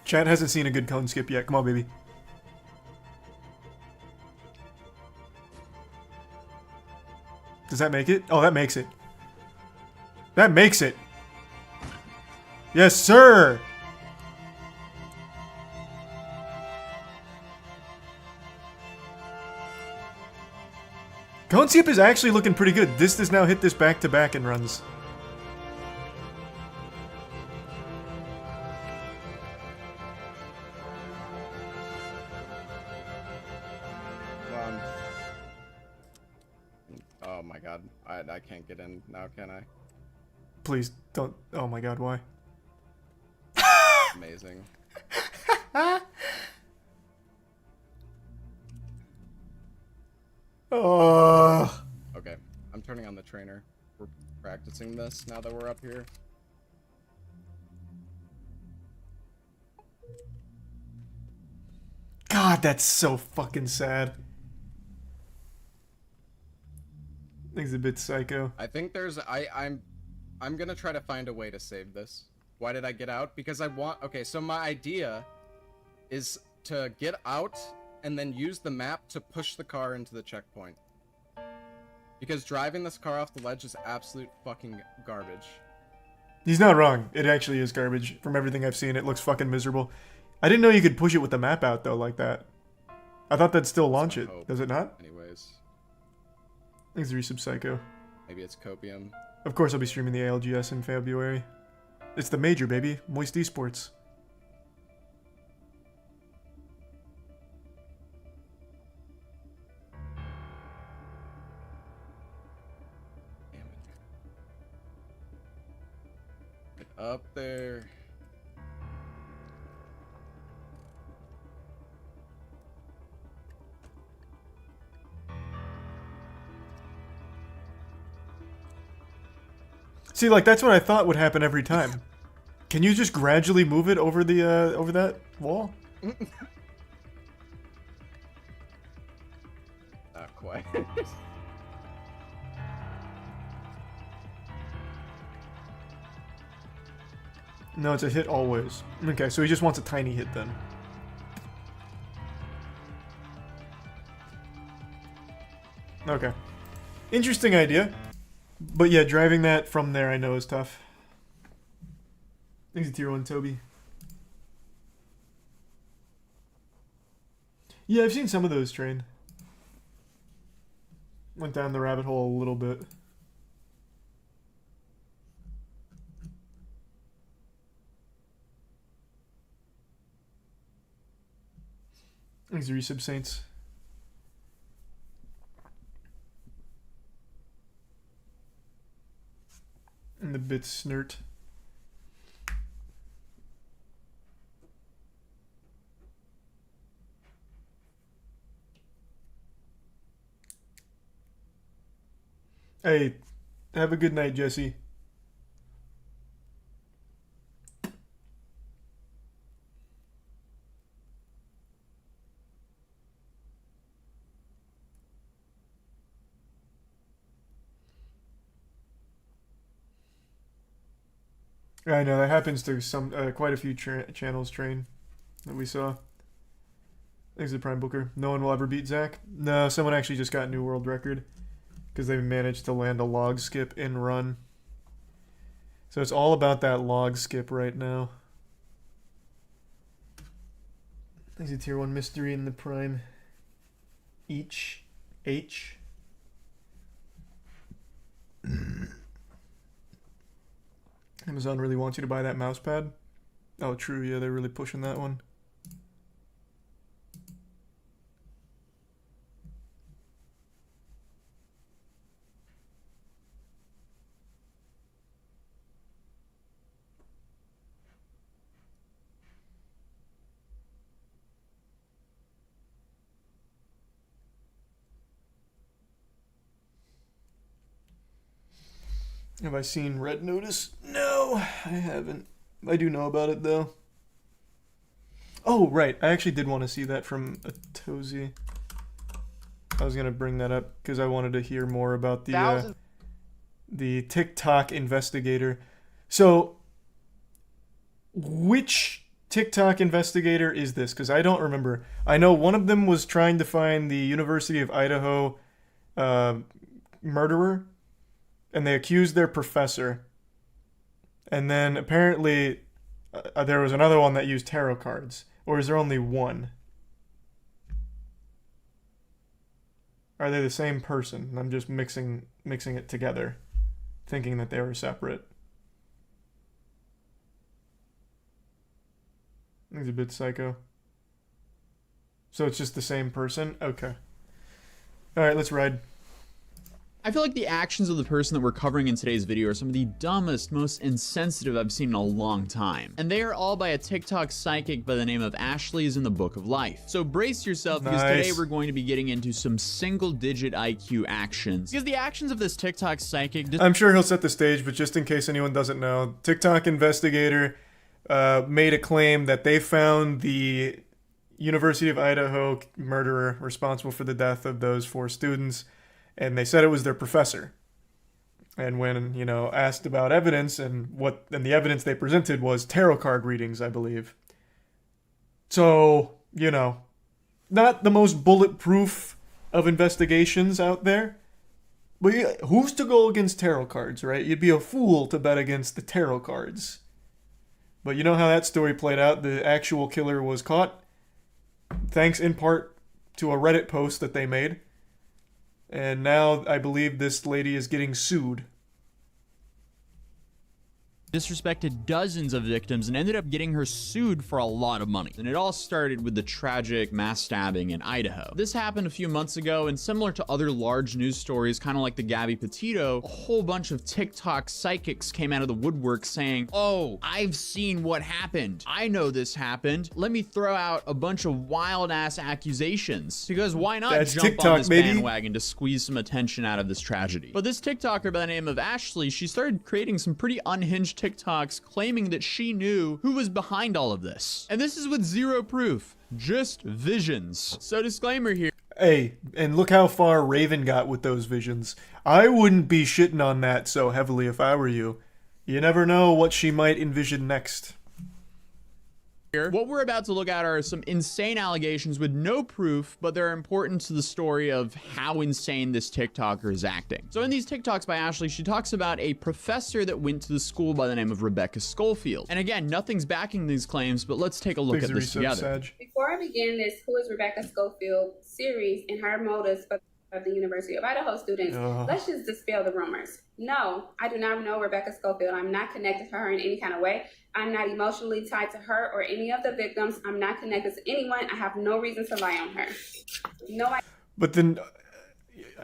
Chat hasn't seen a good cone skip yet. Come on, baby. Does that make it? Oh, that makes it. That makes it. Yes, sir! Cone skip is actually looking pretty good. This does now hit this back-to-back and runs. Oh my god. I can't get in now, can I? Please, don't. Oh my god, why? Amazing. Oh. Okay, I'm turning on the trainer. We're practicing this now that we're up here. God, that's so fucking sad. Thing's a bit psycho. I think there's I'm gonna try to find a way to save this. Why did I get out? Because I want. Okay, so my idea is to get out and then use the map to push the car into the checkpoint. Because driving this car off the ledge is absolute fucking garbage. He's not wrong. It actually is garbage. From everything I've seen, it looks fucking miserable. I didn't know you could push it with the map out, though, like that. I thought that'd still launch it. Does it not? Anyways. Thanks, Resub Psycho. Maybe it's copium. Of course I'll be streaming the ALGS in February. It's the major, baby. Moist Esports. Get up there. See, like, that's what I thought would happen every time. Can you just gradually move it over the, over that wall? Not quite. No, it's a hit always. Okay, so he just wants a tiny hit then. Okay. Interesting idea. But yeah, driving that from there I know is tough. Thanks to tier 1 Toby. Yeah, I've seen some of those train. Went down the rabbit hole a little bit. Thanks to Resub Saints. And the bit snert. Hey, have a good night, Jesse. I know that happens to some quite a few channels train that we saw. Thanks to Prime Booker. No one will ever beat Zach. No, someone actually just got a new world record because they managed to land a log skip in run. So it's all about that log skip right now. Thanks to tier 1 mystery in the Prime. H. Amazon really wants you to buy that mouse pad. Oh, true. Yeah, they're really pushing that one. Have I seen Red Notice? No, I haven't. I do know about it though. Oh, right. I actually did want to see that from Atozi. I was gonna bring that up because I wanted to hear more about the TikTok investigator. So, which TikTok investigator is this? Because I don't remember. I know one of them was trying to find the University of Idaho murderer, and they accused their professor. And then apparently there was another one that used tarot cards. Or is there only one? Are they the same person? I'm just mixing it together, thinking that they were separate. I think it's a bit psycho. So it's just the same person? Okay. Alright, let's ride. I feel like the actions of the person that we're covering in today's video are some of the dumbest, most insensitive I've seen in a long time. And they are all by a TikTok psychic by the name of Ashley's in the Book of Life. So brace yourself, because today we're going to be getting into some single-digit IQ actions. Because the actions of this TikTok psychic... I'm sure he'll set the stage, but just in case anyone doesn't know, TikTok investigator made a claim that they found the University of Idaho murderer responsible for the death of those 4 students. And they said it was their professor. And when, you know, asked about evidence, and the evidence they presented was tarot card readings, I believe. So, you know, not the most bulletproof of investigations out there. But yeah, who's to go against tarot cards, right? You'd be a fool to bet against the tarot cards. But you know how that story played out? The actual killer was caught, thanks in part to a Reddit post that they made. And now I believe this lady is getting sued. Disrespected dozens of victims and ended up getting her sued for a lot of money. And it all started with the tragic mass stabbing in Idaho. This happened a few months ago, and similar to other large news stories, kind of like the Gabby Petito, a whole bunch of TikTok psychics came out of the woodwork saying, "Oh, I've seen what happened. I know this happened. Let me throw out a bunch of wild ass accusations." Because why not That's jump TikTok, on this baby. bandwagon to squeeze some attention out of this tragedy? But this TikToker by the name of Ashley, she started creating some pretty unhinged TikToks claiming that she knew who was behind all of this. And this is with zero proof, just visions. So disclaimer here. Hey, and look how far Raven got with those visions. I wouldn't be shitting on that so heavily if I were you. You never know what she might envision next. What we're about to look at are some insane allegations with no proof, but they're important to the story of how insane this TikToker is acting. So in these TikToks by Ashley, she talks about a professor that went to the school by the name of Rebecca Schofield. And again, nothing's backing these claims, but let's take a look at this together. Before I begin this Who is Rebecca Schofield series and her motives for the University of Idaho students, let's just dispel the rumors. No, I do not know Rebecca Schofield. I'm not connected to her in any kind of way. I'm not emotionally tied to her or any of the victims. I'm not connected to anyone. I have no reason to lie on her. No, But then,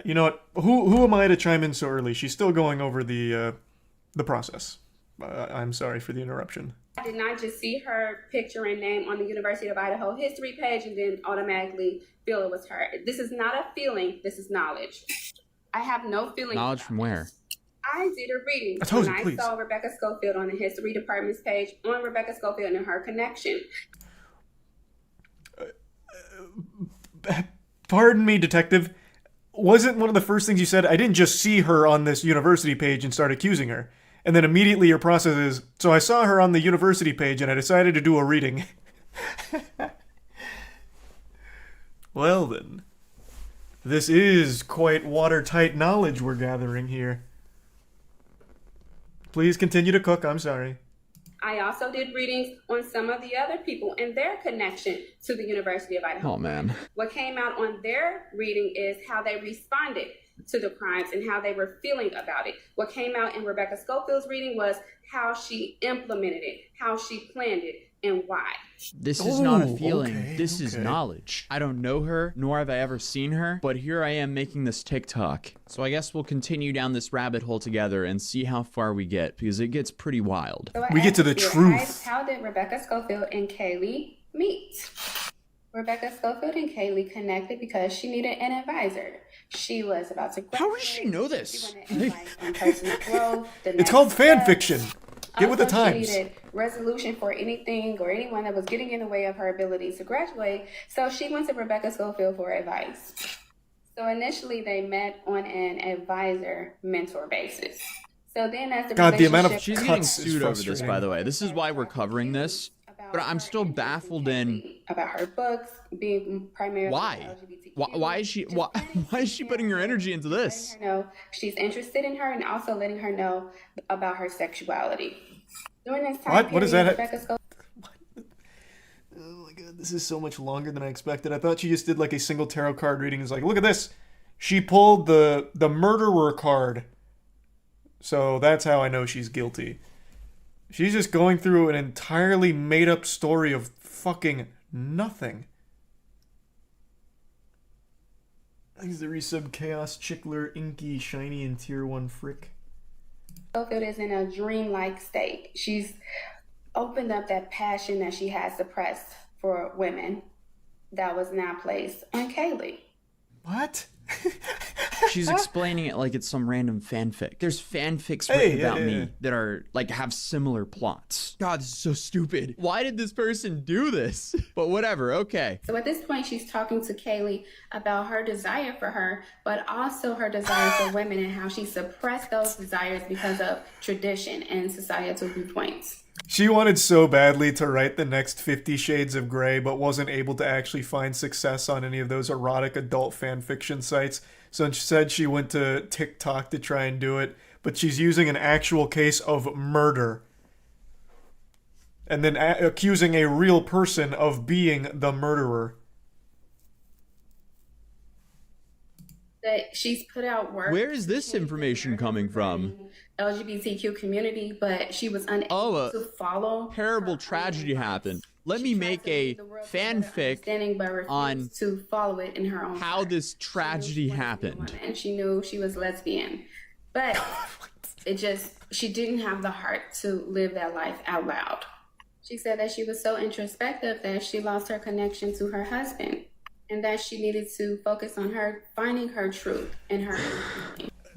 you know what? Who am I to chime in so early? She's still going over the process. I'm sorry for the interruption. I did not just see her picture and name on the University of Idaho history page and then automatically feel it was her. This is not a feeling. This is knowledge. I have no feeling. Knowledge from where? I did a reading when I saw Rebecca Schofield on the history department's page on Rebecca Schofield and her connection. Pardon me, detective. Wasn't one of the first things you said, I didn't just see her on this university page and start accusing her. And then immediately your process is, so I saw her on the university page and I decided to do a reading. Well then. This is quite watertight knowledge we're gathering here. Please continue to cook, I'm sorry. I also did readings on some of the other people and their connection to the University of Idaho. Oh man. What came out on their reading is how they responded to the crimes and how they were feeling about it. What came out in Rebecca Schofield's reading was how she implemented it, how she planned it, and why. This is not a feeling, this is knowledge. I don't know her, nor have I ever seen her, but here I am making this TikTok. So I guess we'll continue down this rabbit hole together and see how far we get, because it gets pretty wild. So we get to the truth. How did Rebecca Schofield and Kaylee meet? Rebecca Schofield and Kaylee connected because she needed an advisor. She was about to graduate. How does she know this? She wanted advice on personal growth. It's called fan fiction. Get with the Also, times. She needed resolution for anything or anyone that was getting in the way of her ability to graduate. So she went to Rebecca Schofield for advice. So initially they met on an advisor mentor basis. So then as the God, the amount of relationship- She's getting cuts is sued over this, frustrating. by the way. This is why we're covering this. But I'm still baffled in about her books being primarily why. Why is she putting her energy into this? letting her know she's interested in her and also letting her know about her sexuality. During this time What? What is period, that? Rebecca Schofield Oh my god, this is so much longer than I expected. I thought she just did like a single tarot card reading. It's like, look at this. She pulled the murderer card. So that's how I know she's guilty. She's just going through an entirely made up story of fucking nothing. Thanks to resub Chaos, Chickler, Inky, Shiny, and Tier 1 Frick. is in a dreamlike state. She's opened up that passion that she had suppressed for women that was now placed on Kaylee. What? She's explaining it like it's some random fanfic. There's fanfics written about me that are like have similar plots. God, this is so stupid. Why did this person do this? But whatever, okay. So at this point, she's talking to Kaylee about her desire for her, but also her desire for women and how she suppressed those desires because of tradition and societal viewpoints. She wanted so badly to write the next 50 Shades of Grey, but wasn't able to actually find success on any of those erotic adult fan fiction sites. So instead, she went to TikTok to try and do it, but she's using an actual case of murder. And then accusing a real person of being the murderer. That she's put out work. Where is this information coming from? LGBTQ community, but she was unable to follow. Terrible tragedy happened. Let me make a fanfic on to follow it in her own how this tragedy happened. and she knew she was lesbian, but she didn't have the heart to live that life out loud. She said that she was so introspective that she lost her connection to her husband and that she needed to focus on her finding her truth and her.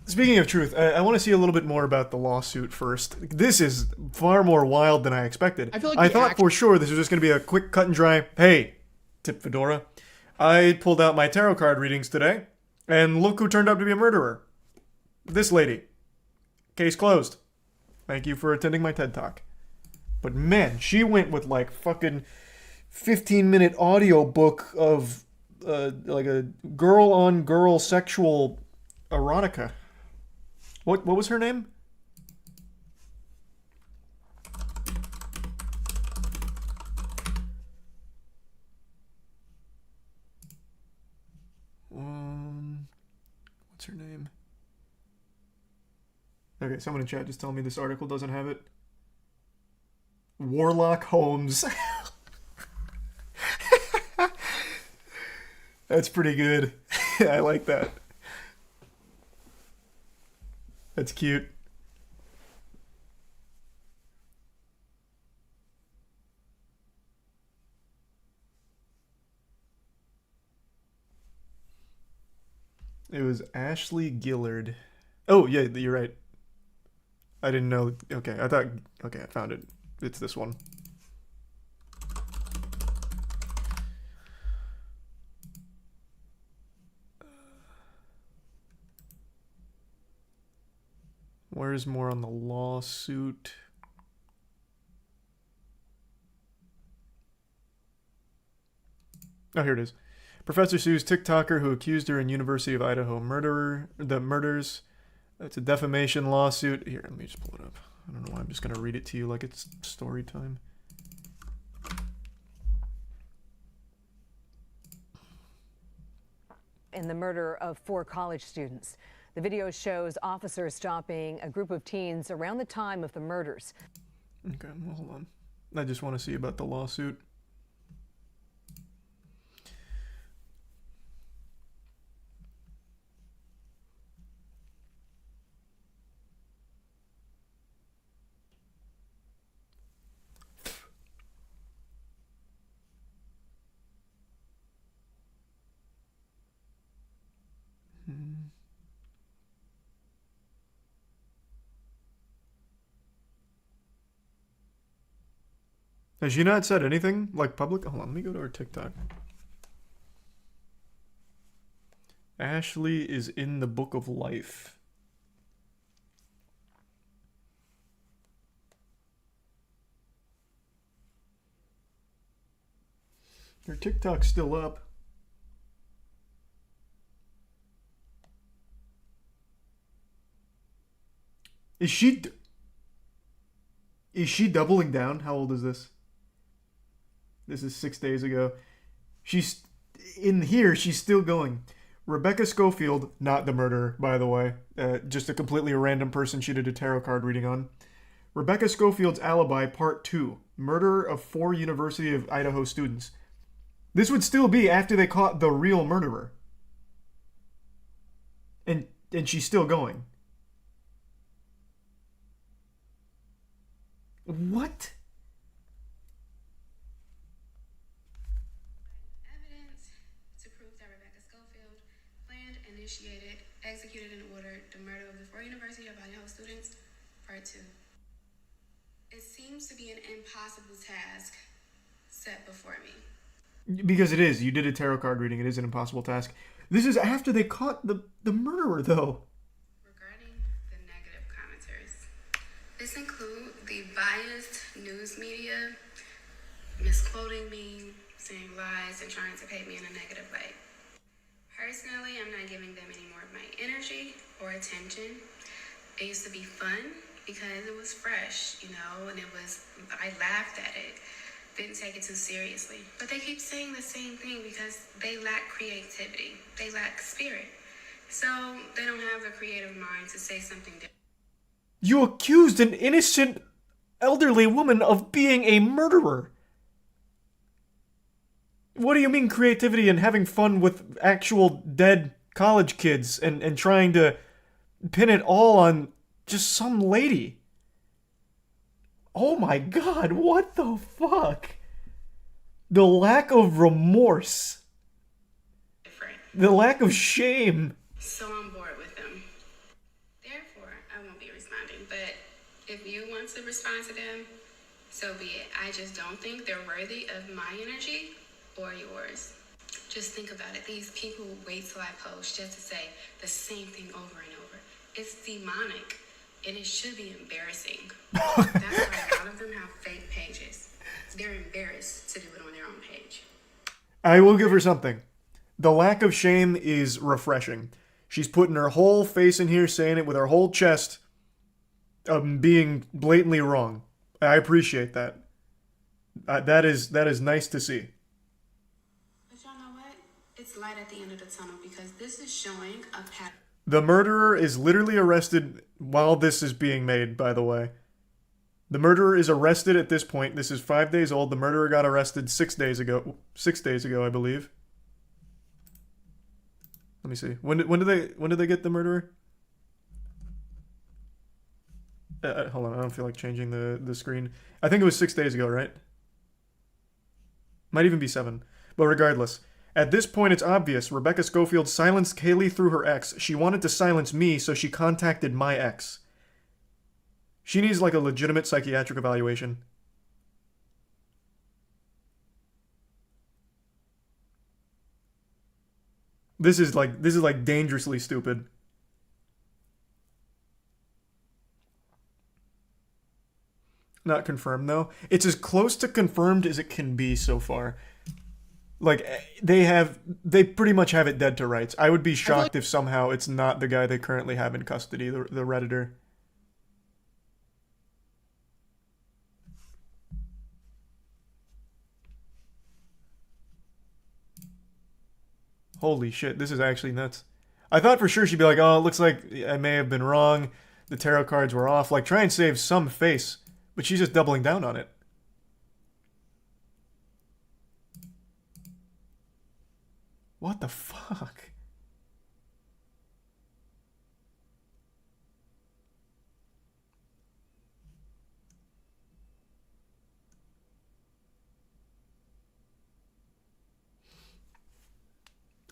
Speaking of truth, I want to see a little bit more about the lawsuit first. This is far more wild than I expected. I feel like I thought for sure this was just going to be a quick cut and dry, hey, tip Fedora. I pulled out my tarot card readings today, and look who turned out to be a murderer. This lady. Case closed. Thank you for attending my TED Talk. But man, she went with like fucking 15-minute audio book of like a girl-on-girl sexual erotica. What was her name? What's her name? Okay, someone in chat just tell me this article doesn't have it. Warlock Holmes. That's pretty good. I like that. That's cute. It was Ashley Gillard. Oh, yeah, you're right. I didn't know. Okay, I thought... Okay, I found it. It's this one. Where's more on the lawsuit? Oh, here it is. Professor sues TikToker who accused her in University of Idaho murders. It's a defamation lawsuit. Here, let me just pull it up. I don't know why I'm just going to read it to you like it's story time. In the murder of 4 college students. The video shows officers stopping a group of teens around the time of the murders. Okay, well, hold on. I just want to see about the lawsuit. Has she not said anything like public? Hold on, let me go to her TikTok. Ashley is in the book of life. Her TikTok's still up. Is she doubling down? How old is this? This is 6 days ago. She's in here. She's still going. Rebecca Schofield, not the murderer, by the way. Just a completely random person she did a tarot card reading on. Rebecca Schofield's alibi, part 2. Murder of 4 University of Idaho students. This would still be after they caught the real murderer. And she's still going. What? Evidence to prove that Rebecca Schofield planned, initiated, executed, and ordered the murder of the 4 University of Idaho students, part 2. It seems to be an impossible task set before me. Because it is. You did a tarot card reading. It is an impossible task. This is after they caught the murderer, though. Regarding the negative commenters, this include the biased news media misquoting me, saying lies, and trying to paint me in a negative light. Personally, I'm not giving them any more of my energy or attention. It used to be fun because it was fresh, you know, and I laughed at it. Didn't take it too seriously. But they keep saying the same thing because they lack creativity. They lack spirit. So they don't have the creative mind to say something different. You accused an innocent elderly woman of being a murderer. What do you mean creativity and having fun with actual dead college kids and trying to pin it all on just some lady? Oh my god, what the fuck? The lack of remorse. The lack of shame. So I'm bored with them. Therefore, I won't be responding. But if you want to respond to them, so be it. I just don't think they're worthy of my energy or yours. Just think about it. These people wait till I post just to say the same thing over and over. It's demonic. And it should be embarrassing. That's why a lot of them have fake pages. They're embarrassed to do it on their own page. I will give her something. The lack of shame is refreshing. She's putting her whole face in here, saying it with her whole chest, being blatantly wrong. I appreciate that. That is nice to see. But y'all know what? It's light at the end of the tunnel because this is showing a pattern. The murderer is literally arrested while this is being made, by the way. The murderer is arrested at this point. This is 5 days old. The murderer got arrested 6 days ago. 6 days ago, I believe. Let me see. When did they get the murderer? Hold on, I don't feel like changing the screen. I think it was 6 days ago, right? Might even be 7. But regardless. At this point, it's obvious. Rebecca Schofield silenced Kaylee through her ex. She wanted to silence me, so she contacted my ex. She needs like a legitimate psychiatric evaluation. This is like dangerously stupid. Not confirmed though. It's as close to confirmed as it can be so far. Like, they pretty much have it dead to rights. I would be shocked if somehow it's not the guy they currently have in custody, the Redditor. Holy shit, this is actually nuts. I thought for sure she'd be like, oh, it looks like I may have been wrong. The tarot cards were off. Like, try and save some face. But she's just doubling down on it. What the fuck?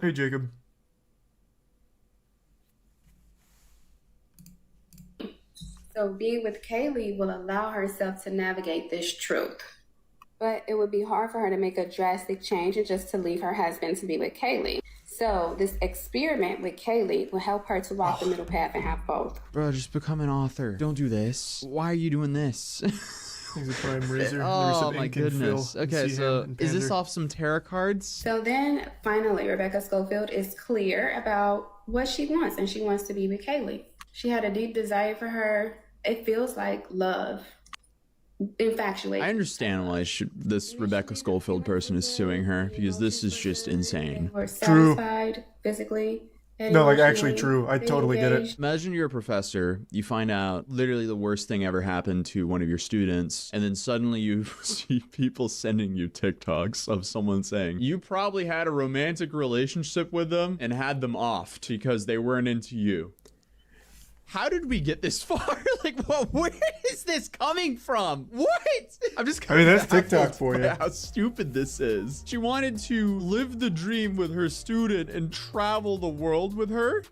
Hey, Jacob. So being with Kaylee will allow herself to navigate this truth. but it would be hard for her to make a drastic change and just to leave her husband to be with Kaylee. So this experiment with Kaylee will help her to walk the middle path and have both. Bro, just become an author. Don't do this. Why are you doing this? He's a prime raiser. Oh my goodness. Okay, so is this off some tarot cards? So then finally, Rebecca Schofield is clear about what she wants, and she wants to be with Kaylee. She had a deep desire for her. It feels like love. Infatuation. I understand why this Rebecca Schofield person is suing her, because this is just insane. We're satisfied physically. No, like actually true. I totally get it. Imagine you're a professor, you find out literally the worst thing ever happened to one of your students, and then suddenly you see people sending you TikToks of someone saying, you probably had a romantic relationship with them and had them offed because they weren't into you. How did we get this far? Like, where is this coming from? What? I'm just I mean, that's TikTok for you. How stupid this is. She wanted to live the dream with her student and travel the world with her.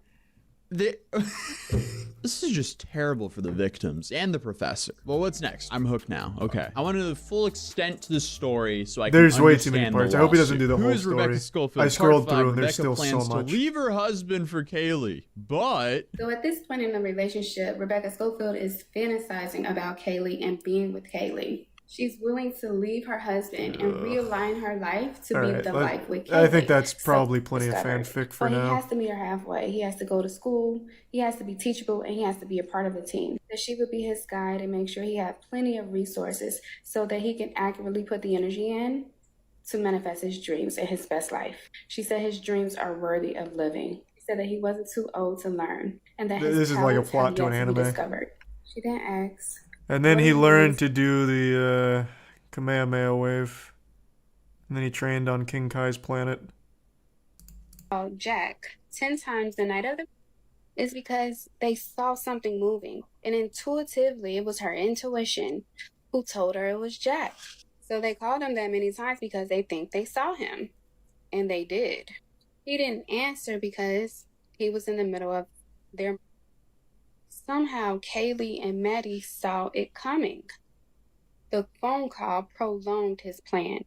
This is just terrible for the victims and the professor. Well, what's next? I'm hooked now. Okay. I want to know the full extent to the story so I can There's way too many parts. I hope he doesn't do the Who whole is story. Rebecca Schofield? I scrolled Part 5, through and there's Rebecca still so plans much. to leave her husband for Kaylee, but... So at this point in the relationship, Rebecca Schofield is fantasizing about Kaylee and being with Kaylee. She's willing to leave her husband and realign her life to be the life with Kaylee. I think that's probably plenty of fanfic for But now. he has to meet her halfway. He has to go to school, he has to be teachable, and he has to be a part of the team. That she would be his guide and make sure he had plenty of resources so that he can accurately put the energy in to manifest his dreams and his best life. She said his dreams are worthy of living. She said that he wasn't too old to learn and that his This is like a talents plot have to yet an to be anime. discovered. She then asks, And then he learned to do the Kamehameha wave. And then he trained on King Kai's planet. oh, Jack 10 times the night of the is because they saw something moving. And intuitively, it was her intuition who told her it was Jack. So they called him that many times because they think they saw him. And they did. He didn't answer because he was in the middle of their... Somehow, Kaylee and Maddie saw it coming. The phone call prolonged his plan.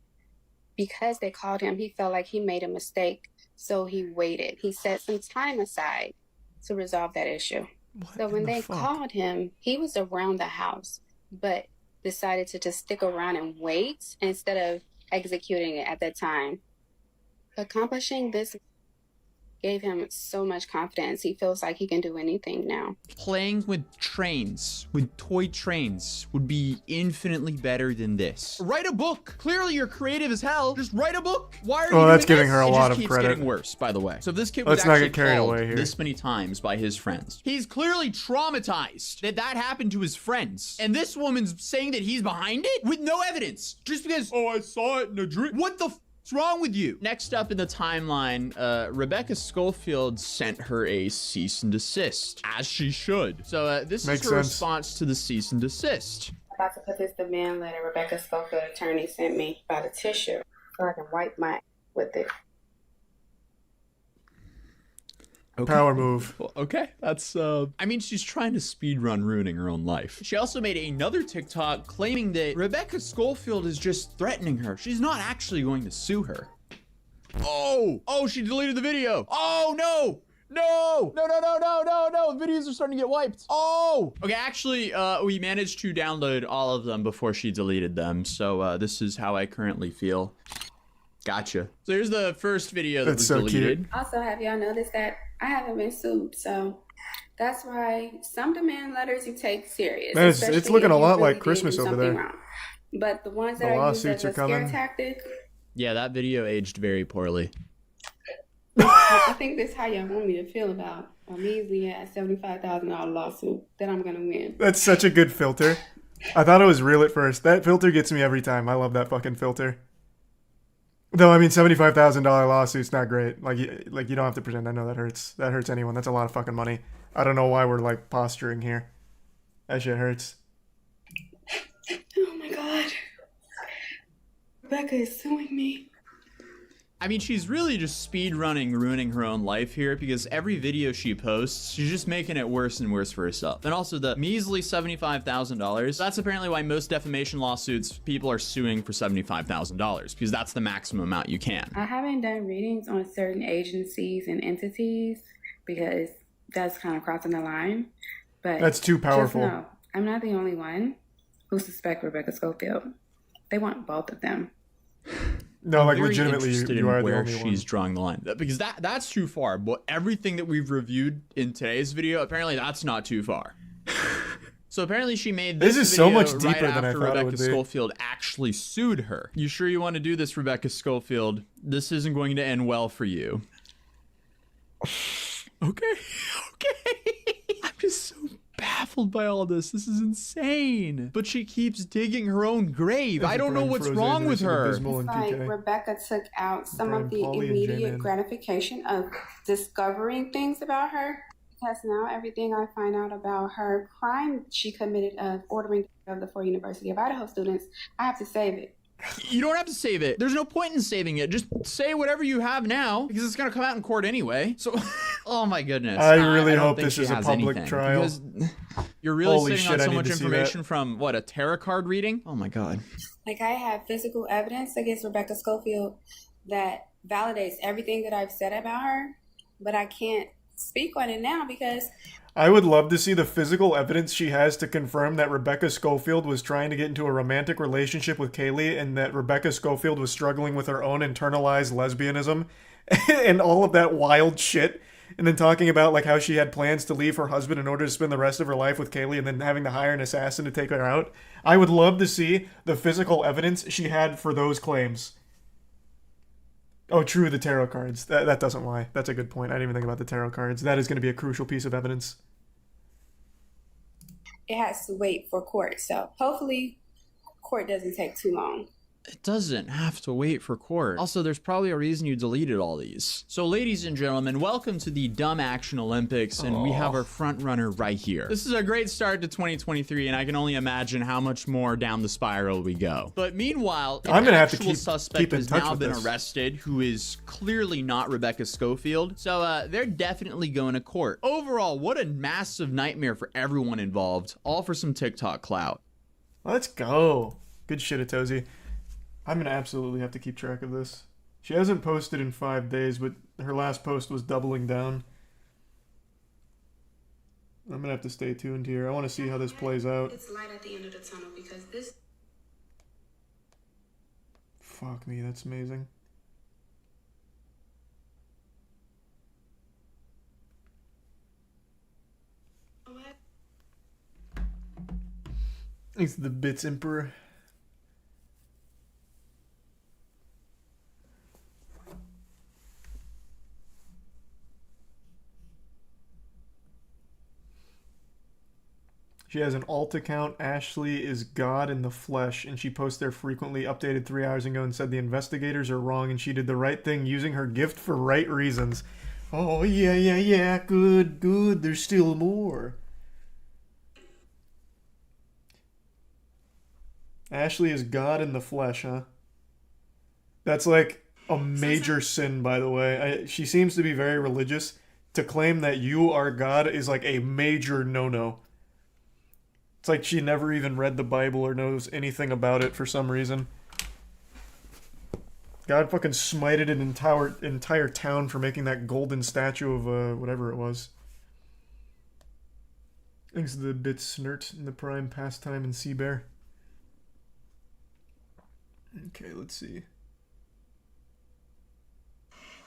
Because they called him, he felt like he made a mistake, so he waited. He set some time aside to resolve that issue. So when they called him, he was around the house, but decided to just stick around and wait instead of executing it at that time. Accomplishing this gave him so much confidence. He feels like he can do anything now. Playing with trains, with toy trains, would be infinitely better than this. Write a book. Clearly you're creative as hell. Just write a book. Why are you Oh, that's doing giving this? her a It lot just of keeps credit. getting worse, by the way. So if this kid was Let's not actually get carried called away here. this many times by his friends, he's clearly traumatized that happened to his friends. And this woman's saying that he's behind it with no evidence. Just because, oh, I saw it in a dream. What the What's wrong with you? Next up in the timeline, Rebecca Schofield sent her a cease and desist, as she should. So this Makes is her sense. response to the cease and desist. About to put this demand letter Rebecca Schofield attorney sent me by the tissue so I can wipe my with it. Okay. Power move. Well, okay, that's I mean, she's trying to speedrun ruining her own life. She also made another TikTok claiming that Rebecca Schofield is just threatening her. She's not actually going to sue her. Oh, she deleted the video. Oh no. No! The videos are starting to get wiped. Oh! Okay, actually, we managed to download all of them before she deleted them. So this is how I currently feel. Gotcha. So here's the first video that was deleted. Also, have y'all noticed that I haven't been sued? So that's why some demand letters you take serious. Man, it's especially looking if a you lot really like did Christmas do over something there. wrong. But the ones The that are used lawsuits as are a scare coming. tactic, Yeah, that video aged very poorly. I think that's how y'all want me to feel about a measly ass $75,000 lawsuit that I'm gonna win. That's such a good filter. I thought it was real at first. That filter gets me every time. I love that fucking filter. Though, I mean, $75,000 lawsuit's not great. Like you don't have to pretend. I know that hurts. That hurts anyone. That's a lot of fucking money. I don't know why we're like posturing here. That shit hurts. Oh my god. Rebecca is suing me. I mean, she's really just speed running, ruining her own life here, because every video she posts, she's just making it worse and worse for herself. And also the measly $75,000. That's apparently why most defamation lawsuits, people are suing for $75,000, because that's the maximum amount you can. I haven't done readings on certain agencies and entities because that's kind of crossing the line. But That's too powerful. Just know, I'm not the only one who suspect Rebecca Schofield. They want both of them. No, like Very legitimately, interested you in are the where only one. she's drawing the line, because that's too far. But everything that we've reviewed in today's video, apparently that's not too far. So apparently she made this This is so video much right deeper than I after thought it Rebecca would be. Schofield actually sued her. You sure you want to do this, Rebecca Schofield? This isn't going to end well for you. Okay. I'm just so baffled by all this. This is insane. But she keeps digging her own grave. I don't know what's wrong with her. It's like Rebecca took out some of the immediate gratification of discovering things about her. Because now everything I find out about her crime she committed of ordering of the 4 University of Idaho students, I have to save it. You don't have to save it. There's no point in saving it. Just say whatever you have now, because it's gonna come out in court anyway. So, oh my goodness. I really don't hope think this she is a has public anything, trial. because you're really Holy sitting on shit, I so need much to see information that. from what, a tarot card reading? Oh my god. Like, I have physical evidence against Rebecca Schofield that validates everything that I've said about her, but I can't speak on it now because I would love to see the physical evidence she has to confirm that Rebecca Schofield was trying to get into a romantic relationship with Kaylee and that Rebecca Schofield was struggling with her own internalized lesbianism and all of that wild shit. And then talking about like how she had plans to leave her husband in order to spend the rest of her life with Kaylee and then having to hire an assassin to take her out. I would love to see the physical evidence she had for those claims. Oh, true, the tarot cards. That doesn't lie. That's a good point. I didn't even think about the tarot cards. That is going to be a crucial piece of evidence. it has to wait for court. So hopefully court doesn't take too long. It doesn't have to wait for court. Also, there's probably a reason you deleted all these. So, ladies and gentlemen, welcome to the Dumb Action Olympics, and we have our front runner right here. This is a great start to 2023, and I can only imagine how much more down the spiral we go. But meanwhile, I'm gonna have to actual suspect keep in has touch now with been this. arrested, who is clearly not Rebecca Schofield. So, they're definitely going to court. Overall, what a massive nightmare for everyone involved, all for some TikTok clout. Let's go. Good shit, Atozy. I'm going to absolutely have to keep track of this. She hasn't posted in 5 days, but her last post was doubling down. I'm going to have to stay tuned here. I want to see how this plays out. It's light at the end of the tunnel because this... Fuck me, that's amazing. Thanks to the Bits Emperor. She has an alt account, Ashley is God in the flesh, and she posts there frequently, updated 3 hours ago and said the investigators are wrong and she did the right thing using her gift for right reasons. Oh, yeah, good, there's still more. Ashley is God in the flesh, huh? That's like a major sin, by the way. She seems to be very religious. To claim that you are God is like a major no-no. It's like she never even read the Bible or knows anything about it for some reason. God fucking smited an entire town for making that golden statue of whatever it was. Thanks to the Bits Snert and the Prime Pastime and Sea Bear. Okay, let's see.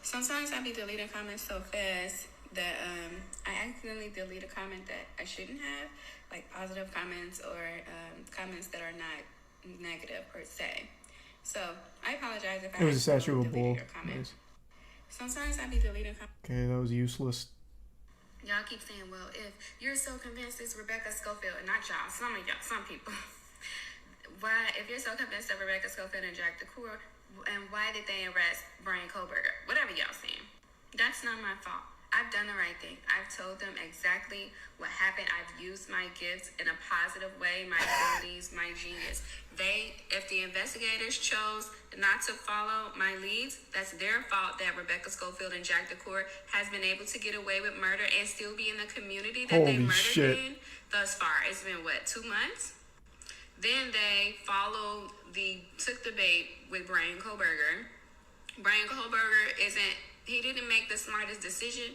Sometimes I be deleting comments so fast that I accidentally delete a comment that I shouldn't have, like positive comments or comments that are not negative per se. So I apologize if I It was a statue of a deleted bull. your comment. Nice. Sometimes I be deleting comments. Okay, that was useless. Y'all keep saying, well, if you're so convinced it's Rebecca Schofield, and not y'all, some of y'all, some people. Why, if you're so convinced of Rebecca Schofield and Jack DeCour, and why did they arrest Brian Kohlberger? Whatever y'all saying. That's not my fault. I've done the right thing. I've told them exactly what happened. I've used my gifts in a positive way, my abilities, my genius. If the investigators chose not to follow my leads, that's their fault that Rebecca Schofield and Jack DeCour has been able to get away with murder and still be in the community that they Holy murdered shit. in thus far. It's been, 2 months? Then they took the bait with Brian Kohlberger. Brian Kohlberger he didn't make the smartest decision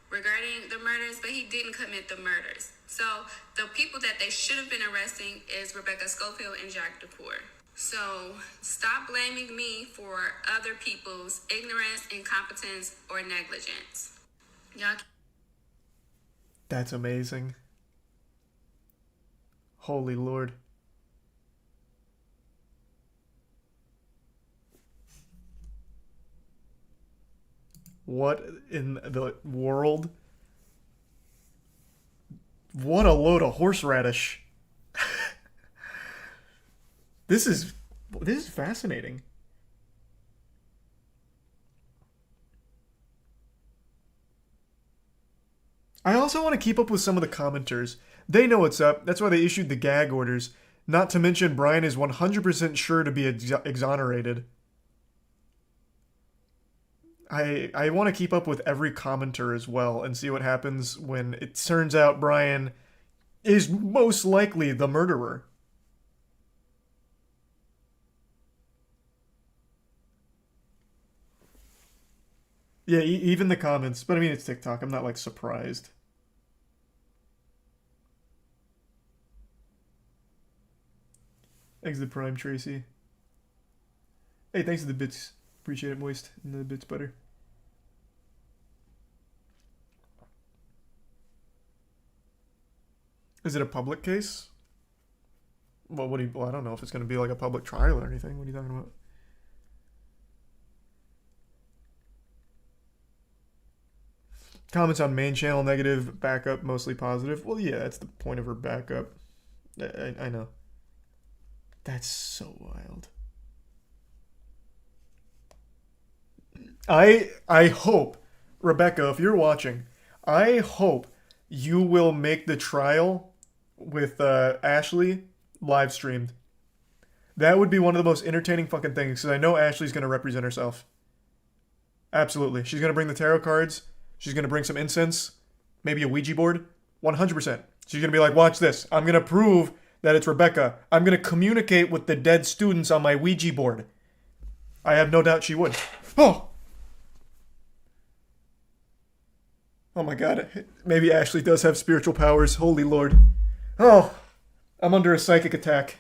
regarding the murders, but he didn't commit the murders. So the people that they should have been arresting is Rebecca Schofield and Jack DeCour. So stop blaming me for other people's ignorance, incompetence, or negligence. Y'all. That's amazing. Holy Lord. What in the world? What a load of horseradish. This is fascinating. I also want to keep up with some of the commenters. They know what's up. That's why they issued the gag orders. Not to mention Brian is 100% sure to be exonerated. I want to keep up with every commenter as well and see what happens when it turns out Brian is most likely the murderer. Yeah, even the comments. But I mean, it's TikTok. I'm not, like, surprised. Thanks to the Prime, Tracy. Hey, thanks to the bits. Appreciate it, Moist, and the bits butter. Is it a public case? Well, I don't know if it's going to be like a public trial or anything. What are you talking about? Comments on main channel negative, backup mostly positive. Well, yeah, that's the point of her backup. I know. That's so wild. I hope, Rebecca, if you're watching, I hope you will make the trial with Ashley live streamed. That would be one of the most entertaining fucking things, because I know Ashley's going to represent herself. Absolutely. She's going to bring the tarot cards. She's going to bring some incense. Maybe a Ouija board. 100%. She's going to be like, watch this. I'm going to prove that it's Rebecca. I'm going to communicate with the dead students on my Ouija board. I have no doubt she would. Oh! Oh my god. Maybe Ashley does have spiritual powers. Holy Lord. Oh! I'm under a psychic attack.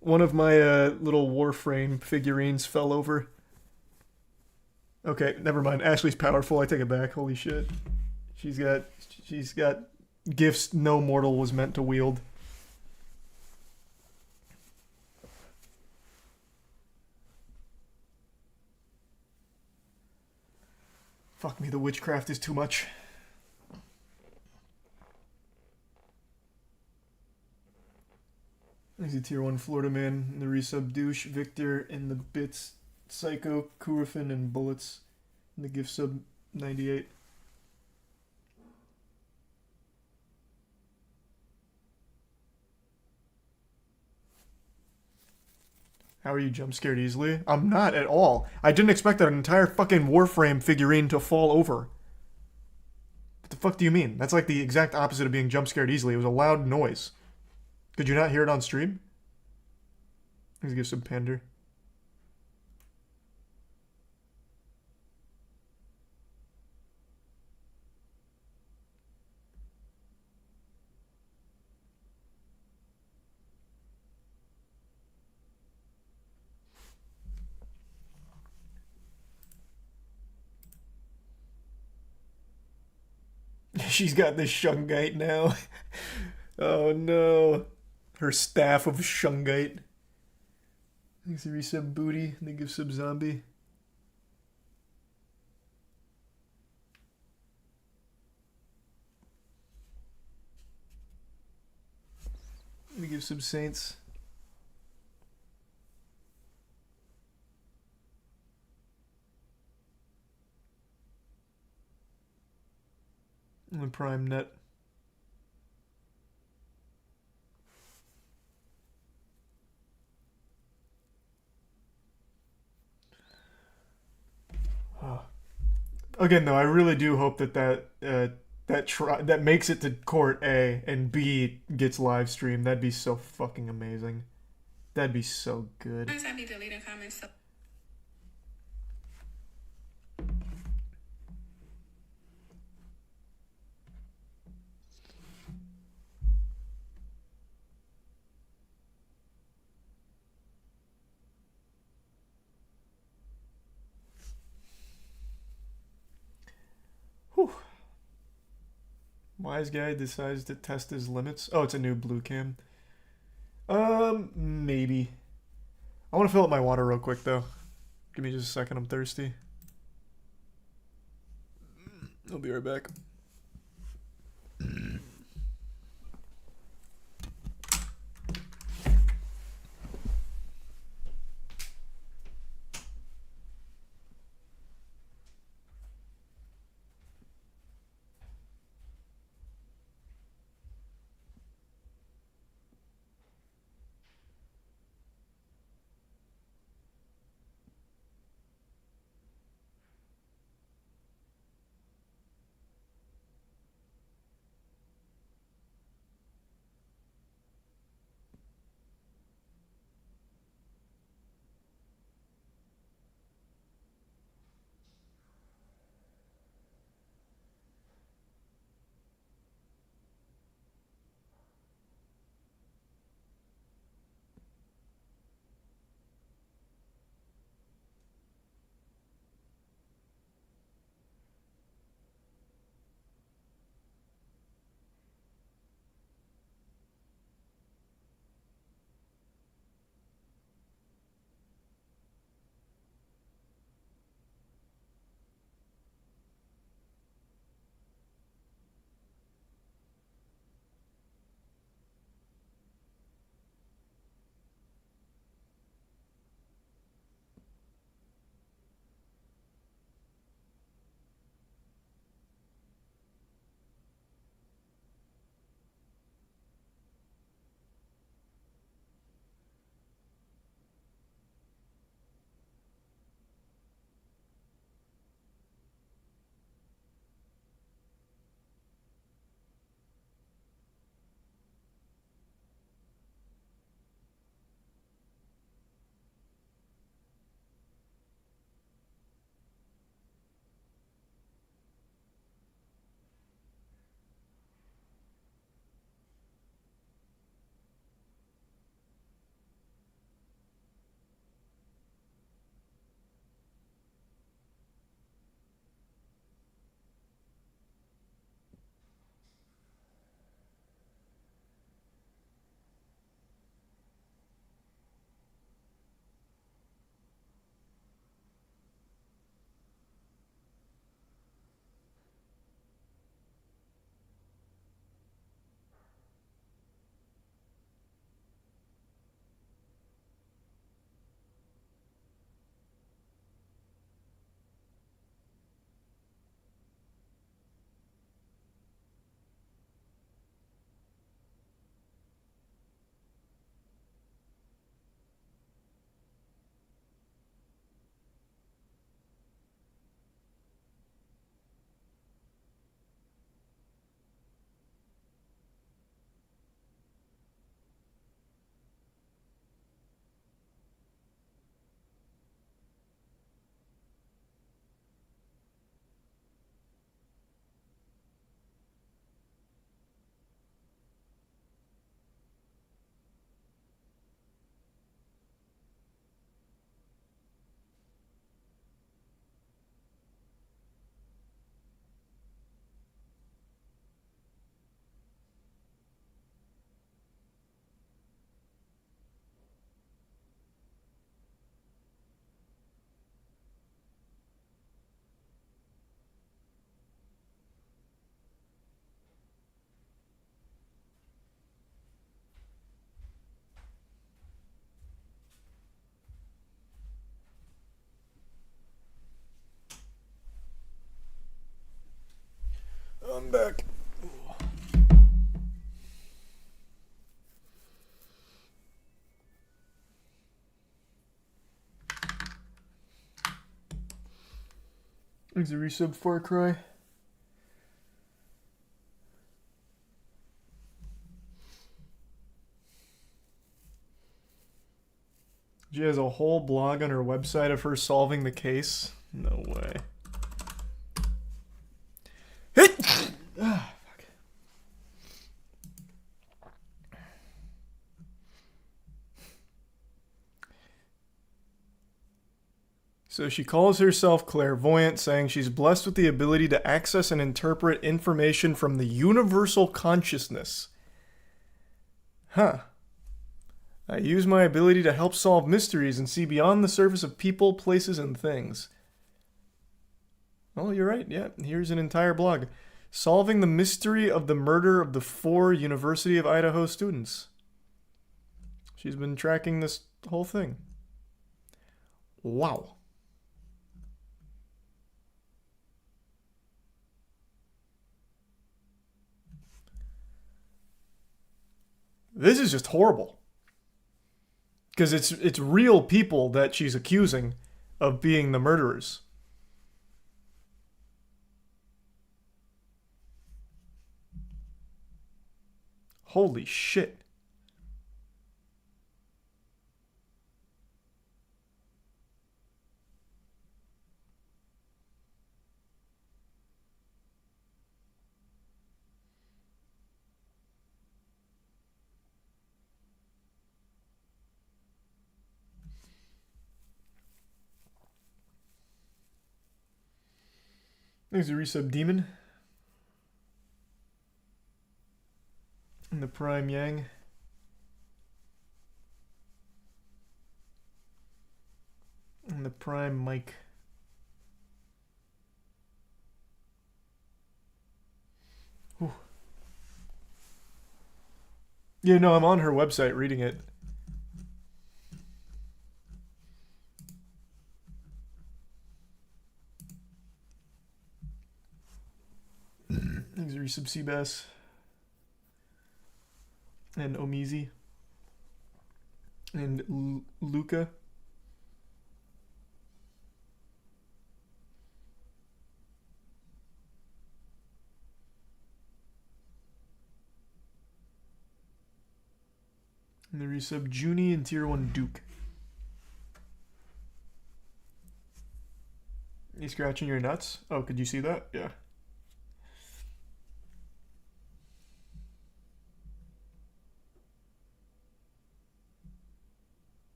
One of my little Warframe figurines fell over. Okay, never mind. Ashley's powerful. I take it back. Holy shit. She's got gifts no mortal was meant to wield. Fuck me, the witchcraft is too much. There's a tier 1 Florida man, and the resub douche, Victor, and the bits, Psycho, Kurafin, and Bullets, and the gift sub 98. How are you jump scared easily? I'm not at all. I didn't expect that entire fucking Warframe figurine to fall over. What the fuck do you mean? That's like the exact opposite of being jump scared easily. It was a loud noise. Could you not hear it on stream? Let's give some pander. She's got this Shungite now. Oh no. Her staff of Shungite. Thanks to resub booty. And then give sub zombie. Let me give sub saints. The Prime Net. Again, though, I really do hope that that makes it to court A and B gets live streamed. That'd be so fucking amazing. That'd be so good. Sometimes I be deleting comments. So Whew. Wise guy decides to test his limits. Oh, it's a new blue cam. Maybe. I want to fill up my water real quick, though. Give me just a second. I'm thirsty. I'll be right back. Thanks a resub Far Cry. She has a whole blog on her website of her solving the case. No way. Ah, fuck. So she calls herself clairvoyant, saying she's blessed with the ability to access and interpret information from the universal consciousness. Huh. I use my ability to help solve mysteries and see beyond the surface of people, places, and things. Oh, you're right. Yeah, here's an entire blog. Solving the mystery of the murder of the 4 University of Idaho students. She's been tracking this whole thing. Wow. This is just horrible. Because it's real people that she's accusing of being the murderers. Holy shit. There's a resub demon. And the Prime Yang. And the Prime Mike. Whew. Yeah, no, I'm on her website reading it. Thanks, resub Seabass. And Omizi. And Luca. And the resub Junie and Tier 1 Duke. You scratching your nuts? Oh, could you see that? Yeah.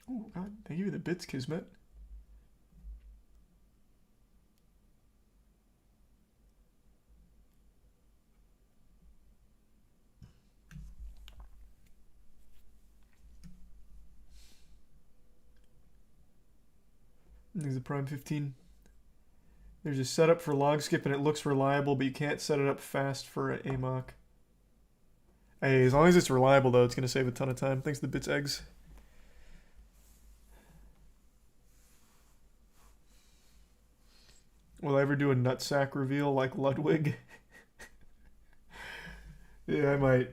Oh god, thank you for the bits, Kismet. There's a Prime 15. There's a setup for log skip and it looks reliable, but you can't set it up fast for a AMOC. Hey, as long as it's reliable though, it's gonna save a ton of time. Thanks to the bits, eggs. Will I ever do a nutsack reveal like Ludwig? Yeah, I might.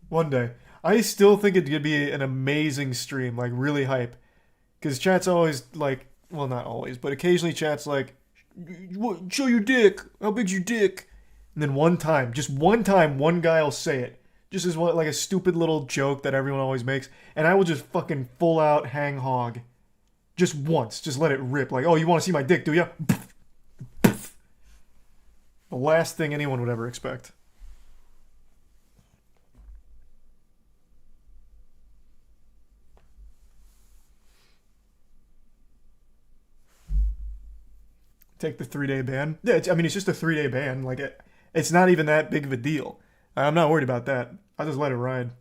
One day. I still think it could be an amazing stream, like really hype. Because chat's always like, well, not always, but occasionally chat's like, show your dick. How big's your dick? And then one time, just one time, one guy will say it. Just as like a stupid little joke that everyone always makes. And I will just fucking full out hang hog. Just once. Just let it rip. Like, oh, you want to see my dick, do ya? The last thing anyone would ever expect. Take the 3-day ban. Yeah, I mean, it's just a 3-day ban. Like, it's not even that big of a deal. I'm not worried about that. I'll just let it ride.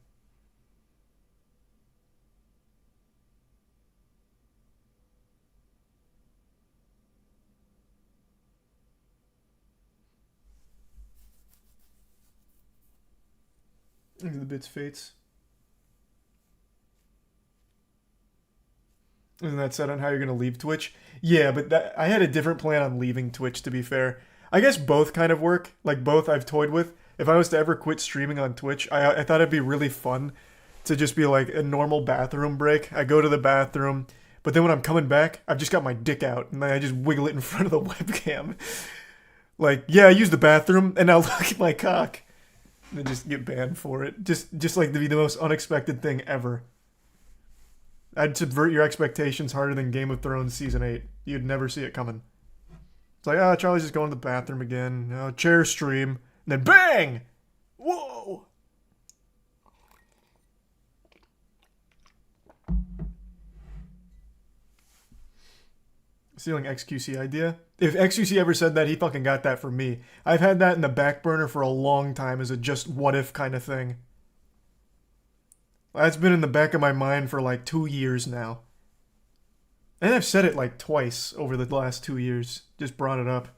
Look at the bits fates. Isn't that set on how you're going to leave Twitch? Yeah, but I had a different plan on leaving Twitch, to be fair. I guess both kind of work. Like, both I've toyed with. If I was to ever quit streaming on Twitch, I thought it'd be really fun to just be like a normal bathroom break. I go to the bathroom, but then when I'm coming back, I've just got my dick out and then I just wiggle it in front of the webcam. Like, yeah, I use the bathroom and now look at my cock. And then just get banned for it. Just like to be the most unexpected thing ever. I'd subvert your expectations harder than Game of Thrones Season 8. You'd never see it coming. It's like, oh, Charlie's just going to the bathroom again. Oh, chair stream. And then bang! Whoa! Stealing XQC idea? If XQC ever said that, he fucking got that from me. I've had that in the back burner for a long time as a just what if kind of thing. That's been in the back of my mind for like 2 years now. And I've said it like twice over the last 2 years. Just brought it up.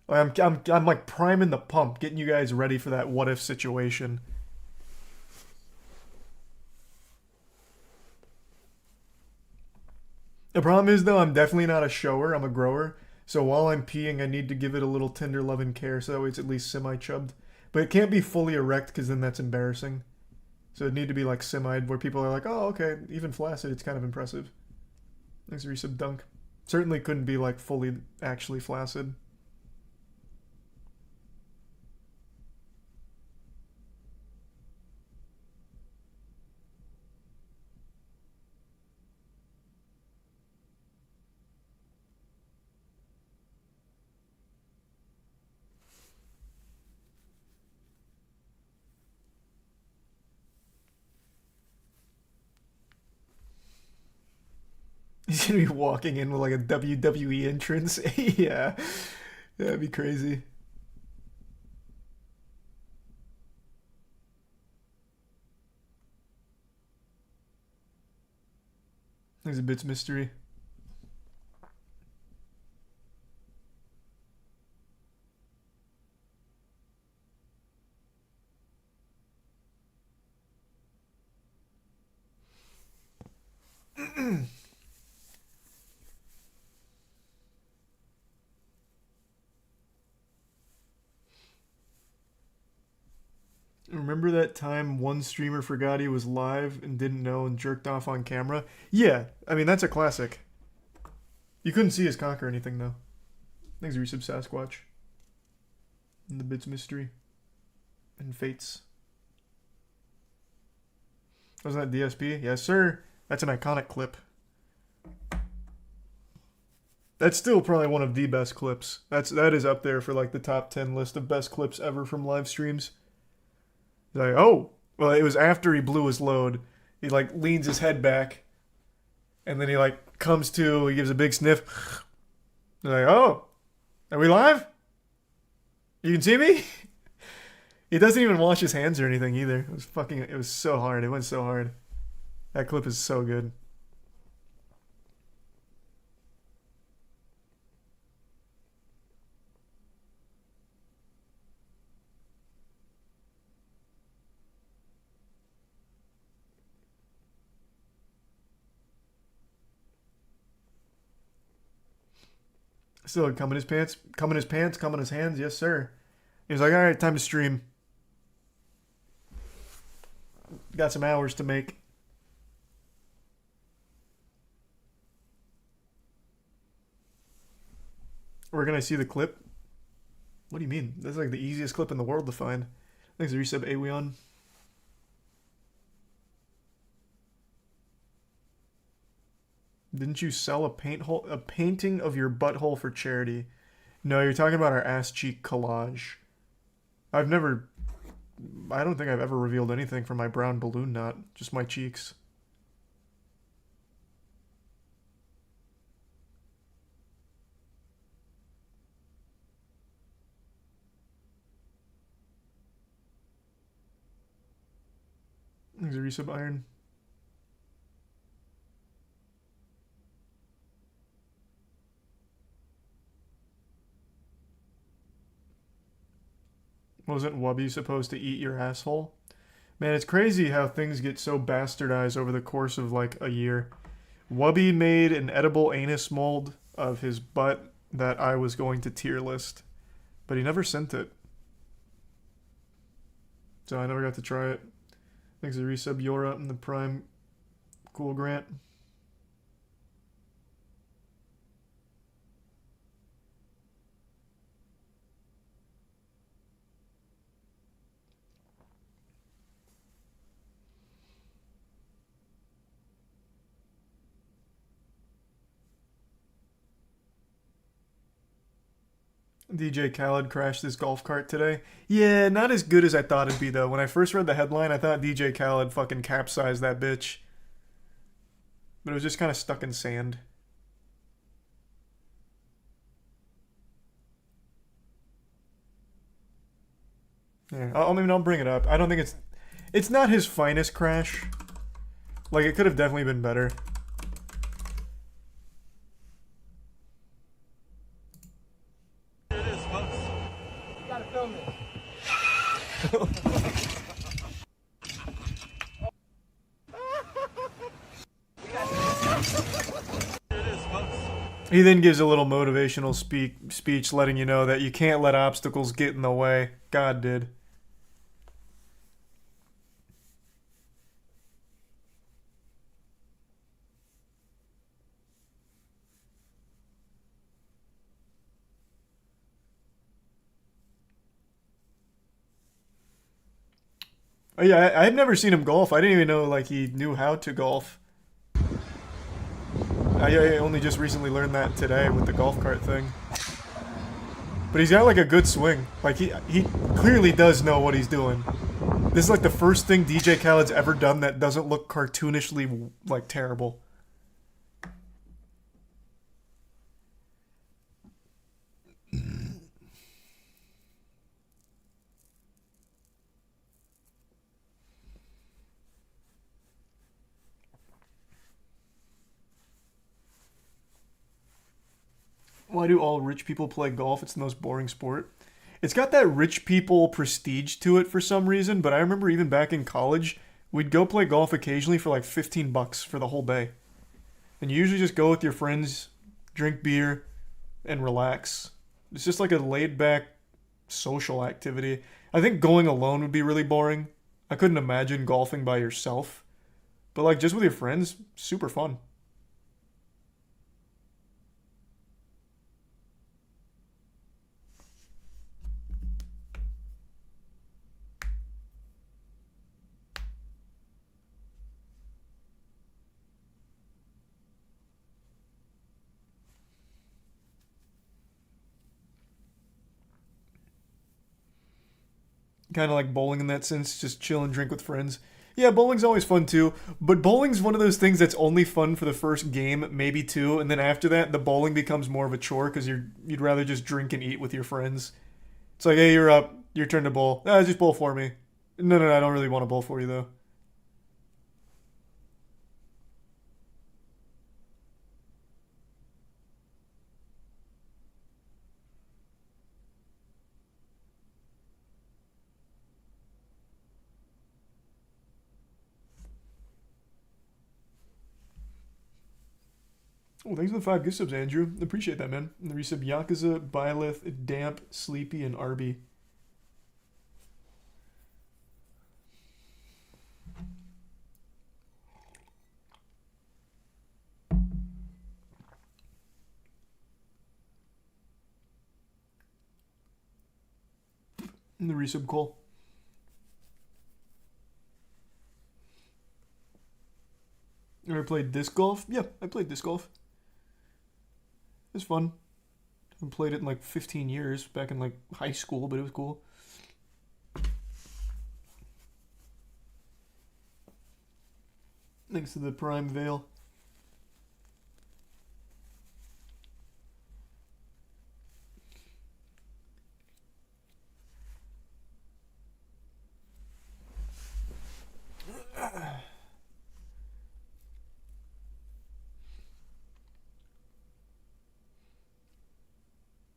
I'm like priming the pump, getting you guys ready for that what if situation. The problem is though, I'm definitely not a shower, I'm a grower. So while I'm peeing, I need to give it a little tender love and care so that way it's at least semi-chubbed. But it can't be fully erect because then that's embarrassing. So it need to be like semi-ed where people are like, oh, okay, even flaccid, it's kind of impressive. Thanks, Resub Dunk. Certainly couldn't be like fully actually flaccid. He's gonna be walking in with like a WWE entrance. Yeah. That'd be crazy. There's a bits mystery. Remember that time one streamer forgot he was live and didn't know and jerked off on camera? Yeah, I mean, that's a classic. You couldn't see his cock or anything, though. Thanks, Resub Sasquatch. And the Bits Mystery. And Fates. Wasn't that DSP? Yes, sir. That's an iconic clip. That's still probably one of the best clips. That is up there for like the top 10 list of best clips ever from live streams. Like, oh, well, it was after he blew his load. He like leans his head back, and then he like comes to. He gives a big sniff. They're like, oh, are we live? You can see me. He doesn't even wash his hands or anything either. It was fucking. It was so hard. It went so hard. That clip is so good. Still come in his pants, come in his pants, come in his hands, yes sir. He was like, alright, time to stream. Got some hours to make. Where can I see the clip? What do you mean? That's like the easiest clip in the world to find. Thanks for resub, Aweon. Didn't you sell a painting of your butthole for charity? No, you're talking about our ass cheek collage. I don't think I've ever revealed anything from my brown balloon knot, just my cheeks. There's a resub iron. Wasn't Wubby supposed to eat your asshole? Man, it's crazy how things get so bastardized over the course of like a year. Wubby made an edible anus mold of his butt that I was going to tier list, but he never sent it. So I never got to try it. Thanks to resub Yora and the Prime. Cool, Grant. DJ Khaled crashed his golf cart today. Yeah, not as good as I thought it'd be, though. When I first read the headline, I thought DJ Khaled fucking capsized that bitch. But it was just kind of stuck in sand. Yeah, I'll bring it up. I don't think it's not his finest crash. Like, it could have definitely been better. He then gives a little motivational speech letting you know that you can't let obstacles get in the way. God did. Oh yeah, I had never seen him golf. I didn't even know like he knew how to golf. I only just recently learned that today with the golf cart thing. But he's got like a good swing. Like he clearly does know what he's doing. This is like the first thing DJ Khaled's ever done that doesn't look cartoonishly like terrible. Why do all rich people play golf? It's the most boring sport. It's got that rich people prestige to it for some reason, but I remember even back in college, we'd go play golf occasionally for like $15 for the whole day. And you usually just go with your friends, drink beer, and relax. It's just like a laid-back social activity. I think going alone would be really boring. I couldn't imagine golfing by yourself. But like just with your friends, super fun. Kind of like bowling in that sense, just chill and drink with friends. Yeah, bowling's always fun too, but bowling's one of those things that's only fun for the first game, maybe two, and then after that, the bowling becomes more of a chore because you'd rather just drink and eat with your friends. It's like, hey, you're up, your turn to bowl. Just bowl for me. No, I don't really want to bowl for you though. Oh, thanks for the 5 gift subs, Andrew. Appreciate that, man. And the resub Yakuza, Byleth, Damp, Sleepy, and Arby. And the resub Cole. You ever played disc golf? Yeah, I played disc golf. It was fun. Haven't played it in like 15 years, back in like high school, but it was cool. Thanks to the Prime Veil.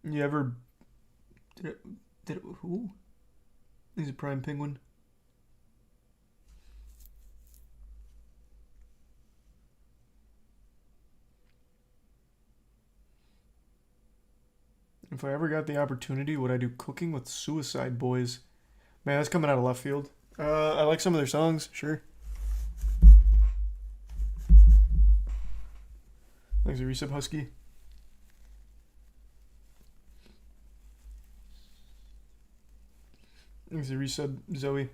You ever did it who? He's a Prime Penguin. If I ever got the opportunity, would I do cooking with Suicide Boys? Man, that's coming out of left field. I like some of their songs, sure. Thanks, Resub Husky. Thanks, Resub Zoe.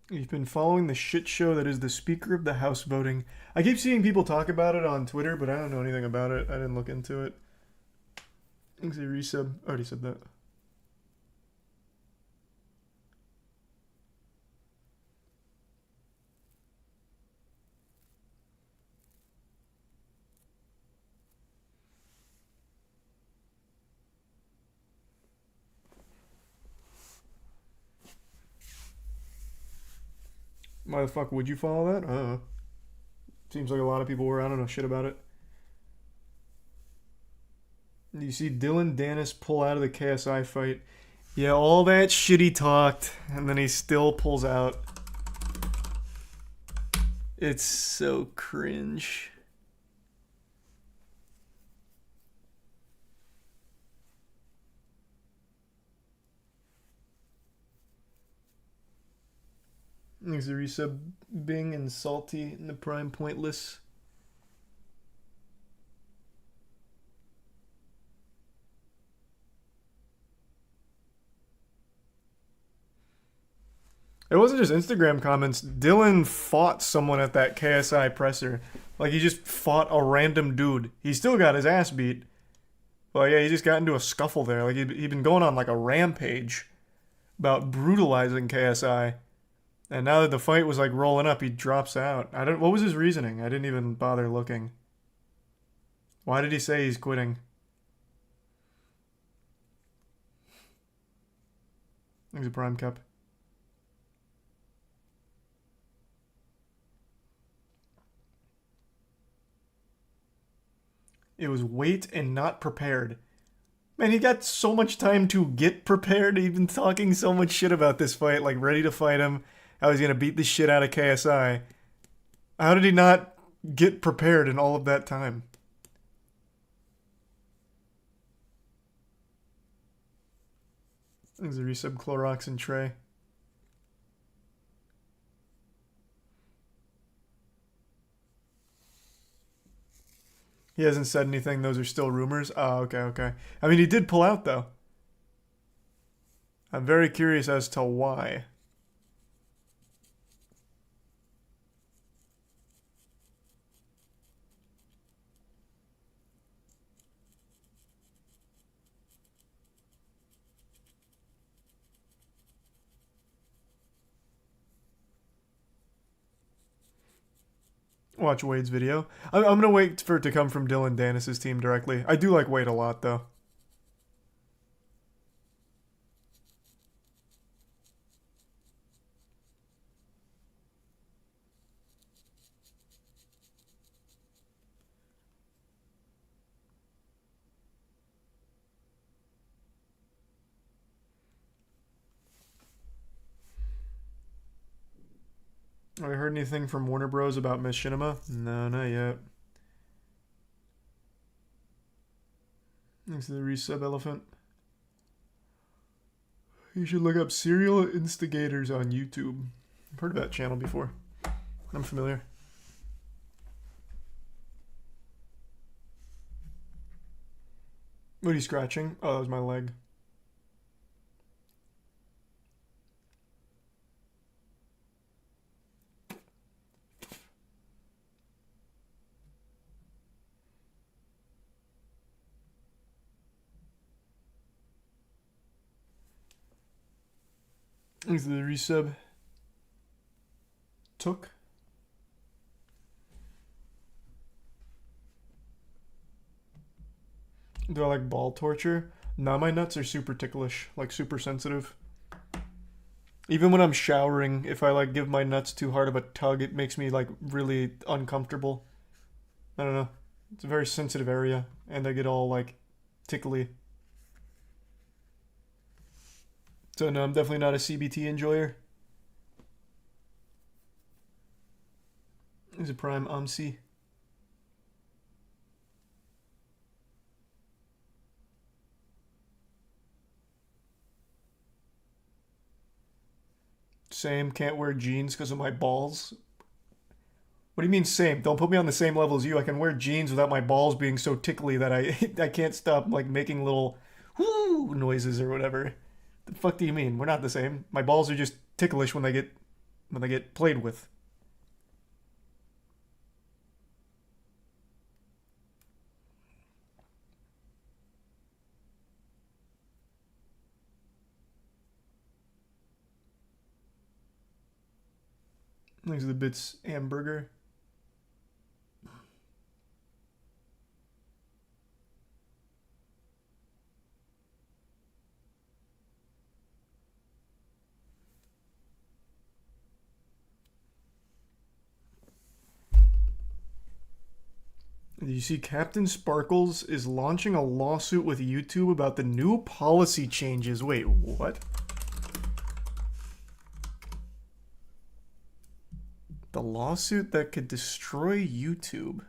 You've been following the shit show that is the Speaker of the House voting. I keep seeing people talk about it on Twitter, but I don't know anything about it. I didn't look into it. Thanks, Resub. I already said that. Why the fuck would you follow that? I don't know. Seems like a lot of people were. I don't know shit about it. You see Dylan Dennis pull out of the KSI fight. Yeah, all that shit he talked, and then he still pulls out. It's so cringe. Thanks, Arisa. Bing and Salty in the Prime Pointless. It wasn't just Instagram comments. Dylan fought someone at that KSI presser. Like, he just fought a random dude. He still got his ass beat. Well, yeah, he just got into a scuffle there. Like, he'd been going on like a rampage about brutalizing KSI. And now that the fight was like rolling up, he drops out. What was his reasoning? I didn't even bother looking. Why did he say he's quitting? He's a Prime Cup. It was wait and not prepared. Man, he got so much time to get prepared. He'd been talking so much shit about this fight, like ready to fight him. How he's gonna beat the shit out of KSI. How did he not get prepared in all of that time? There's a resub Clorox and Trey. He hasn't said anything. Those are still rumors. Oh, okay. I mean, he did pull out, though. I'm very curious as to why. Watch Wade's video. I'm gonna wait for it to come from Dylan Dennis's team directly. I do like Wade a lot, though. Have I heard anything from Warner Bros. About Miss Shinema? No, not yet. Thanks to the resub elephant. You should look up Serial Instigators on YouTube. I've heard of that channel before. I'm familiar. What are you scratching? Oh, that was my leg. Thanks to the resub. Took. Do I like ball torture? No, my nuts are super ticklish, like super sensitive. Even when I'm showering, if I like give my nuts too hard of a tug, it makes me like really uncomfortable. I don't know. It's a very sensitive area, and they get all like tickly. So no, I'm definitely not a CBT enjoyer. He's a Prime UMC. Same, can't wear jeans because of my balls. What do you mean same? Don't put me on the same level as you. I can wear jeans without my balls being so tickly that I can't stop like making little whoo noises or whatever. The fuck do you mean? We're not the same. My balls are just ticklish when they get played with. Thanks to the bits hamburger. You see, Captain Sparkles is launching a lawsuit with YouTube about the new policy changes. Wait, what? The lawsuit that could destroy YouTube.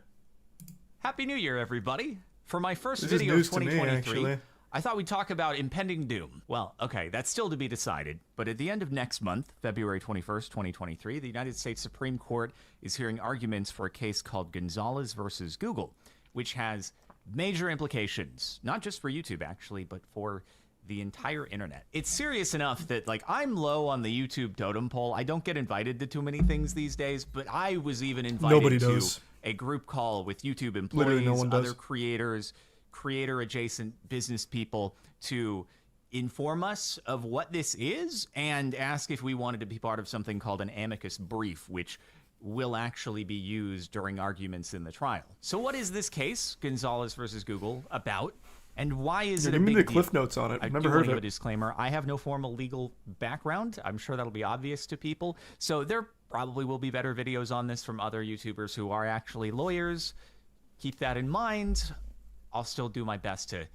Happy New Year, everybody. For my first This is video of news to me, 2023, actually. I thought we'd talk about impending doom. Well, okay, that's still to be decided, but at the end of next month, February 21st, 2023, the United States Supreme Court is hearing arguments for a case called Gonzalez versus Google, which has major implications, not just for YouTube, actually, but for the entire internet. It's serious enough that, like, I'm low on the YouTube totem pole. I don't get invited to too many things these days, but I was even invited Nobody to does. a group call with YouTube Literally employees, no one does. other creators, creator-adjacent business people to inform us of what this is and ask if we wanted to be part of something called an amicus brief, which will actually be used during arguments in the trial. So what is this case, Gonzalez versus Google, about? And why is Yeah, it a give me big the cliff deal? notes on it. I Never do heard want to of give a it. disclaimer. I have no formal legal background. I'm sure that'll be obvious to people. So there probably will be better videos on this from other YouTubers who are actually lawyers. Keep that in mind. I'll still do my best to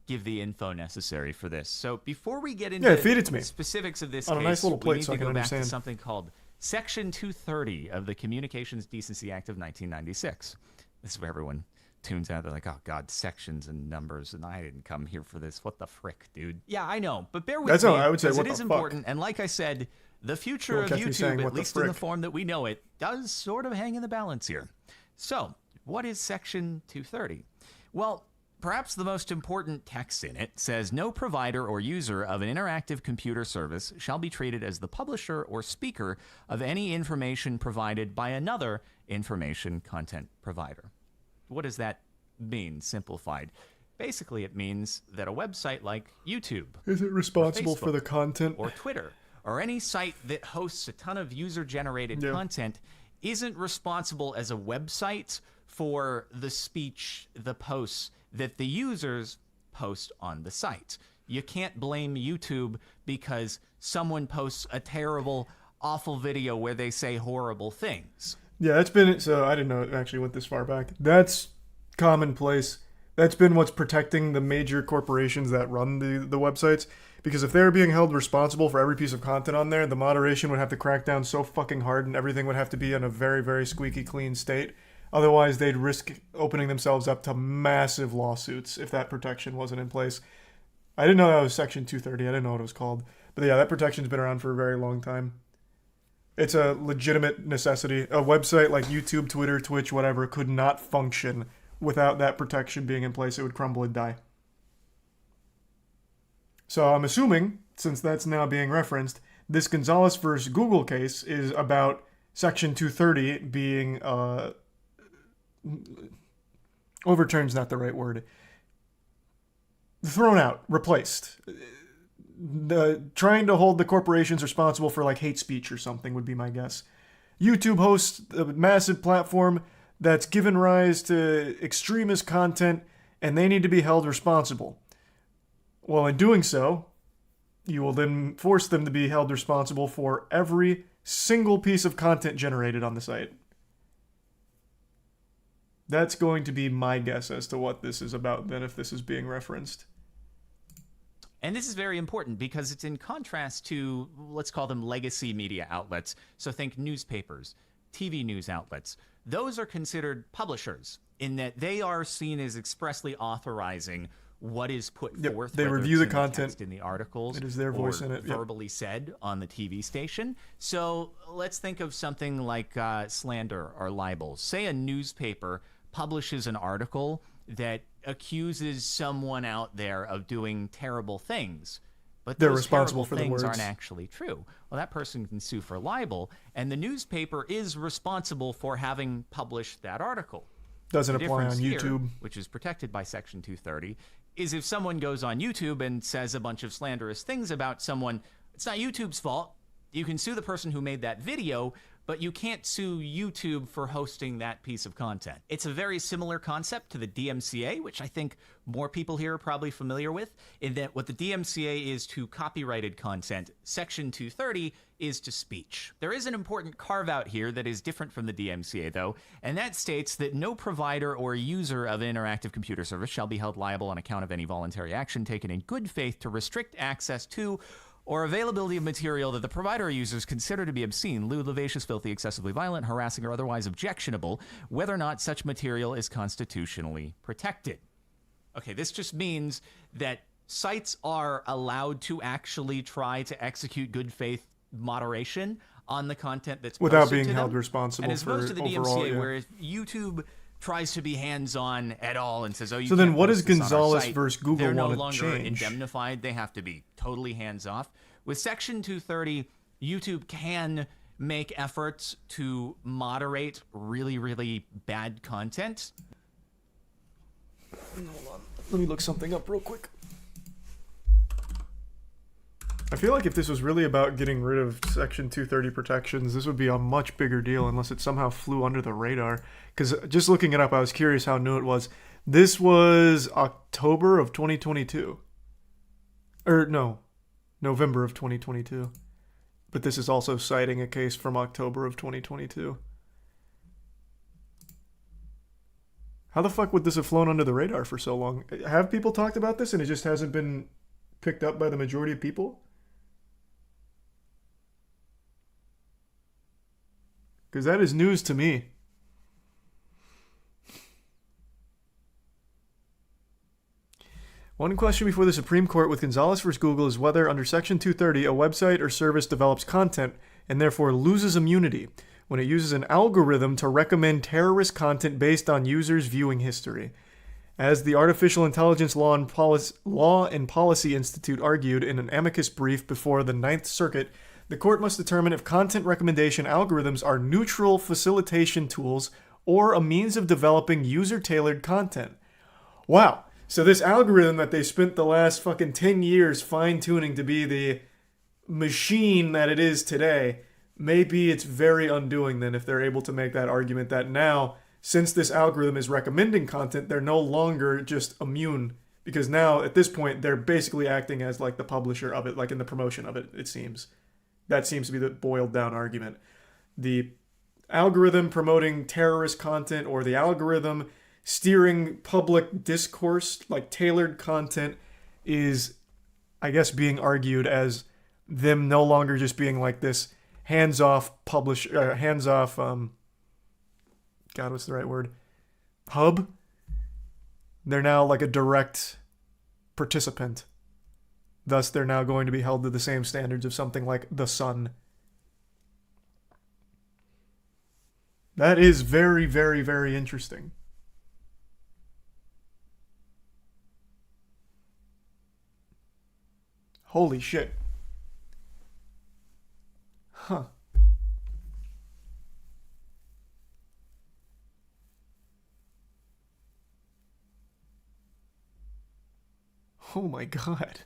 give the info necessary for this. So before we get into feed it to me. specifics of this On a case, nice little we plate need so I to can go back understand. to something called Section 230 of the Communications Decency Act of 1996. This is where everyone tunes out. They're like, oh, God, sections and numbers, and I didn't come here for this. What the frick, dude? Yeah, I know, but bear with That's me, how I would say, because what it is the fuck? important. And like I said, the future Don't of catch me saying, YouTube, what at the least in the frick? form that we know it, does sort of hang in the balance here. So, what is Section 230? Well, perhaps the most important text in it says, no provider or user of an interactive computer service shall be treated as the publisher or speaker of any information provided by another information content provider. What does that mean, simplified? Basically, it means that a website like YouTube Is it responsible or for the Facebook, content? or Twitter, or any site that hosts a ton of user-generated Yeah. content isn't responsible as a website for the speech, the posts that the users post on the site. You can't blame YouTube because someone posts a terrible, awful video where they say horrible things. Yeah, that's been so. I didn't know it actually went this far back. That's commonplace. That's been what's protecting the major corporations that run the websites. Because if they were being held responsible for every piece of content on there, the moderation would have to crack down so fucking hard, and everything would have to be in a very, very squeaky clean state. Otherwise, they'd risk opening themselves up to massive lawsuits if that protection wasn't in place. I didn't know that was Section 230. I didn't know what it was called. But yeah, that protection's been around for a very long time. It's a legitimate necessity. A website like YouTube, Twitter, Twitch, whatever, could not function without that protection being in place. It would crumble and die. So I'm assuming, since that's now being referenced, this Gonzalez versus Google case is about Section 230 being overturned's not the right word. Thrown out, replaced. Trying to hold the corporations responsible for like hate speech or something would be my guess. YouTube hosts a massive platform that's given rise to extremist content, and they need to be held responsible. Well, in doing so, you will then force them to be held responsible for every single piece of content generated on the site. That's going to be my guess as to what this is about then if this is being referenced. And this is very important because it's in contrast to, let's call them legacy media outlets. So think newspapers, TV news outlets. Those are considered publishers in that they are seen as expressly authorizing what is put Yep, forth. they whether review it's the in content. text in the articles. It is their voice or in it, yep. verbally said on the TV station. So let's think of something like slander or libel. Say a newspaper publishes an article that accuses someone out there of doing terrible things, but They're those responsible terrible for the things words. aren't actually true. Well, that person can sue for libel, and the newspaper is responsible for having published that article. Doesn't The apply on difference here, YouTube. which is protected by Section 230, is if someone goes on YouTube and says a bunch of slanderous things about someone, it's not YouTube's fault. You can sue the person who made that video, but you can't sue YouTube for hosting that piece of content. It's a very similar concept to the DMCA, which I think more people here are probably familiar with, in that what the DMCA is to copyrighted content, Section 230 is to speech. There is an important carve-out here that is different from the DMCA, though, and that states that no provider or user of an interactive computer service shall be held liable on account of any voluntary action taken in good faith to restrict access to or availability of material that the provider or users consider to be obscene, lewd, lascivious, filthy, excessively violent, harassing, or otherwise objectionable, whether or not such material is constitutionally protected. Okay, this just means that sites are allowed to actually try to execute good faith moderation on the content that's Without posted being to held them. responsible and as for opposed to the overall, DMCA, yeah. where if YouTube tries to be hands-on at all and says, oh, you So then can't what post does this on our Gonzalez site, versus Google they're no wanna longer change? indemnified. They have to be totally hands-off. With Section 230, YouTube can make efforts to moderate really, really bad content. Hold on. Let me look something up real quick. I feel like if this was really about getting rid of Section 230 protections, this would be a much bigger deal unless it somehow flew under the radar. Because just looking it up, I was curious how new it was. This was October of 2022. Or no, November of 2022. But this is also citing a case from October of 2022. How the fuck would this have flown under the radar for so long? Have people talked about this and it just hasn't been picked up by the majority of people? Because that is news to me. One question before the Supreme Court with Gonzalez vs. Google is whether, under Section 230, a website or service develops content and therefore loses immunity when it uses an algorithm to recommend terrorist content based on users' viewing history. As the Artificial Intelligence Law and Policy Institute argued in an amicus brief before the Ninth Circuit, the court must determine if content recommendation algorithms are neutral facilitation tools or a means of developing user-tailored content. Wow. So this algorithm that they spent the last fucking 10 years fine-tuning to be the machine that it is today, maybe it's very undoing then if they're able to make that argument that now, since this algorithm is recommending content, they're no longer just immune. Because now, at this point, they're basically acting as like the publisher of it, like in the promotion of it, it seems. That seems to be the boiled down argument. The algorithm promoting terrorist content or the algorithm steering public discourse, like tailored content, is, I guess, being argued as them no longer just being like this hands-off God, what's the right word? Hub? They're now like a direct participant. Thus, they're now going to be held to the same standards of something like The Sun. That is very, very, very interesting. Holy shit. Huh. Oh my god.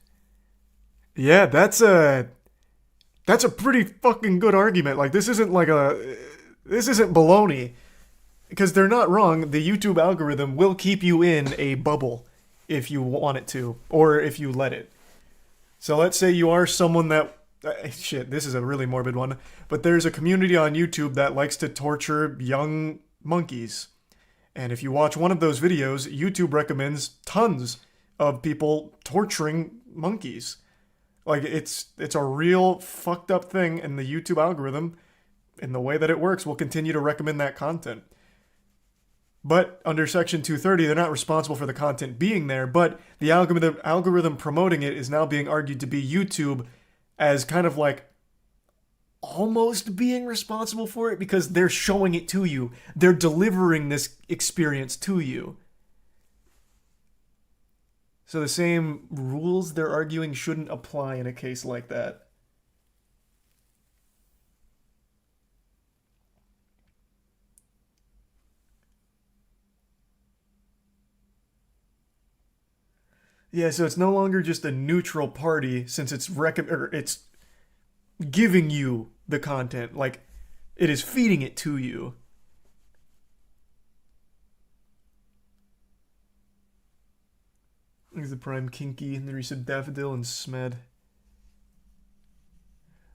Yeah, that's a pretty fucking good argument. Like, this isn't baloney. Because they're not wrong. The YouTube algorithm will keep you in a bubble if you want it to, or if you let it. So let's say you are someone that... shit, this is a really morbid one. But there's a community on YouTube that likes to torture young monkeys. And if you watch one of those videos, YouTube recommends tons of people torturing monkeys. Like, it's a real fucked up thing, and the YouTube algorithm, in the way that it works, will continue to recommend that content. But under Section 230, they're not responsible for the content being there, but the algorithm promoting it is now being argued to be YouTube as kind of like almost being responsible for it because they're showing it to you. They're delivering this experience to you. So the same rules they're arguing shouldn't apply in a case like that. Yeah, so it's no longer just a neutral party since it's it's giving you the content, like it is feeding it to you. There's the Prime Kinky, and then you said Daffodil and Smed.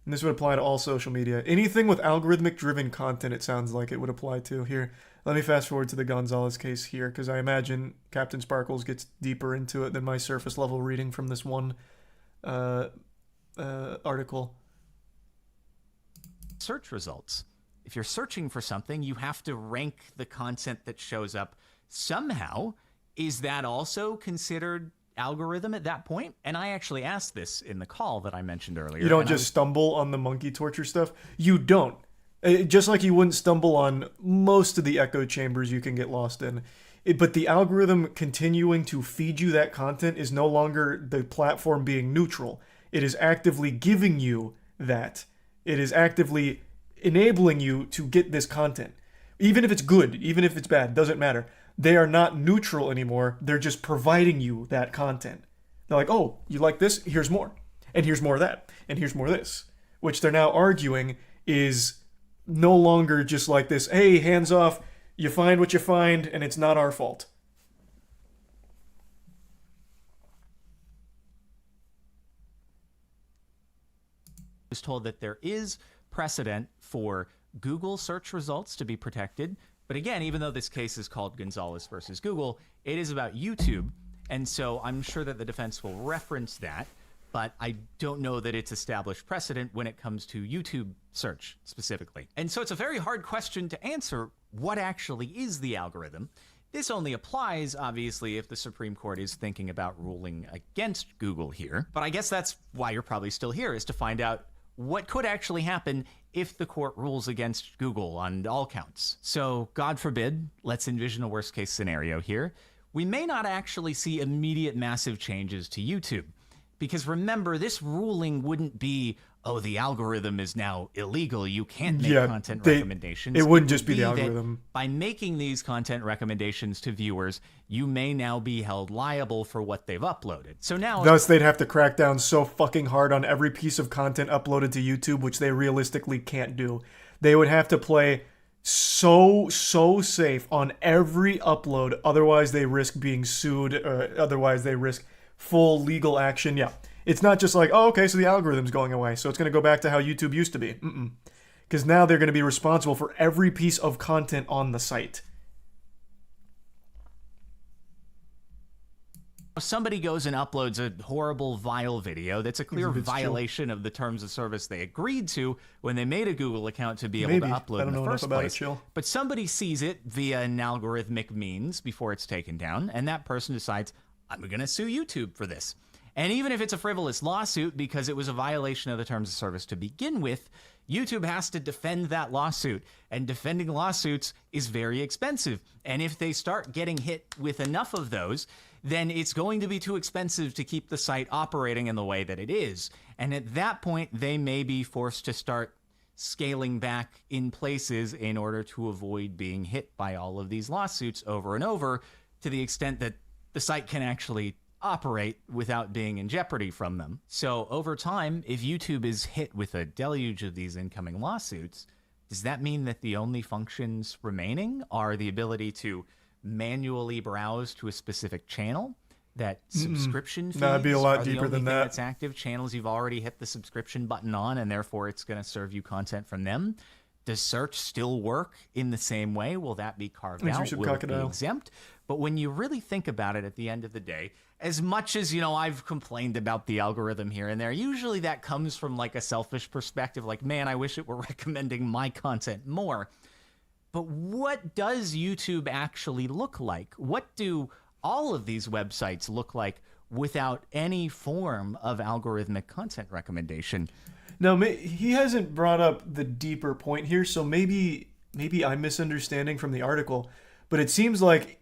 And this would apply to all social media. Anything with algorithmic driven content, it sounds like it would apply to. Here, let me fast forward to the Gonzalez case here, because I imagine Captain Sparkles gets deeper into it than my surface level reading from this one article. Search results. If you're searching for something, you have to rank the content that shows up somehow. Is that also considered algorithm at that point? And I actually asked this in the call that I mentioned earlier. You don't just stumble on the monkey torture stuff. You don't. Just like you wouldn't stumble on most of the echo chambers you can get lost in. But the algorithm continuing to feed you that content is no longer the platform being neutral. It is actively giving you that. It is actively enabling you to get this content. Even if it's good, even if it's bad, doesn't matter. They are not neutral anymore. They're just providing you that content. They're like, oh, you like this? Here's more. And here's more of that. And here's more of this. Which they're now arguing is no longer just like this, hey, hands off, you find what you find, and it's not our fault. I was told that there is precedent for Google search results to be protected. But again, even though this case is called Gonzalez versus Google, it is about YouTube. And so I'm sure that the defense will reference that, but I don't know that it's established precedent when it comes to YouTube search specifically. And so it's a very hard question to answer. What actually is the algorithm? This only applies, obviously, if the Supreme Court is thinking about ruling against Google here. But I guess that's why you're probably still here, is to find out what could actually happen if the court rules against Google on all counts. So, God forbid, let's envision a worst case scenario here. We may not actually see immediate massive changes to YouTube. Because remember, this ruling wouldn't be, oh, the algorithm is now illegal, you can't make content recommendations. It wouldn't just be the algorithm. By making these content recommendations to viewers, you may now be held liable for what they've uploaded. So now, thus, they'd have to crack down so fucking hard on every piece of content uploaded to YouTube, which they realistically can't do. They would have to play so safe on every upload, otherwise they risk being sued, otherwise they risk full legal action. Yeah. It's not just like, oh, okay, so the algorithm's going away, so it's going to go back to how YouTube used to be. Because now they're going to be responsible for every piece of content on the site. If somebody goes and uploads a horrible, vile video that's a clear violation of the terms of service they agreed to when they made a Google account to be able to upload in the first place. But somebody sees it via an algorithmic means before it's taken down, and that person decides, I'm going to sue YouTube for this. And even if it's a frivolous lawsuit because it was a violation of the terms of service to begin with, YouTube has to defend that lawsuit. And defending lawsuits is very expensive. And if they start getting hit with enough of those, then it's going to be too expensive to keep the site operating in the way that it is. And at that point, they may be forced to start scaling back in places in order to avoid being hit by all of these lawsuits over and over, to the extent that the site can actually operate without being in jeopardy from them. So over time, if YouTube is hit with a deluge of these incoming lawsuits, does that mean that the only functions remaining are the ability to manually browse to a specific channel? That subscription feeds that'd be a lot are deeper the only than thing that. that's active? Channels you've already hit the subscription button on, and therefore it's going to serve you content from them. Does search still work in the same way? Will that be carved out? Will it be exempt? But when you really think about it at the end of the day, as much as, I've complained about the algorithm here and there, usually that comes from like a selfish perspective, like, man, I wish it were recommending my content more. But what does YouTube actually look like? What do all of these websites look like without any form of algorithmic content recommendation? Now, he hasn't brought up the deeper point here, so maybe I'm misunderstanding from the article, but it seems like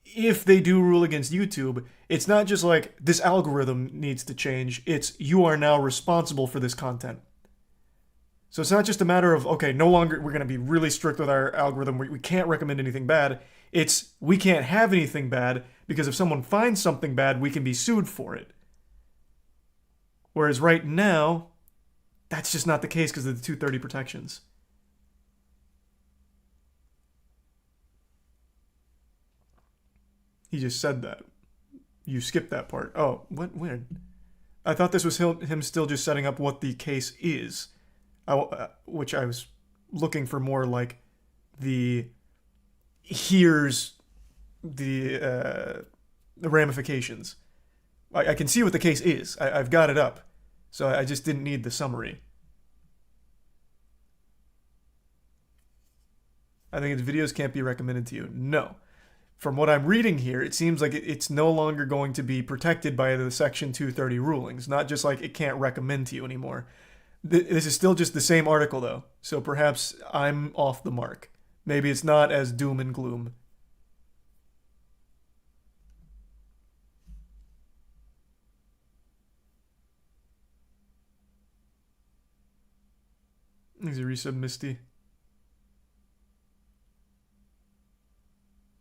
if they do rule against YouTube, it's not just like this algorithm needs to change, it's you are now responsible for this content. So it's not just a matter of, okay, no longer we're going to be really strict with our algorithm, we can't recommend anything bad. It's we can't have anything bad because if someone finds something bad, we can be sued for it. Whereas right now, that's just not the case because of the 230 protections. He just said that. You skipped that part. Oh, what? When? I thought this was him still just setting up what the case is. Which I was looking for more like here's the ramifications. I can see what the case is. I've got it up. So I just didn't need the summary. I think its videos can't be recommended to you. No. From what I'm reading here, it seems like it's no longer going to be protected by the Section 230 rulings. Not just like it can't recommend to you anymore. This is still just the same article, though, so perhaps I'm off the mark. Maybe it's not as doom and gloom. There's a resub Misty.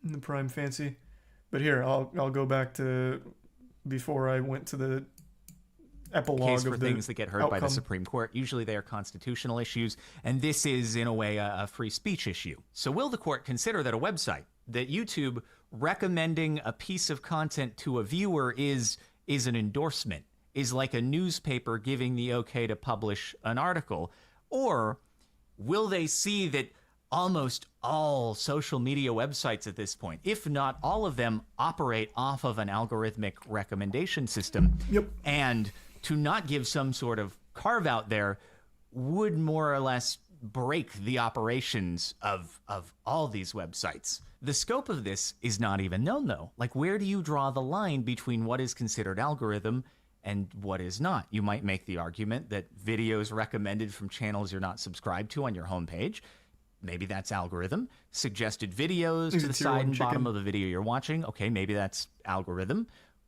In the Prime Fancy. But here, I'll go back to before I went to the epilogue Case for of the things that get heard by the outcome. Supreme Court. Usually they are constitutional issues, and this is, in a way, a free speech issue. So will the court consider that a website, that YouTube recommending a piece of content to a viewer is an endorsement, is like a newspaper giving the okay to publish an article? Or will they see that almost all social media websites at this point, if not all of them, operate off of an algorithmic recommendation system? Yep. And to not give some sort of carve out there would more or less break the operations of all these websites. The scope of this is not even known, though. Like, where do you draw the line between what is considered algorithm and what is not? You might make the argument that videos recommended from channels you're not subscribed to on your homepage, maybe that's algorithm. Suggested videos to the side and bottom of the video you're watching, okay, maybe that's algorithm.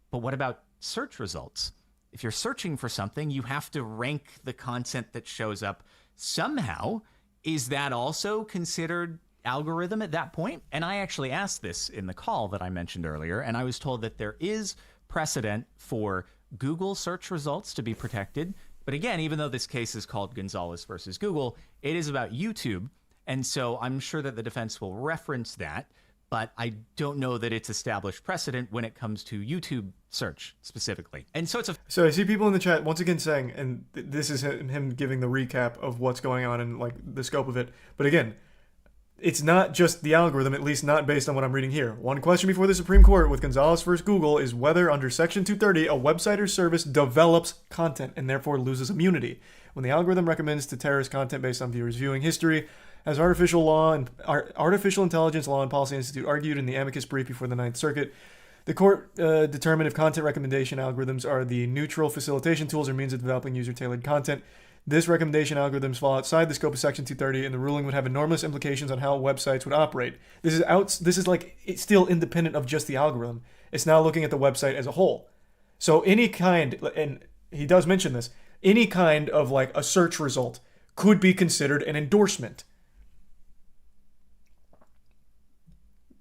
But what about search results? If you're searching for something, you have to rank the content that shows up somehow. Is that also considered algorithm at that point? And I actually asked this in the call that I mentioned earlier, and I was told that there is precedent for Google search results to be protected. But again, even though this case is called Gonzalez versus Google, it is about YouTube. And so I'm sure that the defense will reference that, but I don't know that it's established precedent when it comes to YouTube search specifically. And so So I see people in the chat once again saying, and this is him giving the recap of what's going on and like the scope of it. But again, it's not just the algorithm, at least not based on what I'm reading here. One question before the Supreme Court with Gonzalez versus Google is whether under Section 230 a website or service develops content and therefore loses immunity. When the algorithm recommends to terrorist content based on viewers' viewing history, as Artificial Intelligence Law and Policy Institute argued in the amicus brief before the Ninth Circuit, the court determined if content recommendation algorithms are the neutral facilitation tools or means of developing user-tailored content. This recommendation algorithms fall outside the scope of Section 230, and the ruling would have enormous implications on how websites would operate. This is like it's still independent of just the algorithm. It's now looking at the website as a whole. So any kind, and he does mention this, any kind of like a search result could be considered an endorsement.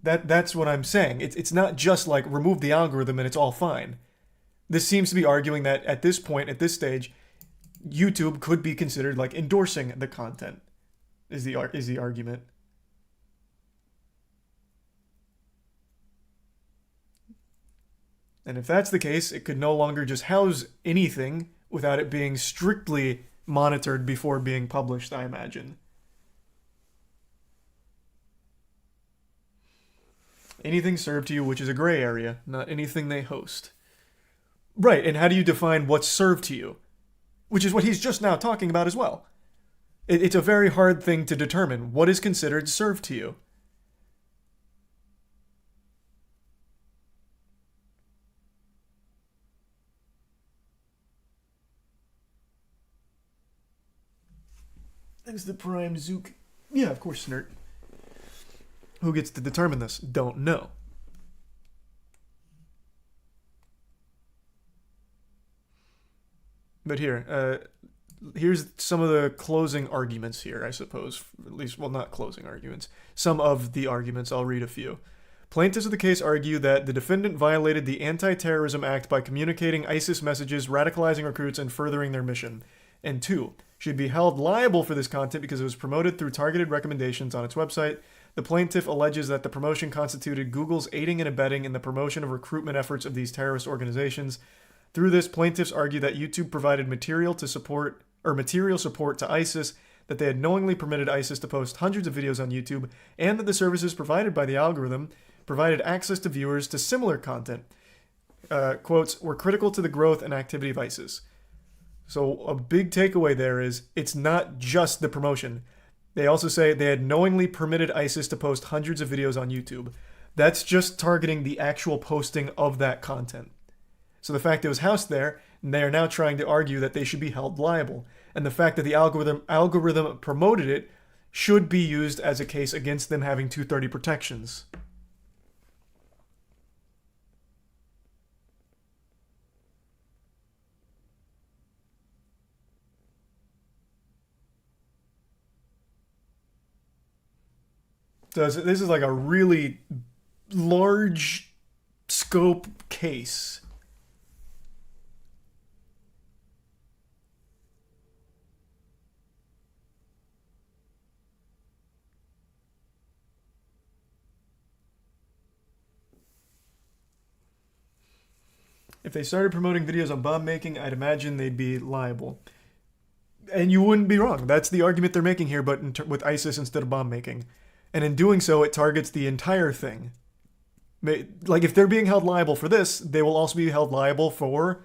That's what I'm saying. It's not just like remove the algorithm and it's all fine. This seems to be arguing that at this point, at this stage, YouTube could be considered like endorsing the content. Is the argument. And if that's the case, it could no longer just house anything without it being strictly monitored before being published, I imagine. Anything served to you, which is a gray area, not anything they host. Right, and how do you define what's served to you? Which is what he's just now talking about as well. It's a very hard thing to determine. What is considered served to you? Thanks to Prime Zook. Yeah, of course, Snert. Who gets to determine this? Don't know. But here, here's some of the closing arguments here, I suppose. At least, well, not closing arguments. Some of the arguments. I'll read a few. Plaintiffs of the case argue that the defendant violated the Anti-Terrorism Act by communicating ISIS messages, radicalizing recruits, and furthering their mission. And 2, should be held liable for this content because it was promoted through targeted recommendations on its website. The plaintiff alleges that the promotion constituted Google's aiding and abetting in the promotion of recruitment efforts of these terrorist organizations. Through this, plaintiffs argue that YouTube provided material support to ISIS, that they had knowingly permitted ISIS to post hundreds of videos on YouTube, and that the services provided by the algorithm provided access to viewers to similar content. Quotes, were critical to the growth and activity of ISIS. So a big takeaway there is it's not just the promotion. They also say they had knowingly permitted ISIS to post hundreds of videos on YouTube. That's just targeting the actual posting of that content. So the fact it was housed there, they are now trying to argue that they should be held liable. And the fact that the algorithm promoted it should be used as a case against them having 230 protections. So this is like a really large scope case. If they started promoting videos on bomb making, I'd imagine they'd be liable. And you wouldn't be wrong. That's the argument they're making here, but with ISIS instead of bomb making. And in doing so, it targets the entire thing. Like, if they're being held liable for this, they will also be held liable for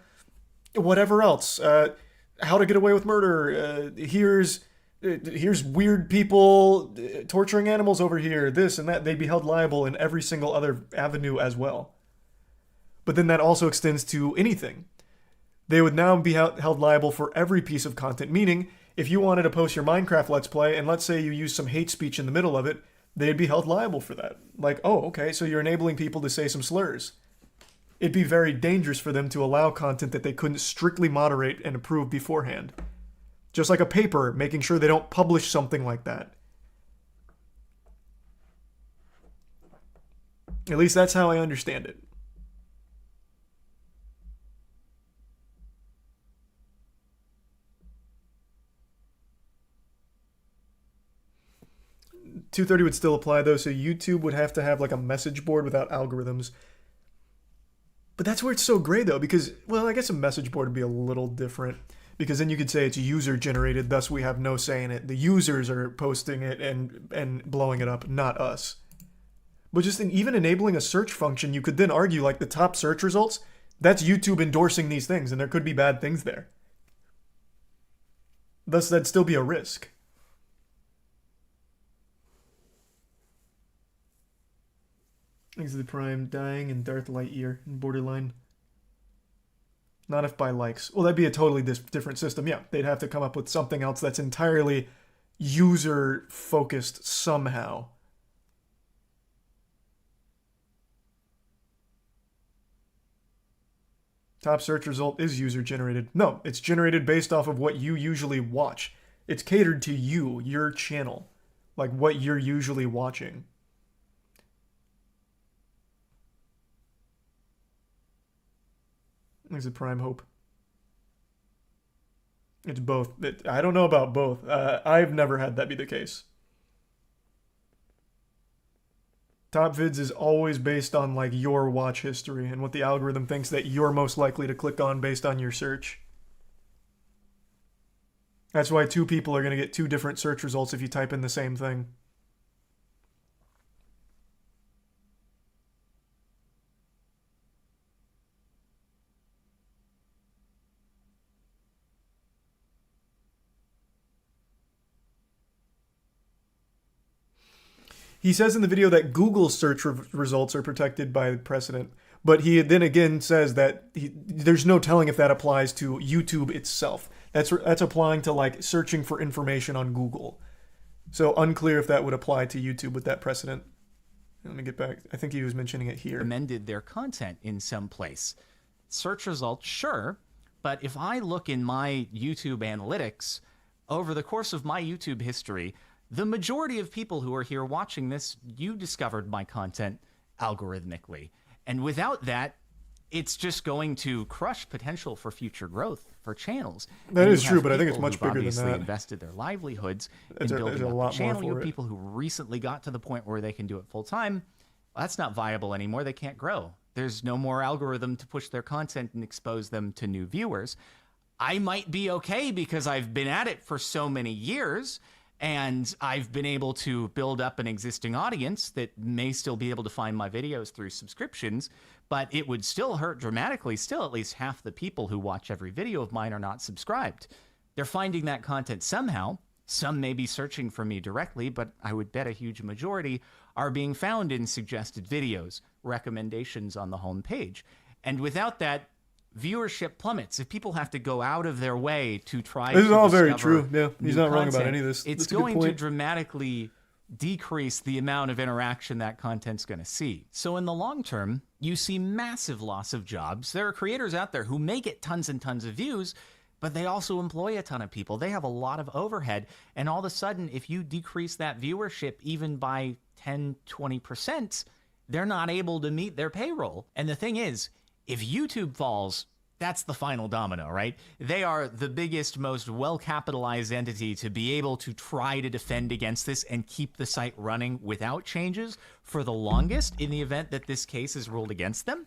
whatever else. How to get away with murder. Here's weird people torturing animals over here. This and that. They'd be held liable in every single other avenue as well. But then that also extends to anything. They would now be held liable for every piece of content, meaning if you wanted to post your Minecraft Let's Play and let's say you use some hate speech in the middle of it, they'd be held liable for that. Like, oh, okay, so you're enabling people to say some slurs. It'd be very dangerous for them to allow content that they couldn't strictly moderate and approve beforehand. Just like a paper, making sure they don't publish something like that. At least that's how I understand it. .230 would still apply though, so YouTube would have to have like a message board without algorithms. But that's where it's so gray though, because, well, I guess a message board would be a little different. Because then you could say it's user generated, thus we have no say in it. The users are posting it and blowing it up, not us. But just in even enabling a search function, you could then argue like the top search results, that's YouTube endorsing these things, and there could be bad things there. Thus, that'd still be a risk. Thanks to the Prime, dying and Darth Lightyear in Borderline. Not if by likes. Well, that'd be a totally different system. Yeah, they'd have to come up with something else that's entirely user-focused somehow. Top search result is user-generated. No, it's generated based off of what you usually watch. It's catered to you, your channel. Like what you're usually watching. There's a Prime Hope. It's both. I don't know about both. I've never had that be the case. Top vids is always based on like your watch history and what the algorithm thinks that you're most likely to click on based on your search. That's why two people are going to get two different search results if you type in the same thing. He says in the video that Google search results are protected by precedent, but he then again says that there's no telling if that applies to YouTube itself. That's applying to like searching for information on Google. So unclear if that would apply to YouTube with that precedent. Let me get back. I think he was mentioning it here. Amended their content in some place. Search results, sure, but if I look in my YouTube analytics, over the course of my YouTube history, the majority of people who are here watching this, you discovered my content algorithmically. And without that, it's just going to crush potential for future growth for channels. That is true, have but I think it's people much who've bigger than obviously that. invested their livelihoods There's in a building up lot the channel. more You for have it. people who recently got to the point where they can do it full time. Well, that's not viable anymore. They can't grow. There's no more algorithm to push their content and expose them to new viewers. I might be okay because I've been at it for so many years and I've been able to build up an existing audience that may still be able to find my videos through subscriptions, but it would still hurt dramatically. Still, at least half the people who watch every video of mine are not subscribed. They're finding that content somehow. Some may be searching for me directly, but I would bet a huge majority are being found in suggested videos, recommendations on the homepage. And without that, viewership plummets. If people have to go out of their way to try This is to all very discover true. Yeah, he's new not wrong about content, any of this. It's That's a good going to point. dramatically decrease the amount of interaction that content's going to see. So in the long term, you see massive loss of jobs. There are creators out there who may get tons and tons of views, but they also employ a ton of people. They have a lot of overhead. And all of a sudden, if you decrease that viewership even by 10, 20%, they're not able to meet their payroll. And the thing is, if YouTube falls, that's the final domino, right? They are the biggest, most well-capitalized entity to be able to try to defend against this and keep the site running without changes for the longest in the event that this case is ruled against them.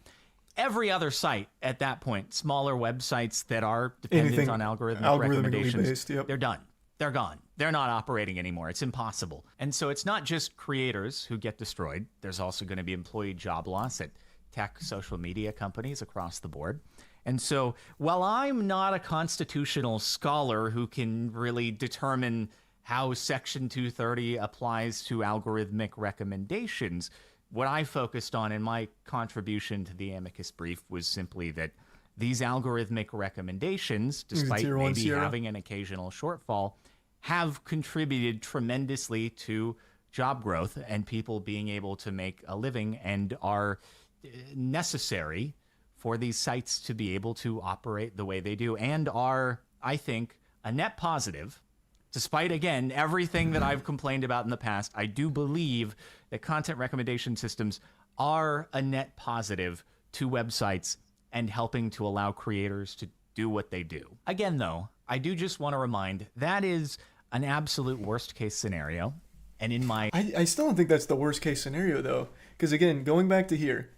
Every other site at that point, smaller websites that are dependent Anything on algorithmic algorithmically recommendations, based, yep. they're done. They're gone. They're not operating anymore. It's impossible. And so it's not just creators who get destroyed. There's also going to be employee job loss at tech social media companies across the board. And so while I'm not a constitutional scholar who can really determine how Section 230 applies to algorithmic recommendations, what I focused on in my contribution to the amicus brief was simply that these algorithmic recommendations, despite Tier 1 maybe Sierra. having an occasional shortfall, have contributed tremendously to job growth and people being able to make a living and are necessary for these sites to be able to operate the way they do and are, I think, a net positive. Despite, again, everything that I've complained about in the past, I do believe that content recommendation systems are a net positive to websites and helping to allow creators to do what they do. Again, though, I do just want to remind that is an absolute worst case scenario. And in my... I still don't think that's the worst case scenario, though. Because again, going back to here,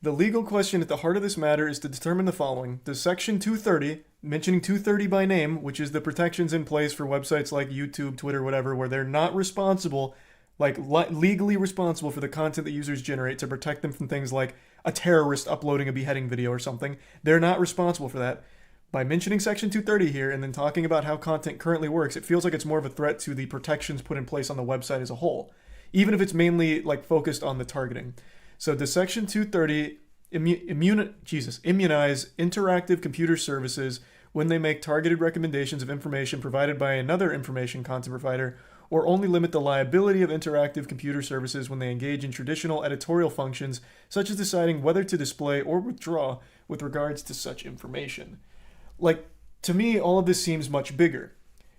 the legal question at the heart of this matter is to determine the following. Does Section 230, mentioning 230 by name, which is the protections in place for websites like YouTube, Twitter, whatever, where they're not responsible, like legally responsible for the content that users generate to protect them from things like a terrorist uploading a beheading video or something. They're not responsible for that. By mentioning Section 230 here and then talking about how content currently works, it feels like it's more of a threat to the protections put in place on the website as a whole, even if it's mainly like focused on the targeting. So does Section 230 immunize interactive computer services when they make targeted recommendations of information provided by another information content provider, or only limit the liability of interactive computer services when they engage in traditional editorial functions, such as deciding whether to display or withdraw with regards to such information? Like, to me, all of this seems much bigger.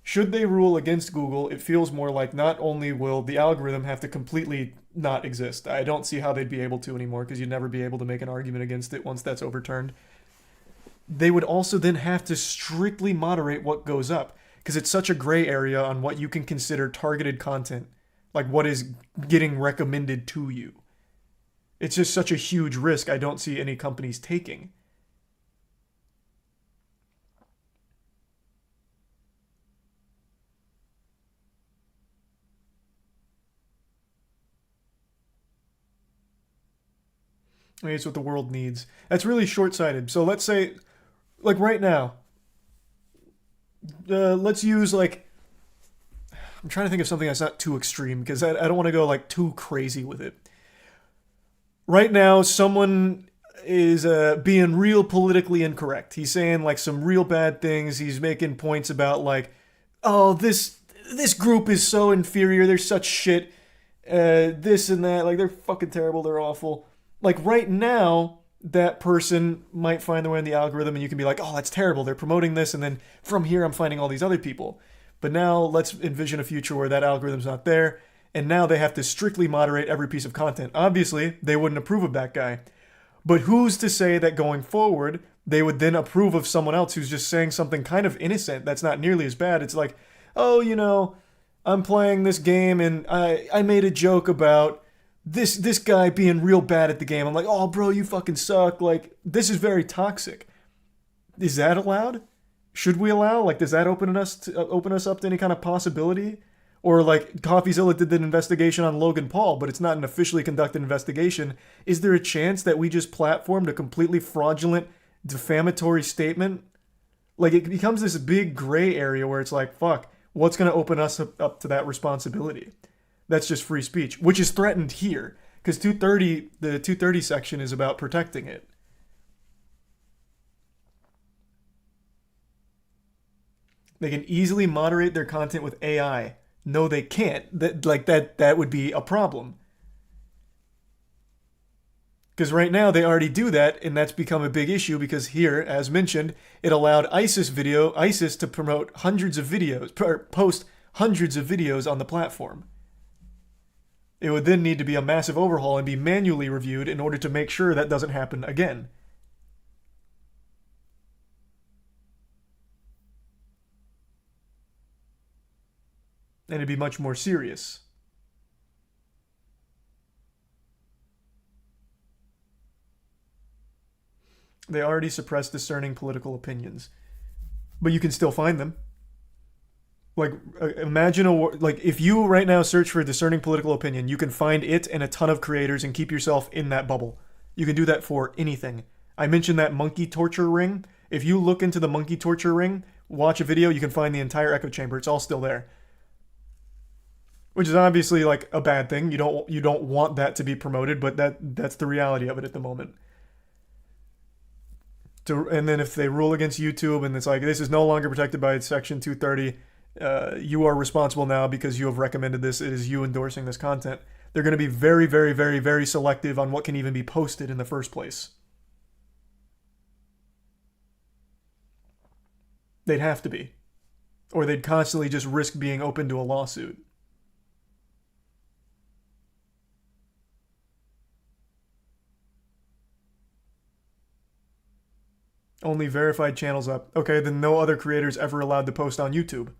Should they rule against Google, it feels more like not only will the algorithm have to completely not exist. I don't see how they'd be able to anymore because you'd never be able to make an argument against it once that's overturned. They would also then have to strictly moderate what goes up because it's such a gray area on what you can consider targeted content, like what is getting recommended to you. It's just such a huge risk I don't see any companies taking. I mean, it's what the world needs. That's really short-sighted. So let's say, like right now, let's use like, I'm trying to think of something that's not too extreme because I don't want to go like too crazy with it. Right now, someone is being real politically incorrect. He's saying like some real bad things. He's making points about like, oh, this group is so inferior. They're such shit. This and that. Like, they're fucking terrible. They're awful. Like, right now, that person might find their way in the algorithm and you can be like, oh, that's terrible. They're promoting this. And then from here, I'm finding all these other people. But now let's envision a future where that algorithm's not there. And now they have to strictly moderate every piece of content. Obviously, they wouldn't approve of that guy. But who's to say that going forward, they would then approve of someone else who's just saying something kind of innocent that's not nearly as bad? It's like, oh, you know, I'm playing this game and I made a joke about this guy being real bad at the game. I'm like, oh, bro, you fucking suck. Like, this is very toxic. Is that allowed? Should we allow? Like, does that open us up to any kind of possibility? Or like CoffeeZilla did an investigation on Logan Paul, but it's not an officially conducted investigation. Is there a chance that we just platformed a completely fraudulent, defamatory statement? Like, it becomes this big gray area where it's like, fuck, what's going to open us up to that responsibility? That's just free speech, which is threatened here. Because the 230 section is about protecting it. They can easily moderate their content with AI. No, they can't. That would be a problem. Because right now they already do that, and that's become a big issue because here, as mentioned, it allowed ISIS to promote hundreds of videos, post hundreds of videos on the platform. It would then need to be a massive overhaul and be manually reviewed in order to make sure that doesn't happen again. And it'd be much more serious. They already suppress discerning political opinions. But you can still find them. Like, imagine if you right now search for discerning political opinion, you can find it and a ton of creators and keep yourself in that bubble. You can do that for anything. I mentioned that monkey torture ring. If you look into the monkey torture ring, watch a video, you can find the entire echo chamber. It's all still there. Which is obviously like a bad thing. You don't want that to be promoted, but that's the reality of it at the moment. And then if they rule against YouTube and it's like, this is no longer protected by Section 230, you are responsible now because you have recommended this. It is you endorsing this content. They're going to be very, very, very, very selective on what can even be posted in the first place. They'd have to be. Or they'd constantly just risk being open to a lawsuit. Only verified channels up. Okay, then no other creators ever allowed to post on YouTube.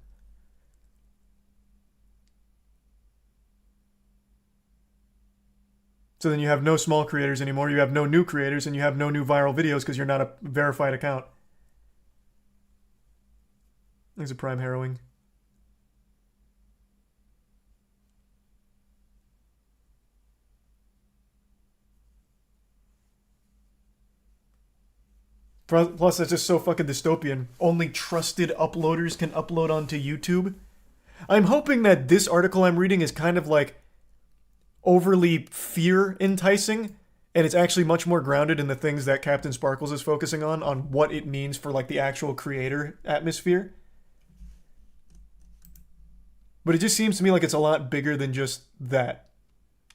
So then you have no small creators anymore, you have no new creators, and you have no new viral videos because you're not a verified account. There's a prime harrowing. Plus, that's just so fucking dystopian. Only trusted uploaders can upload onto YouTube. I'm hoping that this article I'm reading is kind of like overly fear enticing, and it's actually much more grounded in the things that Captain Sparkles is focusing on what it means for like the actual creator atmosphere. But it just seems to me like it's a lot bigger than just that.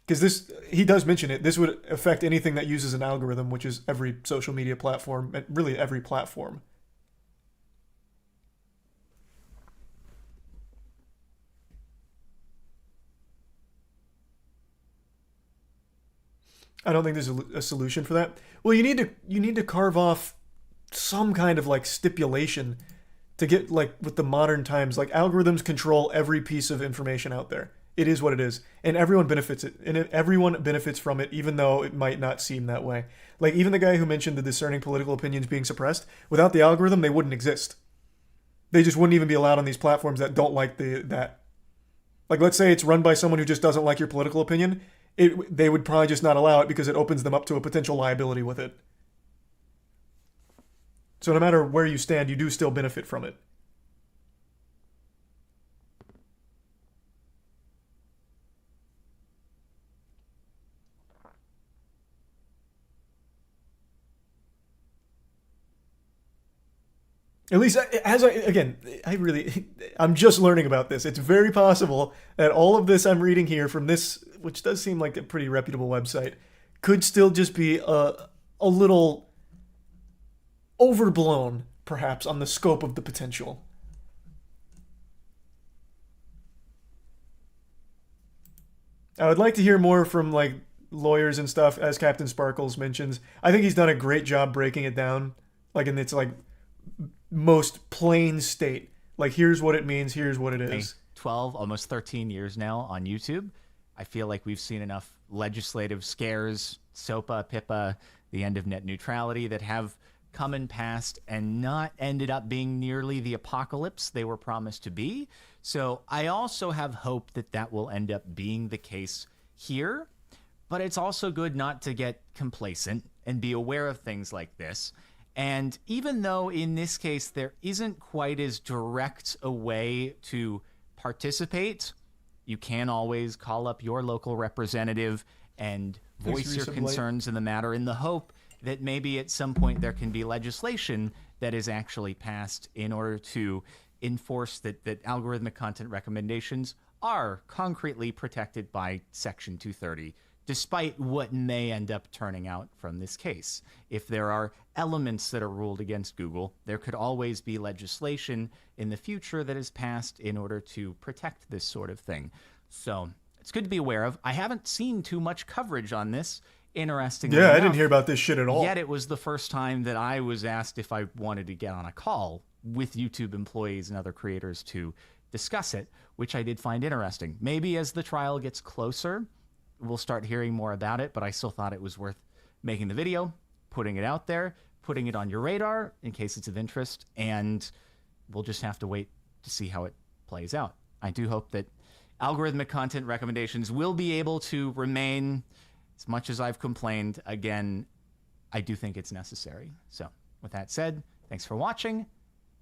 Because he does mention it, this would affect anything that uses an algorithm, which is every social media platform, and really every platform. I don't think there's a solution for that. Well, you need to carve off some kind of like stipulation to get like with the modern times. Like algorithms control every piece of information out there. It is what it is, and everyone benefits everyone benefits from it, even though it might not seem that way. Like even the guy who mentioned the discerning political opinions being suppressed, without the algorithm, they wouldn't exist. They just wouldn't even be allowed on these platforms that don't like that. Like let's say it's run by someone who just doesn't like your political opinion, they would probably just not allow it because it opens them up to a potential liability with it. So no matter where you stand, you do still benefit from it. At least I'm just learning about this. It's very possible that all of this I'm reading here from this, which does seem like a pretty reputable website, could still just be a little overblown, perhaps, on the scope of the potential. I would like to hear more from like lawyers and stuff, as Captain Sparkles mentions. I think he's done a great job breaking it down, like in its like most plain state. Like, here's what it means, here's what it is. 12, almost 13 years now on YouTube. I feel like we've seen enough legislative scares, SOPA, PIPA, the end of net neutrality, that have come and passed and not ended up being nearly the apocalypse they were promised to be. So I also have hope that that will end up being the case here. But it's also good not to get complacent and be aware of things like this. And even though in this case there isn't quite as direct a way to participate, you can always call up your local representative and voice your concerns in the matter, in the hope that maybe at some point there can be legislation that is actually passed in order to enforce that algorithmic content recommendations are concretely protected by Section 230, despite what may end up turning out from this case. If there are elements that are ruled against Google, there could always be legislation in the future that is passed in order to protect this sort of thing. So it's good to be aware of. I haven't seen too much coverage on this, interestingly enough. I didn't hear about this shit at all. Yet it was the first time that I was asked if I wanted to get on a call with YouTube employees and other creators to discuss it, which I did find interesting. Maybe as the trial gets closer, we'll start hearing more about it, but I still thought it was worth making the video, putting it out there, putting it on your radar in case it's of interest, and we'll just have to wait to see how it plays out. I do hope that algorithmic content recommendations will be able to remain. As much as I've complained, again, I do think it's necessary. So with that said, thanks for watching,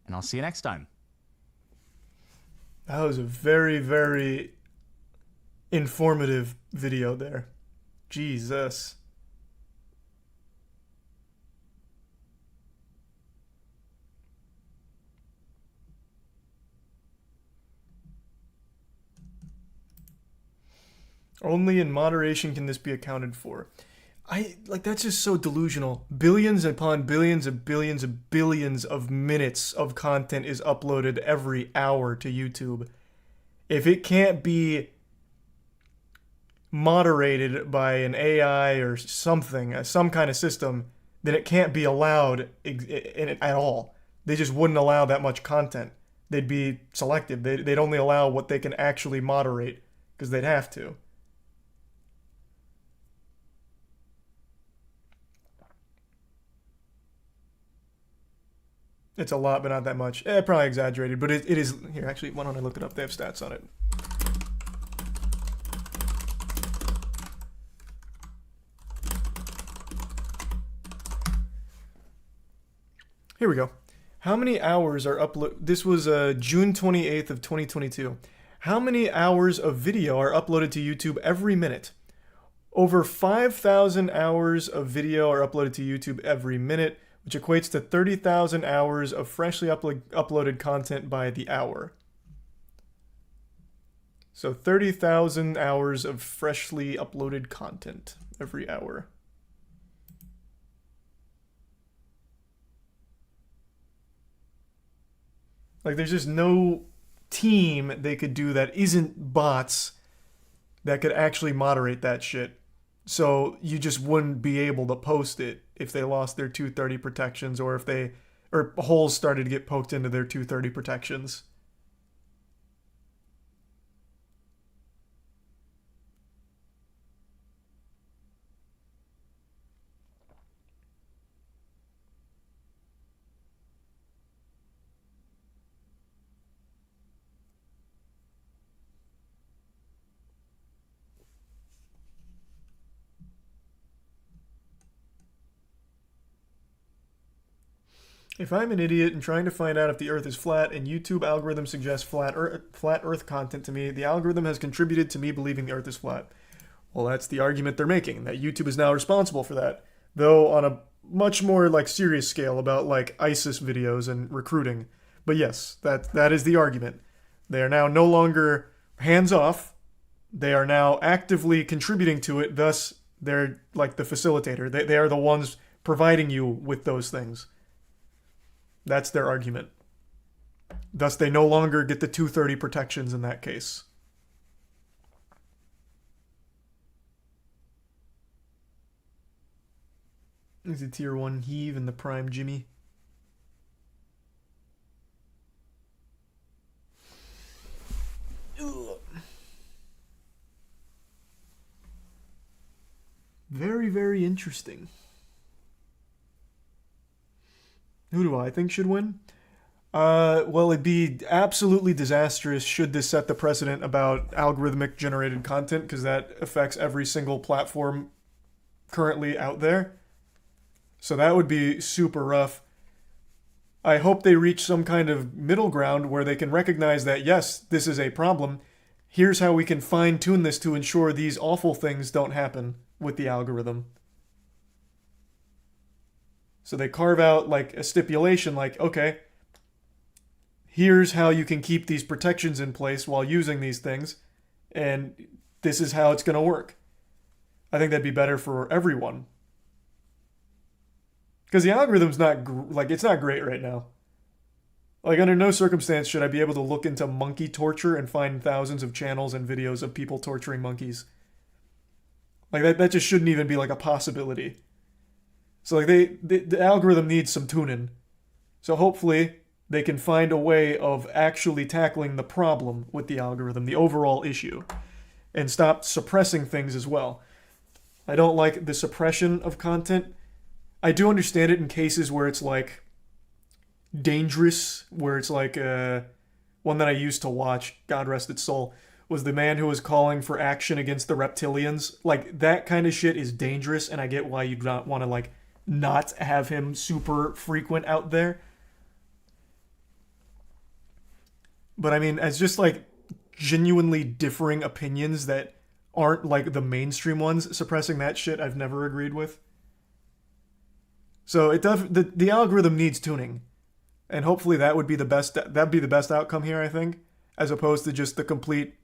and I'll see you next time. That was a very, very informative video there. Jesus. Only in moderation can this be accounted for. That's just so delusional. Billions upon billions of billions of billions of minutes of content is uploaded every hour to YouTube. If it can't be moderated by an AI or something, some kind of system, then it can't be allowed at all. They just wouldn't allow that much content. They'd be selective. They'd only allow what they can actually moderate, because they'd have to. It's a lot, but not that much. Probably exaggerated, but it is. Here, actually, why don't I look it up? They have stats on it. Here we go. How many hours are uploaded? This was June 28th of 2022. How many hours of video are uploaded to YouTube every minute? Over 5,000 hours of video are uploaded to YouTube every minute, which equates to 30,000 hours of freshly uploaded content by the hour. So 30,000 hours of freshly uploaded content every hour. Like, there's just no team they could do that isn't bots that could actually moderate that shit. So you just wouldn't be able to post it if they lost their 230 protections, or if holes started to get poked into their 230 protections. If I'm an idiot and trying to find out if the Earth is flat and YouTube algorithm suggests flat Earth content to me, the algorithm has contributed to me believing the Earth is flat. Well, that's the argument they're making, that YouTube is now responsible for that. Though on a much more like serious scale about like ISIS videos and recruiting. But yes, that is the argument. They are now no longer hands off. They are now actively contributing to it. Thus, they're like the facilitator. They are the ones providing you with those things. That's their argument. Thus, they no longer get the 230 protections in that case. There's a tier 1 Heave and the Prime Jimmy. Ugh. Very, very interesting. Who do I think should win? Well, it'd be absolutely disastrous should this set the precedent about algorithmic generated content, because that affects every single platform currently out there. So that would be super rough. I hope they reach some kind of middle ground where they can recognize that, yes, this is a problem. Here's how we can fine-tune this to ensure these awful things don't happen with the algorithm. So they carve out like a stipulation like, okay, here's how you can keep these protections in place while using these things, and this is how it's going to work. I think that'd be better for everyone. Because the algorithm's not, it's not great right now. Like, under no circumstance should I be able to look into monkey torture and find thousands of channels and videos of people torturing monkeys. Like, that just shouldn't even be, like, a possibility. So, like, the algorithm needs some tuning. So hopefully they can find a way of actually tackling the problem with the algorithm, the overall issue, and stop suppressing things as well. I don't like the suppression of content. I do understand it in cases where it's like dangerous, where it's like one that I used to watch, God rest its soul, was the man who was calling for action against the reptilians. Like, that kind of shit is dangerous, and I get why you'd not want to like not have him super frequent out there. But I mean, as just like genuinely differing opinions that aren't like the mainstream ones, suppressing that shit I've never agreed with. So the algorithm needs tuning, and hopefully that would be the best. That'd be the best outcome here, I think, as opposed to just the complete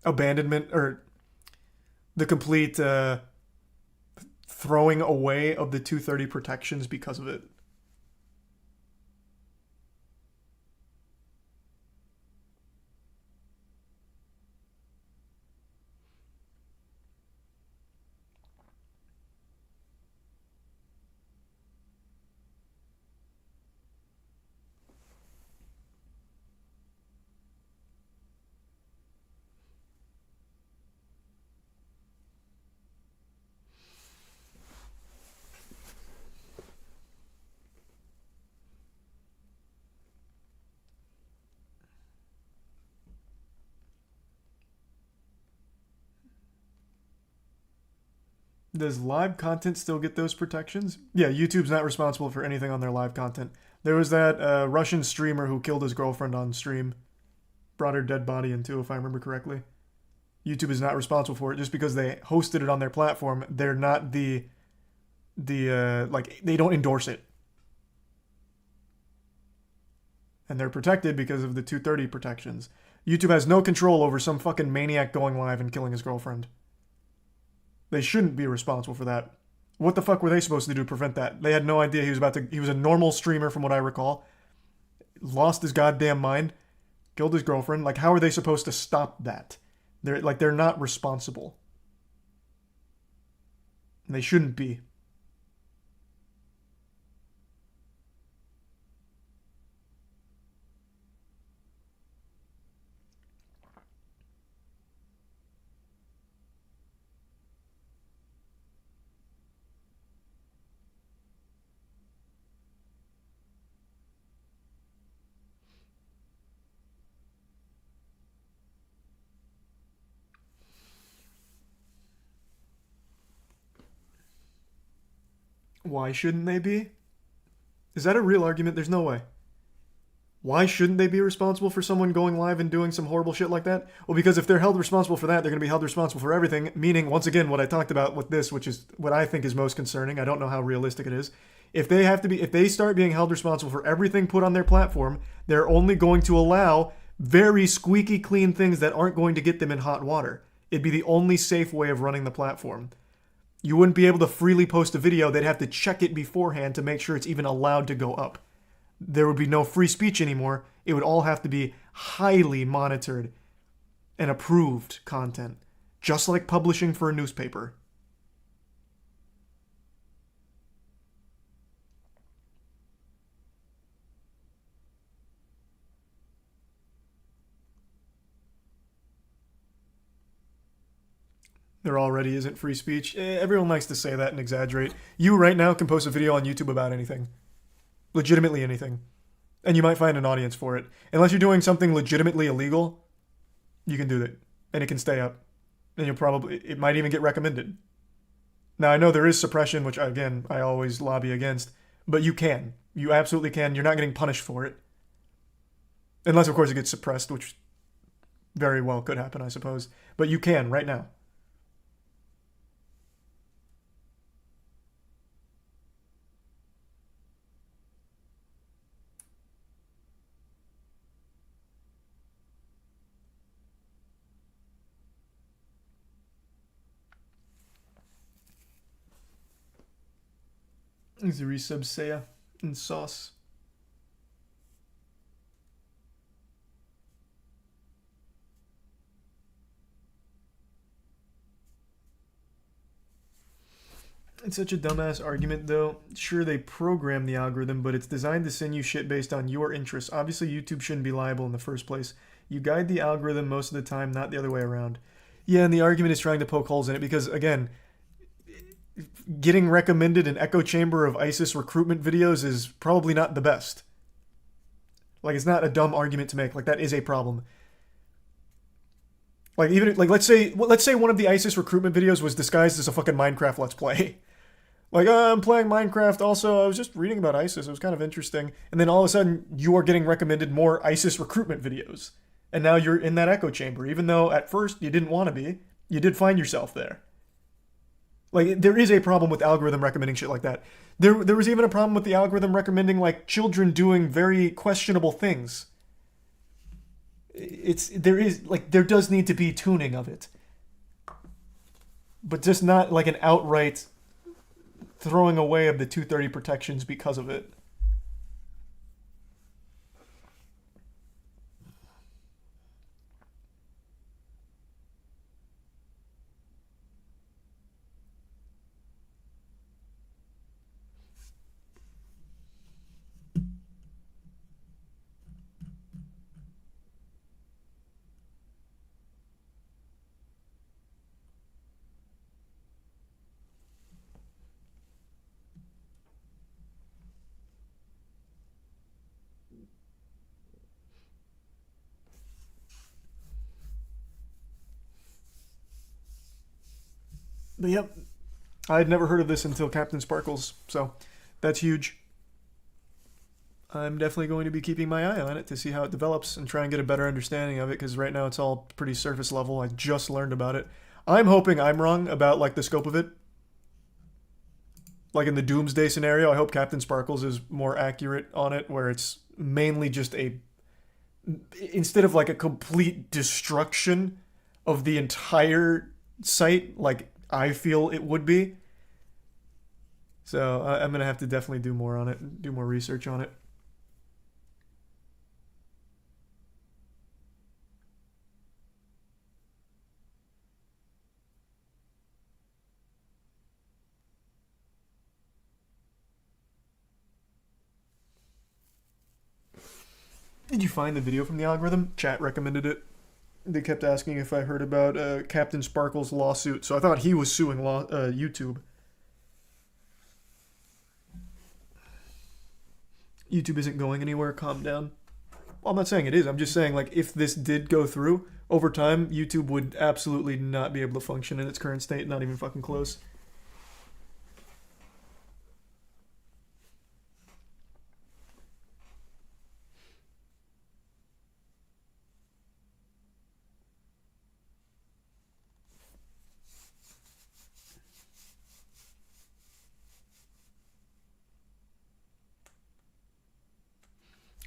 abandonment or the complete throwing away of the 230 protections because of it. Does live content still get those protections? Yeah, YouTube's not responsible for anything on their live content. There was that Russian streamer who killed his girlfriend on stream. Brought her dead body in too, if I remember correctly. YouTube is not responsible for it. Just because they hosted it on their platform, they're not they don't endorse it. And they're protected because of the 230 protections. YouTube has no control over some fucking maniac going live and killing his girlfriend. They shouldn't be responsible for that. What the fuck were they supposed to do to prevent that? They had no idea he was a normal streamer from what I recall. Lost his goddamn mind. Killed his girlfriend. Like, how are they supposed to stop that? They're not responsible. And they shouldn't be. Why shouldn't they be? Is that a real argument? There's no way. Why shouldn't they be responsible for someone going live and doing some horrible shit like that? Well, because if they're held responsible for that, they're going to be held responsible for everything. Meaning, once again, what I talked about with this, which is what I think is most concerning, I don't know how realistic it is If they start being held responsible for everything put on their platform, they're only going to allow very squeaky clean things that aren't going to get them in hot water. It'd be the only safe way of running the platform. You wouldn't be able to freely post a video. They'd have to check it beforehand to make sure it's even allowed to go up. There would be no free speech anymore. It would all have to be highly monitored and approved content, just like publishing for a newspaper. There already isn't free speech. Everyone likes to say that and exaggerate. You right now can post a video on YouTube about anything. Legitimately anything. And you might find an audience for it. Unless you're doing something legitimately illegal, you can do that. And it can stay up. And it might even get recommended. Now I know there is suppression, which again, I always lobby against. But you can. You absolutely can. You're not getting punished for it. Unless of course it gets suppressed, which very well could happen, I suppose. But you can right now. Is the resub Seiya and Sauce? It's such a dumbass argument, though. Sure, they program the algorithm, but it's designed to send you shit based on your interests. Obviously, YouTube shouldn't be liable in the first place. You guide the algorithm most of the time, not the other way around. Yeah, and the argument is trying to poke holes in it because, again, getting recommended an echo chamber of ISIS recruitment videos is probably not the best. Like, it's not a dumb argument to make. Like, that is a problem. Like, even, like, let's say one of the ISIS recruitment videos was disguised as a fucking Minecraft Let's Play. Like, I'm playing Minecraft, also, I was just reading about ISIS, it was kind of interesting. And then all of a sudden, you are getting recommended more ISIS recruitment videos. And now you're in that echo chamber, even though at first you didn't want to be. You did find yourself there. Like, there is a problem with algorithm recommending shit like that. There was even a problem with the algorithm recommending, like, children doing very questionable things. There does need to be tuning of it. But just not, like, an outright throwing away of the 230 protections because of it. But yep, I had never heard of this until Captain Sparkles, so that's huge. I'm definitely going to be keeping my eye on it to see how it develops and try and get a better understanding of it, because right now it's all pretty surface level. I just learned about it. I'm hoping I'm wrong about, like, the scope of it. Like in the Doomsday scenario, I hope Captain Sparkles is more accurate on it, where it's mainly just instead of like a complete destruction of the entire site, like I feel it would be. So I'm going to have to definitely do more on it, do more research on it. Did you find the video from the algorithm? Chat recommended it. They kept asking if I heard about Captain Sparkle's lawsuit, so I thought he was suing YouTube. YouTube isn't going anywhere, calm down. Well, I'm not saying it is, I'm just saying, like, if this did go through, over time, YouTube would absolutely not be able to function in its current state, not even fucking close.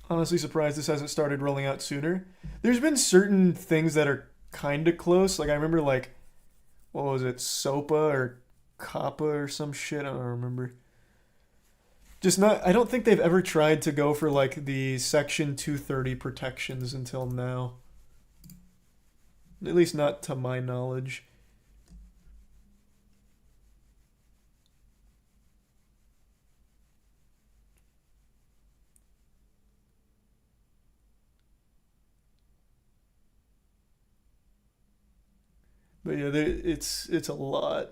Honestly surprised this hasn't started rolling out sooner. There's been certain things that are kind of close. Like I remember like, what was it, SOPA or COPPA or some shit? I don't remember. Just not, I don't think they've ever tried to go for like the Section 230 protections until now. At least not to my knowledge. But yeah, it's a lot.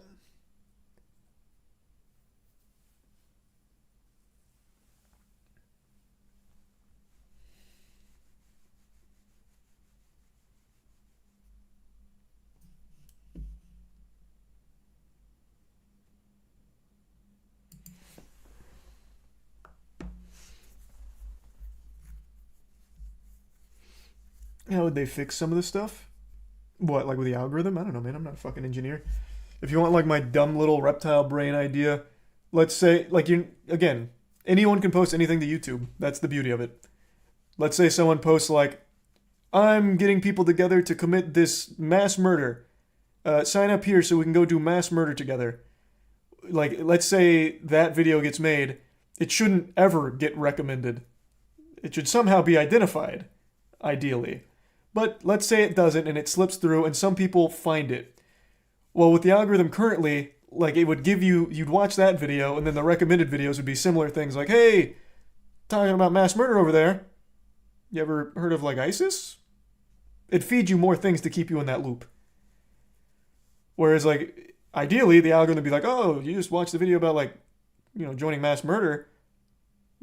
How would they fix some of this stuff? What, like with the algorithm? I don't know, man. I'm not a fucking engineer. If you want like my dumb little reptile brain idea, let's say, like again, anyone can post anything to YouTube. That's the beauty of it. Let's say someone posts like, I'm getting people together to commit this mass murder. Sign up here so we can go do mass murder together. Like, let's say that video gets made. It shouldn't ever get recommended. It should somehow be identified, ideally. But let's say it doesn't and it slips through and some people find it. Well, with the algorithm currently, like it would give you, you'd watch that video and then the recommended videos would be similar things like, hey, talking about mass murder over there. You ever heard of like ISIS? It feeds you more things to keep you in that loop. Whereas like, ideally the algorithm would be like, oh, you just watched the video about like, you know, joining mass murder.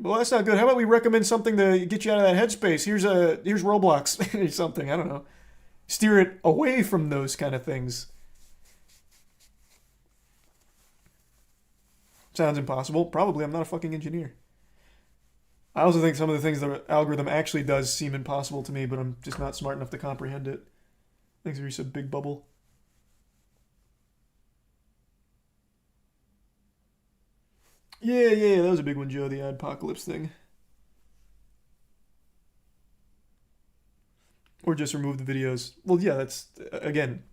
Well, that's not good. How about we recommend something to get you out of that headspace? Here's Roblox or something. I don't know. Steer it away from those kind of things. Sounds impossible. Probably. I'm not a fucking engineer. I also think some of the things the algorithm actually does seem impossible to me, but I'm just not smart enough to comprehend it. Thanks for your big bubble. Yeah, that was a big one, Joe, the apocalypse thing. Or just remove the videos. Well, yeah, that's, again,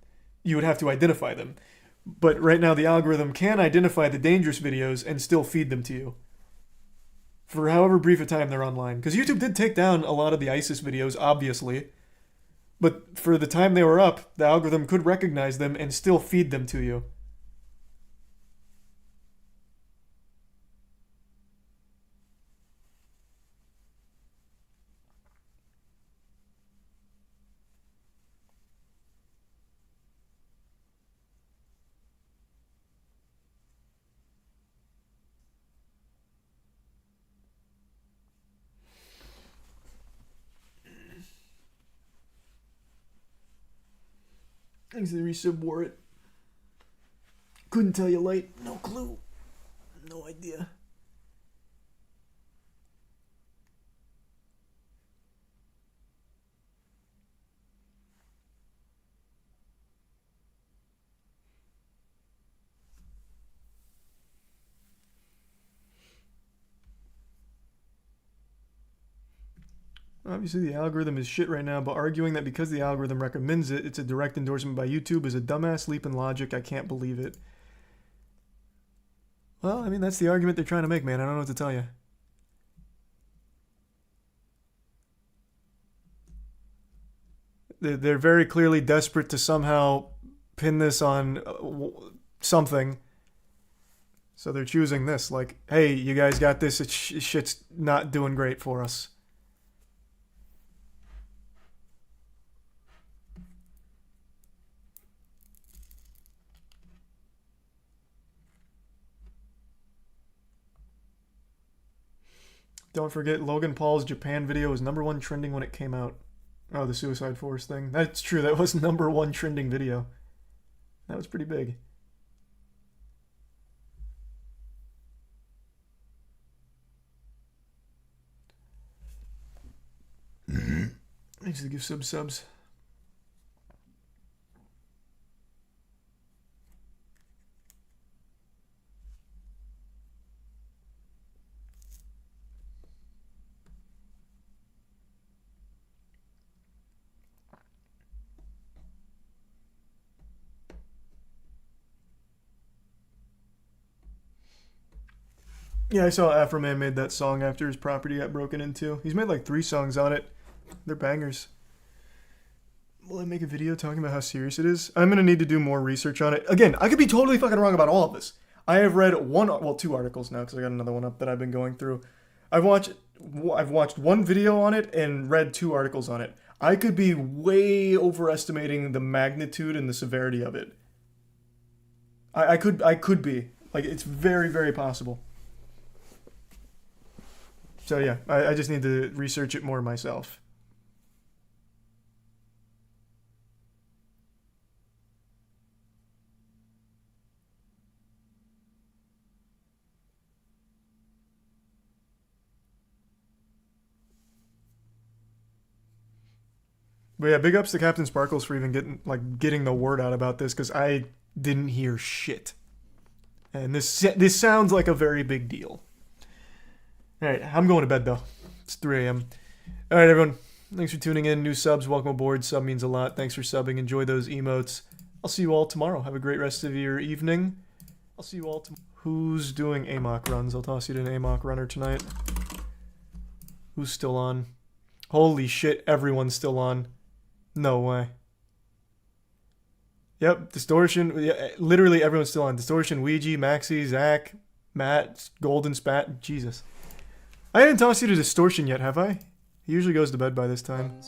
you would have to identify them. But right now the algorithm can identify the dangerous videos and still feed them to you. For however brief a time they're online. Because YouTube did take down a lot of the ISIS videos, obviously. But for the time they were up, the algorithm could recognize them and still feed them to you. Thanks to the resub wore it. Couldn't tell you, Light. No clue. No idea. Obviously, the algorithm is shit right now, but arguing that because the algorithm recommends it, it's a direct endorsement by YouTube is a dumbass leap in logic. I can't believe it. Well, I mean, that's the argument they're trying to make, man. I don't know what to tell you. They're very clearly desperate to somehow pin this on something. So they're choosing this. Like, hey, you guys got this. Shit's not doing great for us. Don't forget, Logan Paul's Japan video was #1 trending when it came out. Oh, the Suicide Force thing. That's true. That was #1 trending video. That was pretty big. Thanks to give subs. Yeah, I saw Afroman made that song after his property got broken into. He's made like 3 songs on it. They're bangers. Will I make a video talking about how serious it is? I'm going to need to do more research on it. Again, I could be totally fucking wrong about all of this. I have read 2 articles now because I got another one up that I've been going through. I've watched 1 video on it and read 2 articles on it. I could be way overestimating the magnitude and the severity of it. I could be. Like, it's very, very possible. So yeah, I just need to research it more myself. But yeah, big ups to Captain Sparkles for even getting the word out about this, because I didn't hear shit. And this sounds like a very big deal. Alright, I'm going to bed though. It's 3 a.m. Alright, everyone. Thanks for tuning in. New subs, welcome aboard. Sub means a lot. Thanks for subbing. Enjoy those emotes. I'll see you all tomorrow. Have a great rest of your evening. I'll see you all tomorrow. Who's doing AMOC runs? I'll toss you to an AMOC runner tonight. Who's still on? Holy shit, everyone's still on. No way. Yep, Distortion. Yeah, literally everyone's still on. Distortion, Ouija, Maxi, Zach, Matt, Golden Spat. Jesus. I haven't tossed you to Distortion yet, have I? He usually goes to bed by this time.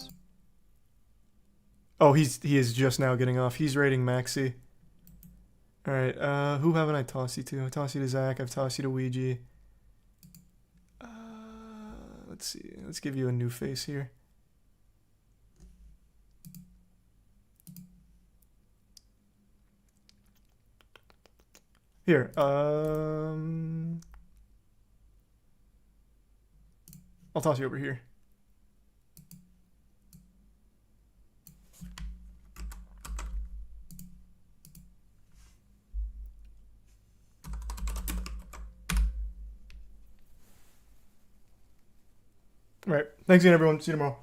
Oh, he is just now getting off. He's raiding Maxi. Alright, who haven't I tossed you to? I tossed you to Zach. I've tossed you to Ouija. Let's see. Let's give you a new face here. Here, I'll toss you over here. All right. Thanks again, everyone. See you tomorrow.